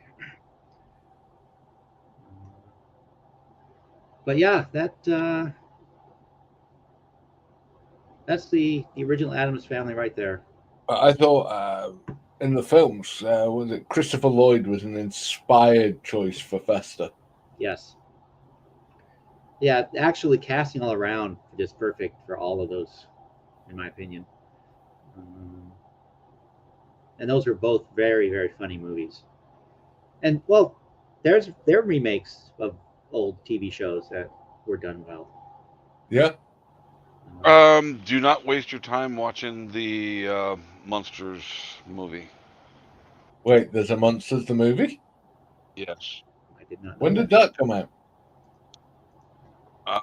But yeah, that's the original Addams Family right there. I thought in the films, was it Christopher Lloyd was an inspired choice for Fester? Yes. Yeah, actually casting all around just perfect for all of those, in my opinion. And those are both very, very funny movies. And well, there are remakes of old TV shows that were done well. Yeah. Do not waste your time watching the Monsters movie. Wait, there's a Monsters the movie? Yes. I did not know. When did that come out? I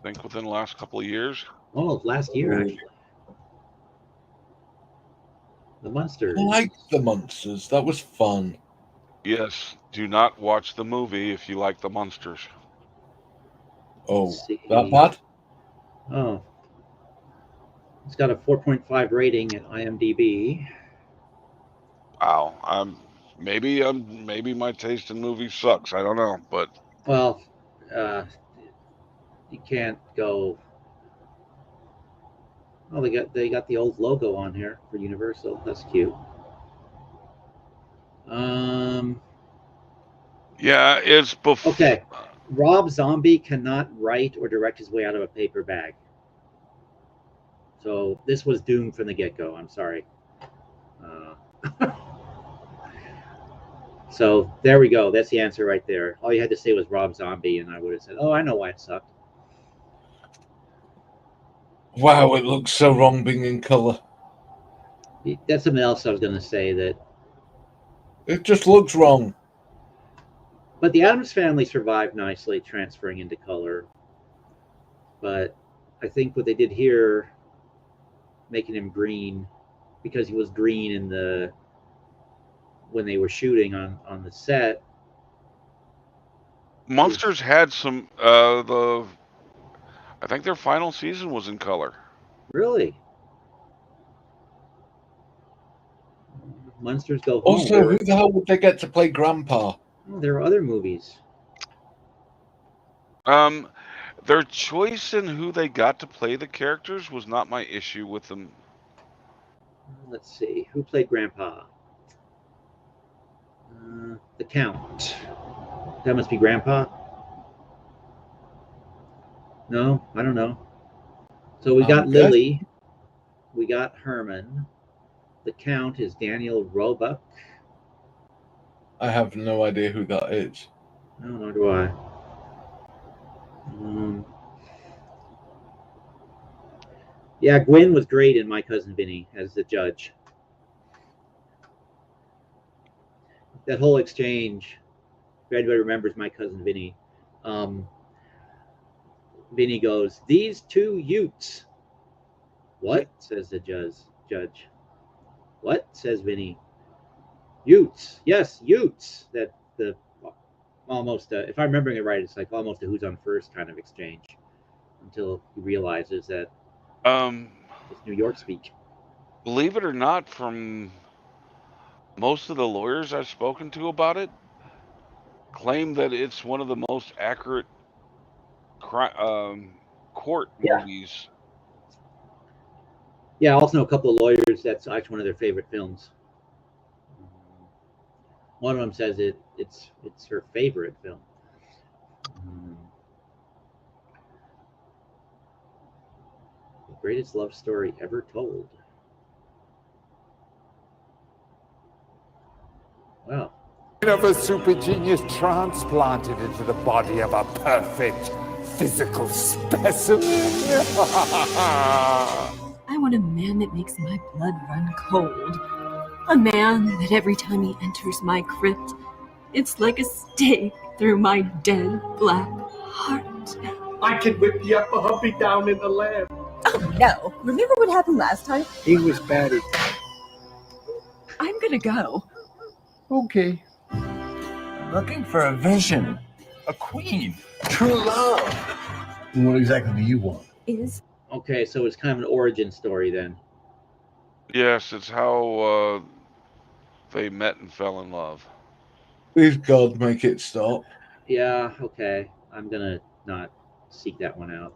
think within the last couple of years. Oh, last year, actually. The Monsters. I like the Monsters. That was fun. Yes. Do not watch the movie if you like the Monsters. Oh, that bad? Oh. It's got a 4.5 rating at IMDb. Wow. Maybe my taste in movies sucks. I don't know, but well, you can't go. Oh, they got the old logo on here for Universal. That's cute. Yeah, it's before. Okay, Rob Zombie cannot write or direct his way out of a paper bag. So this was doomed from the get-go. I'm sorry. So there we go. That's the answer right there. All you had to say was Rob Zombie, and I would have said, "Oh, I know why it sucked." Wow, it looks so wrong being in color. That's something else I was going to say, that it just looks wrong. But the Addams Family survived nicely transferring into color. But I think what they did here, making him green, because he was green in when they were shooting on the set. Monsters had some I think their final season was in color. Really? Monsters Go Home. Also, who the hell would they get to play Grandpa? Oh, there are other movies. Their choice in who they got to play the characters was not my issue with them. Let's see. Who played Grandpa? The Count. That must be Grandpa. No, I don't know. So we got Lily. We got Herman. The Count is Daniel Roebuck. I have no idea who that is. No, nor do I. Yeah, Gwen was great in My Cousin Vinny as the judge. That whole exchange, if anybody remembers My Cousin Vinny, Vinny goes, "These two Utes." "What?" says the judge. "What?" says Vinny. "Utes. Yes, Utes." That the almost, if I'm remembering it right, it's like almost a who's on first kind of exchange until he realizes that it's New York speak. Believe it or not, from most of the lawyers I've spoken to about it, claim that it's one of the most accurate court movies. Yeah, I also know a couple of lawyers that's actually one of their favorite films. One of them says it's her favorite film. The greatest love story ever told. Wow. Of a super genius transplanted into the body of a perfect physical specimen. I want a man that makes my blood run cold. A man that every time he enters my crypt, it's like a stake through my dead black heart. I can whip the upper humpy down in the lab. Oh no. Remember what happened last time? He was batty. I'm gonna go. Okay. Looking for a vision, a queen, true love. What exactly do you want? Okay, so it's kind of an origin story then. Yes, it's how they met and fell in love. Please God, make it stop. Yeah, okay. I'm gonna not seek that one out.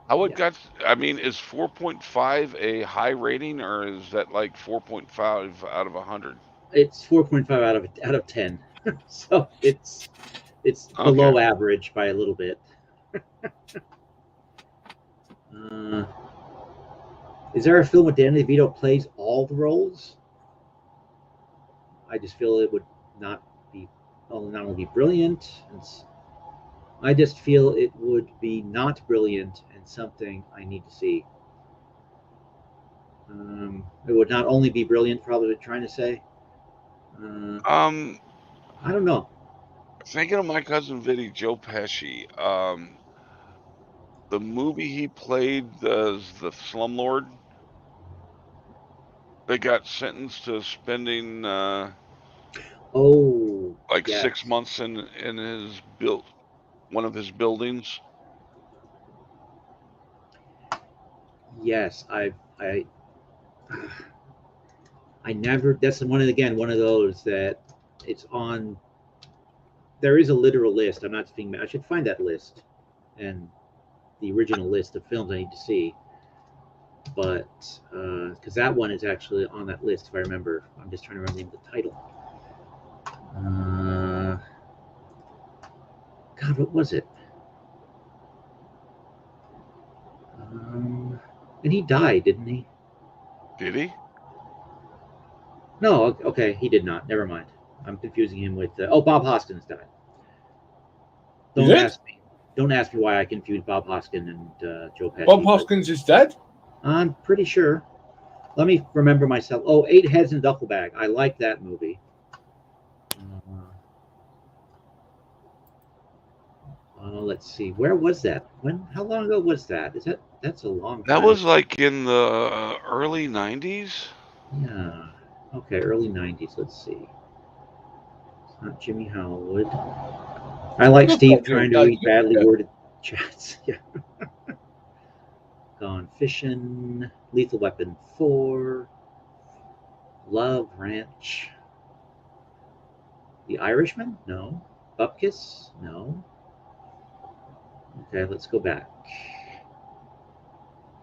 How it got? I mean, is 4.5 a high rating, or is that like 4.5 out of 100? It's 4.5 out of 10, so it's below average by a little bit. Is there a film where Danny DeVito plays all the roles? I just feel it would not only be brilliant. I just feel it would be not brilliant and something I need to see. It would not only be brilliant, probably what trying to say. I don't know. Thinking of My Cousin Vinny, Joe Pesci. The movie he played as the slumlord. They got sentenced to spending like 6 months in his one of his buildings. Yes, I never. That's one of those that it's on. There is a literal list. I'm not speaking. I should find that list and the original list of films I need to see. But because that one is actually on that list, if I remember. I'm just trying to remember the name of the title. God, what was it? And he died, didn't he? Did he? No, okay, he did not. Never mind. I'm confusing him with. Bob Hoskins died. Don't ask me why I confused Bob Hoskins and Joe Pesci. Bob Hoskins is dead? I'm pretty sure. Let me remember myself. Oh, 8 Heads in a Duffel Bag. I like that movie. Let's see. Where was that? How long ago was that? That's a long time. That was like in the early 90s? Yeah. Okay, early 90s. Let's see. It's not Jimmy Howard. I like Steve trying to read badly worded chats. Yeah. Gone Fishing, Lethal Weapon 4, Love Ranch, The Irishman? No. Bupkis? No. Okay, let's go back.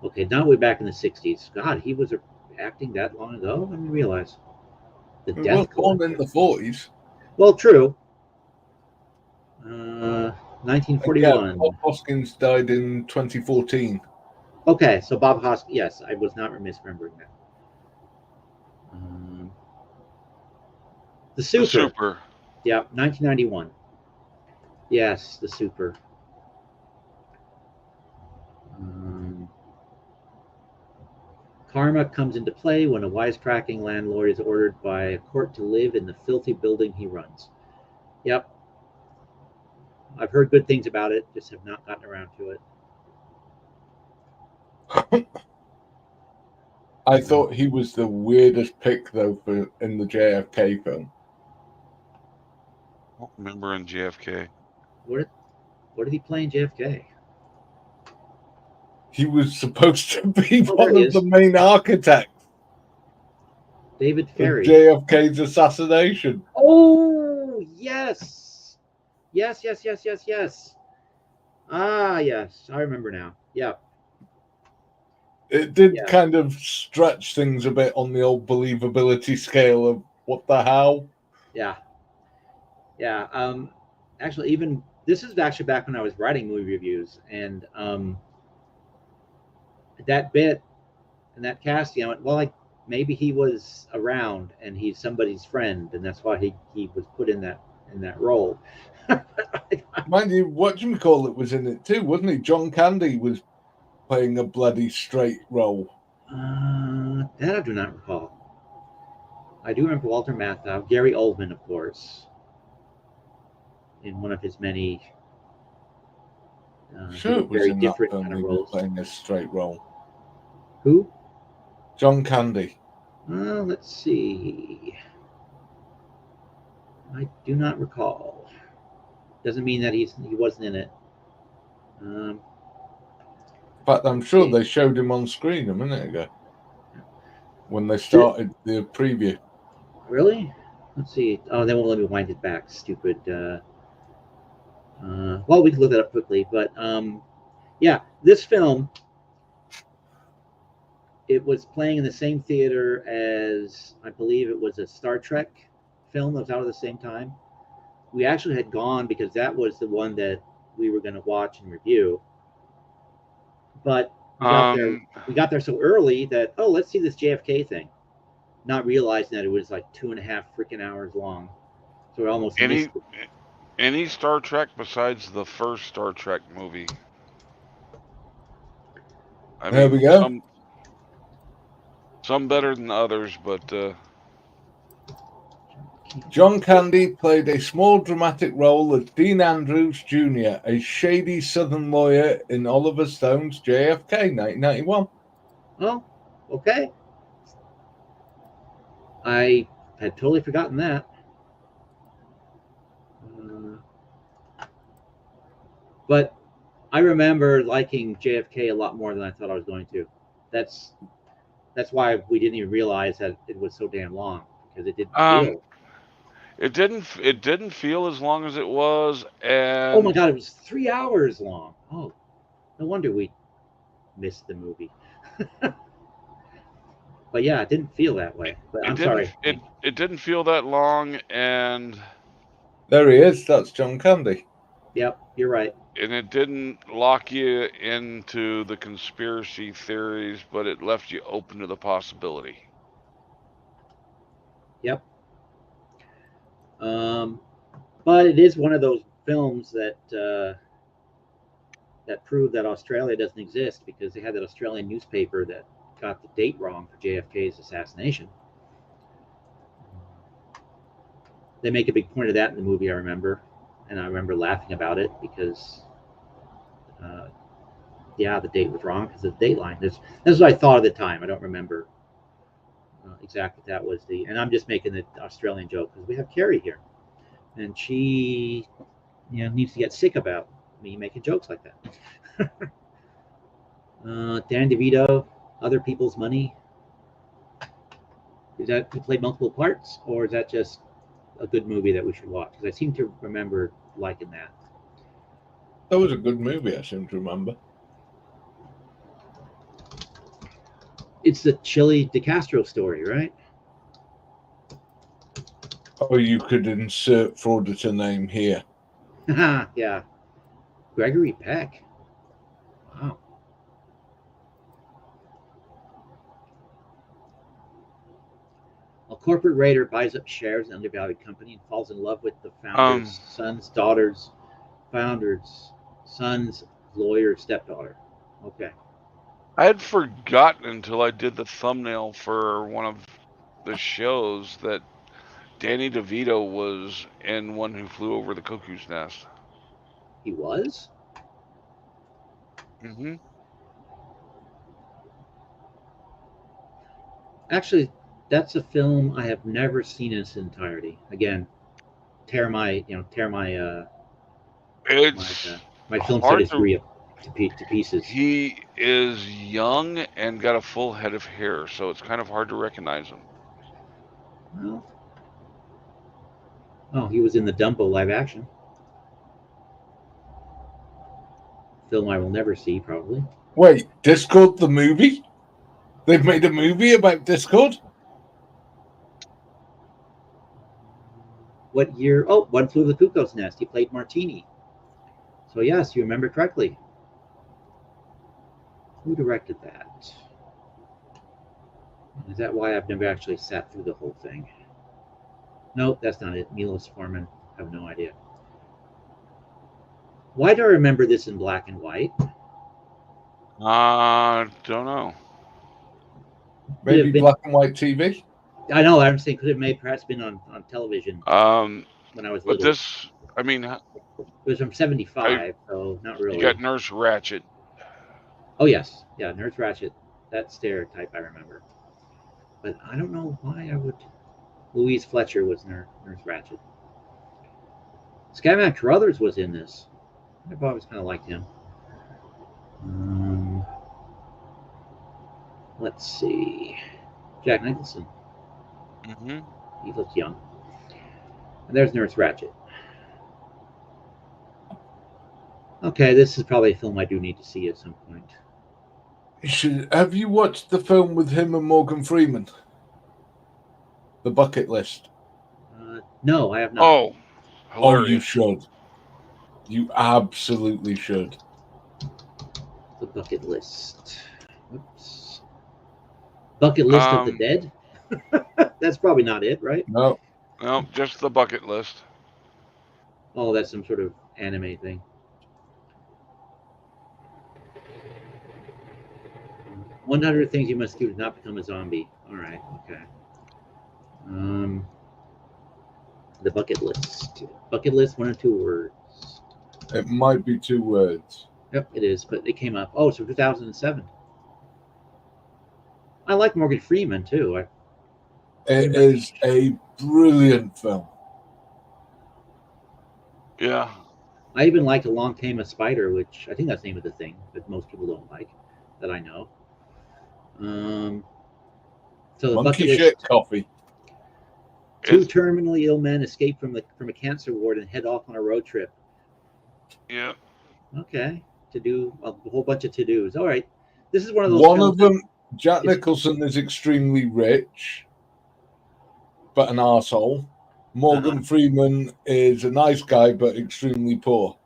Okay, now we're back in the 60s. God, he was acting that long ago? I didn't realize. He was born in the 40s. Well, true. 1941. Yeah, Bob Hoskins died in 2014. Okay, so Bob Hoskins. Yes, I was not misremembering that. The Super. The Super. Yeah, 1991. Yes, The Super. Karma comes into play when a wisecracking landlord is ordered by a court to live in the filthy building he runs. Yep. I've heard good things about it, just have not gotten around to it. I thought he was the weirdest pick, though, in the JFK film. I don't remember in JFK. What did he play in JFK? He was supposed to be one of the main architects. David Ferry. JFK's assassination. Oh, yes. Yes. Ah, yes. I remember now. Yeah. It did kind of stretch things a bit on the old believability scale of what the hell. Yeah. Actually, even this is actually back when I was writing movie reviews, and that bit and that casting, I went, well, like maybe he was around and he's somebody's friend, and that's why he was put in that role. Mind you, whatchamacallit was in it too, wasn't he? John Candy was playing a bloody straight role. That I do not recall. I do remember Walter Matthau, Gary Oldman, of course, in one of his many sure it was very in different that film kind of he roles. was playing a straight role. Who? John Candy. Let's see. I do not recall. Doesn't mean that he wasn't in it. In fact, I'm sure they showed him on screen a minute ago when they started the preview. Really? Let's see. Oh, they won't let me wind it back. Stupid. Well, we can look that up quickly. But yeah, this film, it was playing in the same theater as, I believe it was a Star Trek film that was out at the same time. We actually had gone because that was the one that we were going to watch and review. But we got there so early that, oh, let's see this JFK thing. Not realizing that it was like 2.5 freaking hours long. So we almost missed it. Any Star Trek besides the first Star Trek movie? There we go. Some better than others, but John Candy played a small dramatic role as Dean Andrews Jr., a shady Southern lawyer in Oliver Stone's JFK, 1991. Oh, okay. I had totally forgotten that. But I remember liking JFK a lot more than I thought I was going to. That's why we didn't even realize that it was so damn long, because it didn't feel. It didn't feel as long as it was, and oh my god, it was 3 hours long. Oh, no wonder we missed the movie. But yeah, it didn't feel that way. But I'm sorry. It didn't feel that long, and there he is. That's John Candy. Yep, you're right. And it didn't lock you into the conspiracy theories, but it left you open to the possibility. Yep. But it is one of those films that that prove that Australia doesn't exist, because they had that Australian newspaper that got the date wrong for JFK's assassination. They make a big point of that in the movie, I remember. And I remember laughing about it because, yeah, the date was wrong because of the dateline. This is what I thought at the time. I don't remember exactly if that was the. And I'm just making the Australian joke because we have Carrie here, and she, needs to get sick about me making jokes like that. Dan DeVito, Other People's Money. Is that he played multiple parts, or is that just a good movie that we should watch? Because I seem to remember liking that. That was a good movie, I seem to remember. It's the Chili DeCastro story, right? Or you could insert frauditor name here. Yeah. Gregory Peck. Wow. A corporate raider buys up shares in an undervalued company and falls in love with the founder's son's daughter's founder's son's lawyer's stepdaughter. Okay. I had forgotten until I did the thumbnail for one of the shows that Danny DeVito was in One Who Flew Over the Cuckoo's Nest. He was? Mm-hmm. Actually, that's a film I have never seen in its entirety. Again, tear my my film studies degree to pieces. He is young and got a full head of hair, so it's kind of hard to recognize him. Well, oh, he was in the Dumbo live action film I will never see, probably. Wait, Discord the movie? They've made a movie about Discord? What year? Oh, One Flew Over the Cuckoo's Nest. He played Martini. So yes, you remember correctly. Who directed that? Is that why I've never actually sat through the whole thing? Nope, that's not it. Milos Forman. I have no idea. Why do I remember this in black and white? Don't know. Maybe black and white TV? I know. I'm saying could have perhaps been on television when I was little. But this, I mean, it was from '75, so not really. You got Nurse Ratched. Oh yes, yeah, Nurse Ratched. That stereotype I remember, but I don't know why I would. Louise Fletcher was Nurse Ratched. Skyman Carruthers was in this. I've always kind of liked him. Let's see. Jack Nicholson. Mm-hmm. He looked young. And there's Nurse Ratched. Okay, this is probably a film I do need to see at some point. Have you watched the film with him and Morgan Freeman? The Bucket List? No, I have not. Oh, hilarious. Oh, you should. You absolutely should. The Bucket List. Oops. Bucket List of the Dead? That's probably not it, right? No. No, just The Bucket List. Oh, that's some sort of anime thing. 100 things you must do to not become a zombie. All right, okay. The Bucket List. Bucket List, 1 or 2 words. It might be 2 words. Yep, it is, but it came up. Oh, it's from 2007. I like Morgan Freeman, too. It is a brilliant film. Yeah. I even liked A Long Tame a Spider, which I think that's the name of the thing, but most people don't like, that I know. So the Monkey Bucket shit List. coffee. 2 terminally ill men escape from a cancer ward and head off on a road trip. Yeah. Okay. To do a whole bunch of to-dos. All right. This is one of those. One of them, Jack Nicholson is extremely rich, but an arsehole. Morgan Freeman is a nice guy, but extremely poor.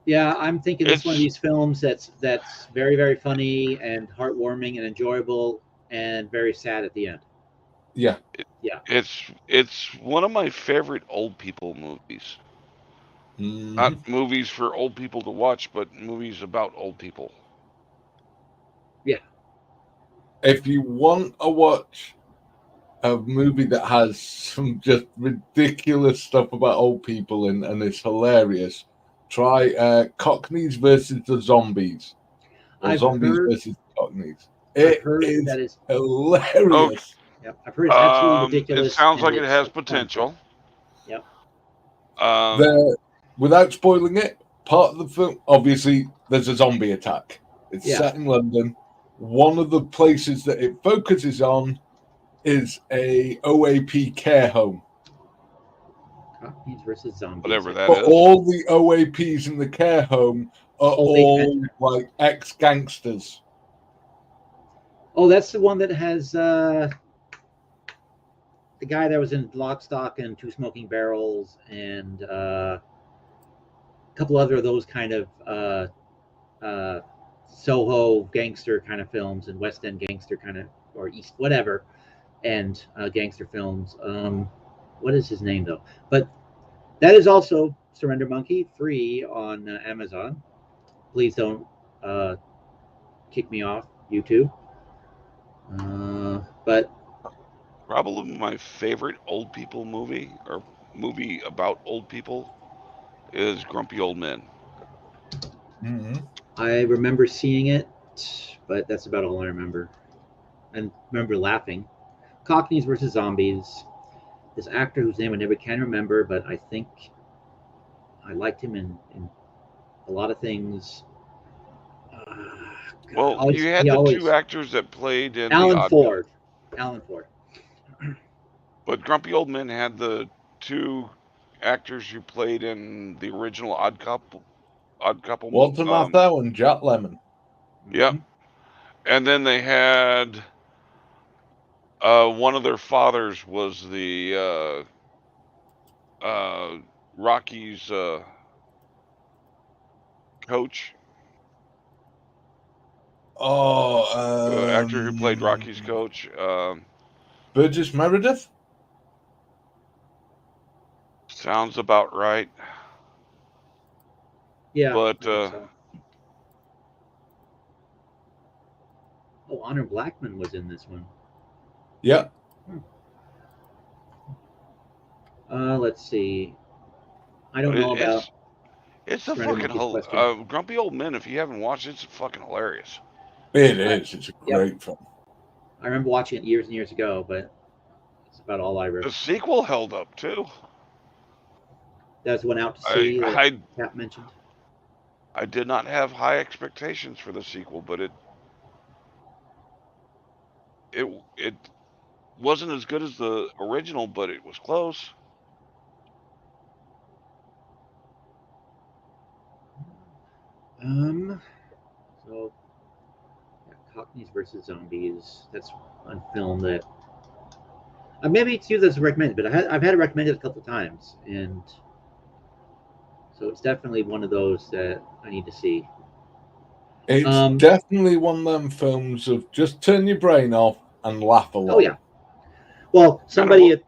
Yeah, I'm thinking it's one of these films that's very, very funny and heartwarming and enjoyable and very sad at the end. Yeah. Yeah. It's one of my favorite old people movies. Mm-hmm. Not movies for old people to watch, but movies about old people. Yeah. If you want to watch a movie that has some just ridiculous stuff about old people and it's hilarious, try Cockneys versus the Zombies. Or Zombies versus Cockneys. It is hilarious. Okay. Yep. I've heard it's absolutely ridiculous. It sounds like it has potential. Yep. Without spoiling it, part of the film, obviously, there's a zombie attack. It's set in London. One of the places that it focuses on is a OAP care home. Cockneys versus Zombies. Whatever that but is. all the OAPs in the care home are all like ex-gangsters. Oh, that's the one that has the guy that was in Lock, Stock, and Two Smoking Barrels, and a couple other of those kind of Soho gangster kind of films and West End gangster kind of, or East whatever, and gangster films. What is his name though? But that is also Surrender Monkey, free on Amazon. Please don't kick me off YouTube. But probably my favorite old people movie, or movie about old people, is Grumpy Old Men. Mm-hmm. I remember seeing it, but that's about all I remember. And remember laughing. Cockneys versus Zombies. This actor whose name I never can remember, but I think I liked him in a lot of things. Well, you had the two actors that played in Alan Ford. Alan Ford. But Grumpy Old Men had the two actors who played in the original Odd Couple. Walter Matthau and Jack Lemmon. Yep. And then they had one of their fathers was the Rocky's coach. Oh, actor who played Rocky's coach. Burgess Meredith? Sounds about right. Yeah. But Honor Blackman was in this one. Yeah. Let's see. I don't know about. It's a fucking Grumpy Old Men. If you haven't watched it, it's fucking hilarious. It is. It's a great film. I remember watching it years and years ago, but it's about all I remember. The sequel held up too. That's one out to see. Pat mentioned. I did not have high expectations for the sequel, but it wasn't as good as the original, but it was close. So Cockneys versus Zombies. That's a film that maybe it's you that's recommended, but I've had it recommended a couple of times, and so it's definitely one of those that I need to see. It's definitely one of them films of just turn your brain off and laugh a lot. Oh yeah. Well, somebody is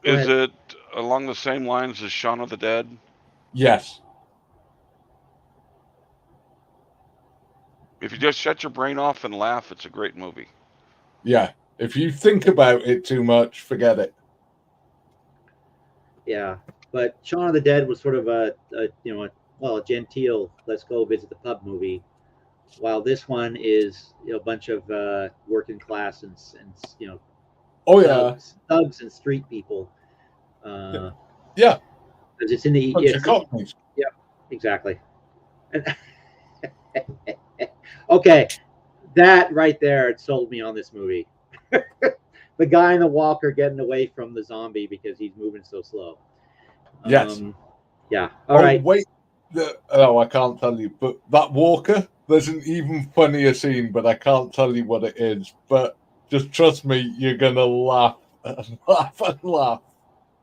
it along the same lines as Shaun of the Dead? Yes. If you just shut your brain off and laugh, it's a great movie. Yeah. If you think about it too much, forget it. Yeah. But Shaun of the Dead was sort of a genteel, let's go visit the pub movie, while this one is a bunch of working class and thugs and street people. Yeah. Because it's in the Cockneys. Yeah, exactly. Okay, that right there, it sold me on this movie. The guy in the walker getting away from the zombie because he's moving so slow. Yes. Yeah. All right. Wait. I can't tell you. But that walker, there's an even funnier scene, but I can't tell you what it is. But just trust me, you're gonna laugh and laugh and laugh.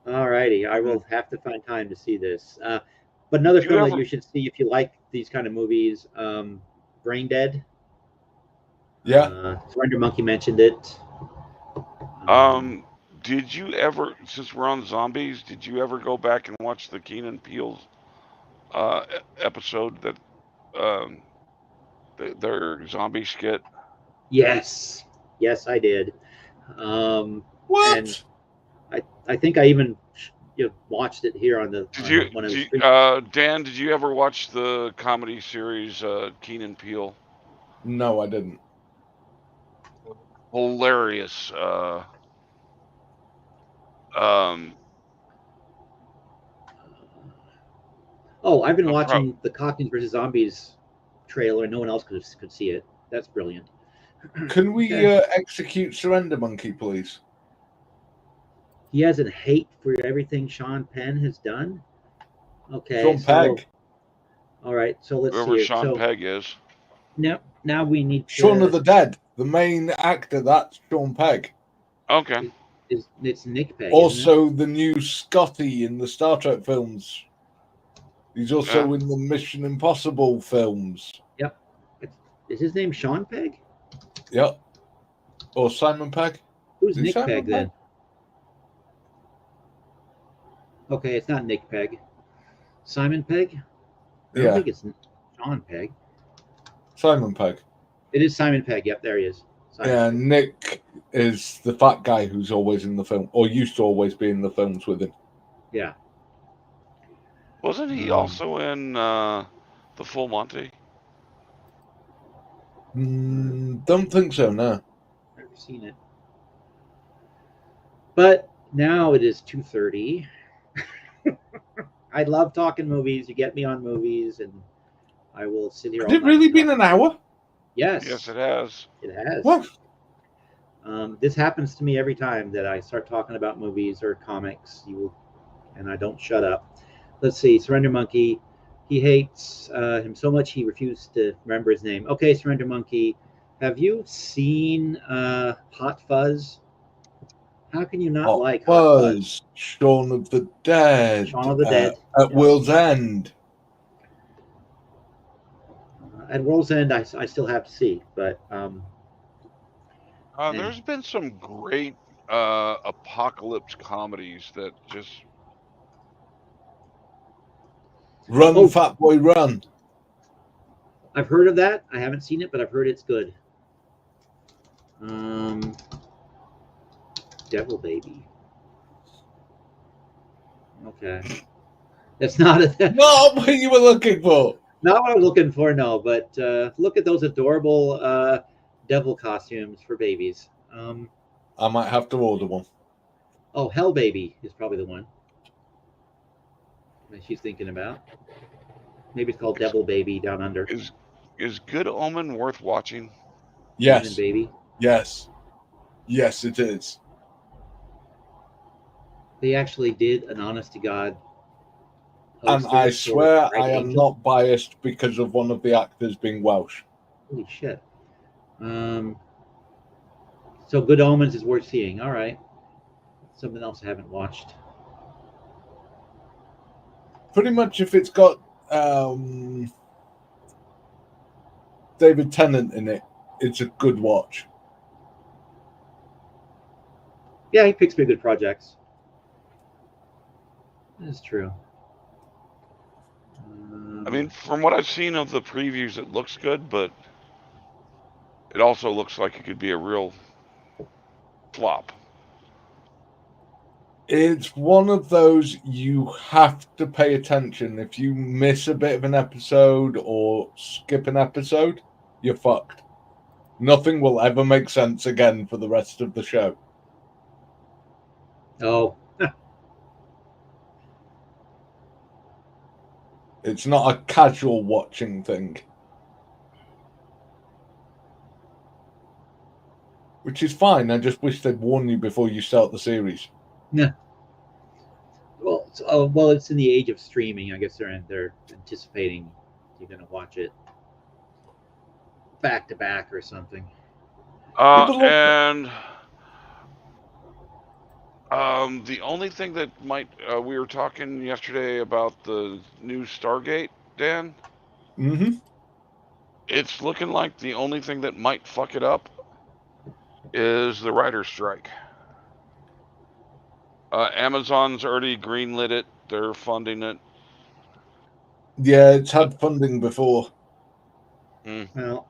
All righty. I will have to find time to see this. But another film that you should see if you like these kind of movies, Brain Dead. Yeah. Surrender Monkey mentioned it. Did you ever, since we're on zombies, did you ever go back and watch the Key and Peele episode that their zombie skit? Yes, I did. What? And I think I even watched it here on the. Dan, did you ever watch the comedy series Key and Peele? No, I didn't. Hilarious. I've been watching the Cockneys versus Zombies trailer. No one else could see it. That's brilliant. Can we execute Surrender Monkey, please? He has a hate for everything Sean Penn has done. Okay. Sean Pegg. All right. So let's Whoever see. Sean Pegg is. Now we need Shaun of the Dead. The main actor, that's Sean Pegg. Okay. It's Nick Pegg. Also, the new Scotty in the Star Trek films. He's also in the Mission Impossible films. Yep. Is his name Sean Pegg? Yep. Or Simon Pegg? Who's Nick Pegg then? Okay, it's not Nick Pegg. Simon Pegg? I don't think it's Sean Pegg. Simon Pegg. It is Simon Pegg. Yep, there he is. Simon Nick is the fat guy who's always in the film, or used to always be in the films with him. Yeah. Wasn't he also in the Full Monty? Don't think so, no. Never seen it. But now it is 2:30. I love talking movies. You get me on movies, and I will sit here. Has it really been an hour? Yes. Yes, it has. It has. What? This happens to me every time that I start talking about movies or comics. And I don't shut up. Let's see. Surrender Monkey. He hates him so much he refused to remember his name. Okay, Surrender Monkey. Have you seen Hot Fuzz? How can you not like Hot Fuzz? Shaun of the Dead. Shaun of the Dead. At World's End. At World's End, I still have to see, but there's been some great apocalypse comedies that just Run, Fat Boy, Run. I've heard of that. I haven't seen it, but I've heard it's good. Devil Baby. Okay, that's not not what you were looking for. Not what I was looking for, no. But look at those adorable devil costumes for babies. I might have to order one. Oh, Hell Baby is probably the one that she's thinking about. Maybe it's called Devil Baby Down Under. Is Good Omen worth watching? Yes. Baby. Yes. Yes, it is. They actually did an honest to God. And I swear I am not biased because of one of the actors being Welsh. Holy shit. So Good Omens is worth seeing. All right. Something else I haven't watched. Pretty much if it's got David Tennant in it, it's a good watch. Yeah, he picks pretty good projects. That's true. I mean, from what I've seen of the previews, it looks good, but it also looks like it could be a real flop. It's one of those you have to pay attention. If you miss a bit of an episode or skip an episode, you're fucked. Nothing will ever make sense again for the rest of the show. Oh. It's not a casual watching thing. Which is fine. I just wish they'd warn you before you start the series. Yeah. Well, it's in the age of streaming. I guess they're anticipating you're going to watch it back to back or something. And the only thing that might we were talking yesterday about the new Stargate, Dan. Mm-hmm. It's looking like the only thing that might fuck it up is the writer's strike. Amazon's already greenlit it. They're funding it. Yeah, it's had funding before. Well,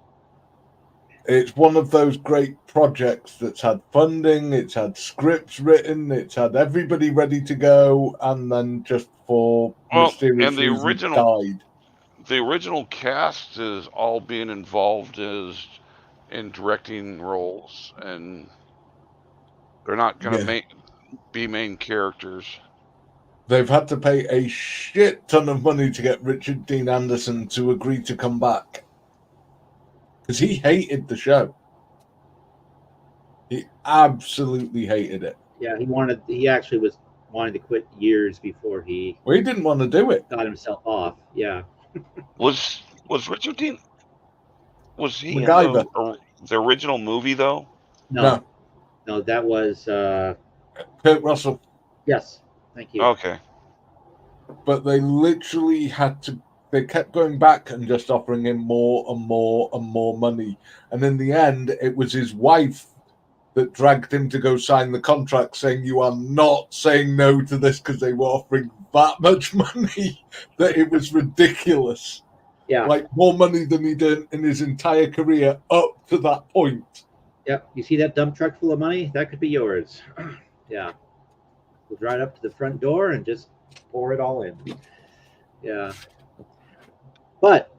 it's one of those great projects that's had funding, it's had scripts written, it's had everybody ready to go, and then just for mysterious reasons died. The original cast is all being involved in directing roles, and they're not going to be main characters. They've had to pay a shit ton of money to get Richard Dean Anderson to agree to come back. Because he hated the show. He absolutely hated it. Yeah, he actually was wanting to quit years before he... Well, he didn't want to do it. Got himself off, yeah. Was Richard Dean... Was he MacGyver. in the original movie, though? No. No, that was Kurt Russell. Yes, thank you. Okay. But they literally had to. They kept going back and just offering him more and more and more money, and in the end, it was his wife that dragged him to go sign the contract, saying, "You are not saying no to this," because they were offering that much money that it was ridiculous. Yeah, like more money than he'd earned in his entire career up to that point. Yep. You see that dump truck full of money? That could be yours. Yeah. We'll drive up to the front door and just pour it all in. Yeah. But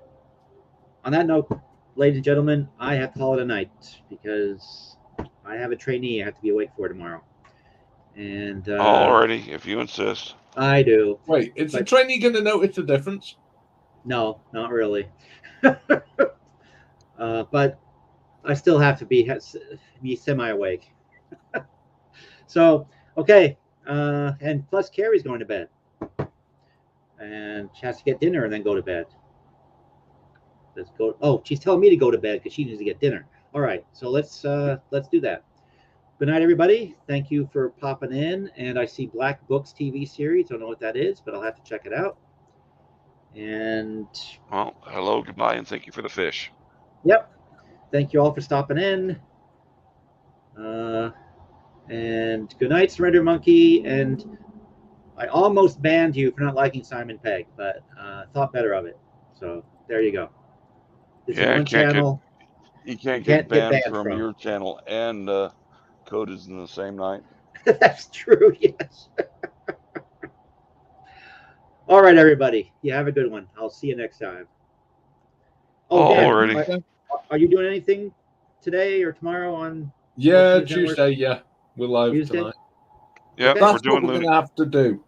on that note, ladies and gentlemen, I have to call it a night because I have a trainee I have to be awake for tomorrow. And alrighty, if you insist. I do. Wait, is the trainee going to notice the difference? No, not really. But I still have to be semi-awake. So, okay. And plus, Carrie's going to bed. And she has to get dinner and then go to bed. Let's go. Oh, she's telling me to go to bed because she needs to get dinner. All right, so let's do that. Good night, everybody. Thank you for popping in. And I see Black Books TV series. Don't know what that is, but I'll have to check it out. And well, hello, goodbye, and thank you for the fish. Yep. Thank you all for stopping in. And good night, Surrender Monkey. And I almost banned you for not liking Simon Pegg, but thought better of it. So there you go. This is one channel. You can't get banned from your channel and Coda's in the same night. That's true, yes. All right, everybody. You have a good one. I'll see you next time. Oh, Dan, are you doing anything today or tomorrow on? Yeah, Tuesday. Yeah, we're live tonight. Yeah, okay. That's what we're going to have to do.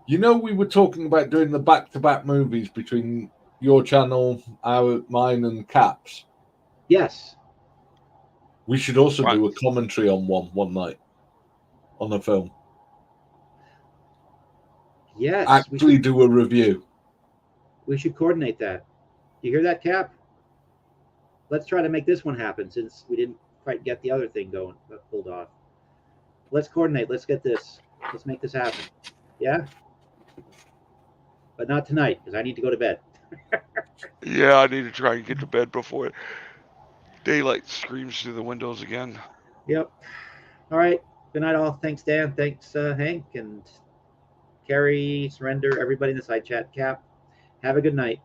You know, we were talking about doing the back-to-back movies between your channel, mine, and Cap's. Yes. We should also do a commentary on one night on a film. Yes. Actually do a review. We should coordinate that. You hear that, Cap? Let's try to make this one happen since we didn't quite get the other thing going, pulled off. Let's coordinate. Let's get this. Let's make this happen. Yeah? But not tonight because I need to go to bed. Yeah, I need to try and get to bed before daylight screams through the windows again. Yep. All right. Good night, all. Thanks, Dan. Thanks, Hank, and Carrie, Surrender, everybody in the side chat. Cap, have a good night.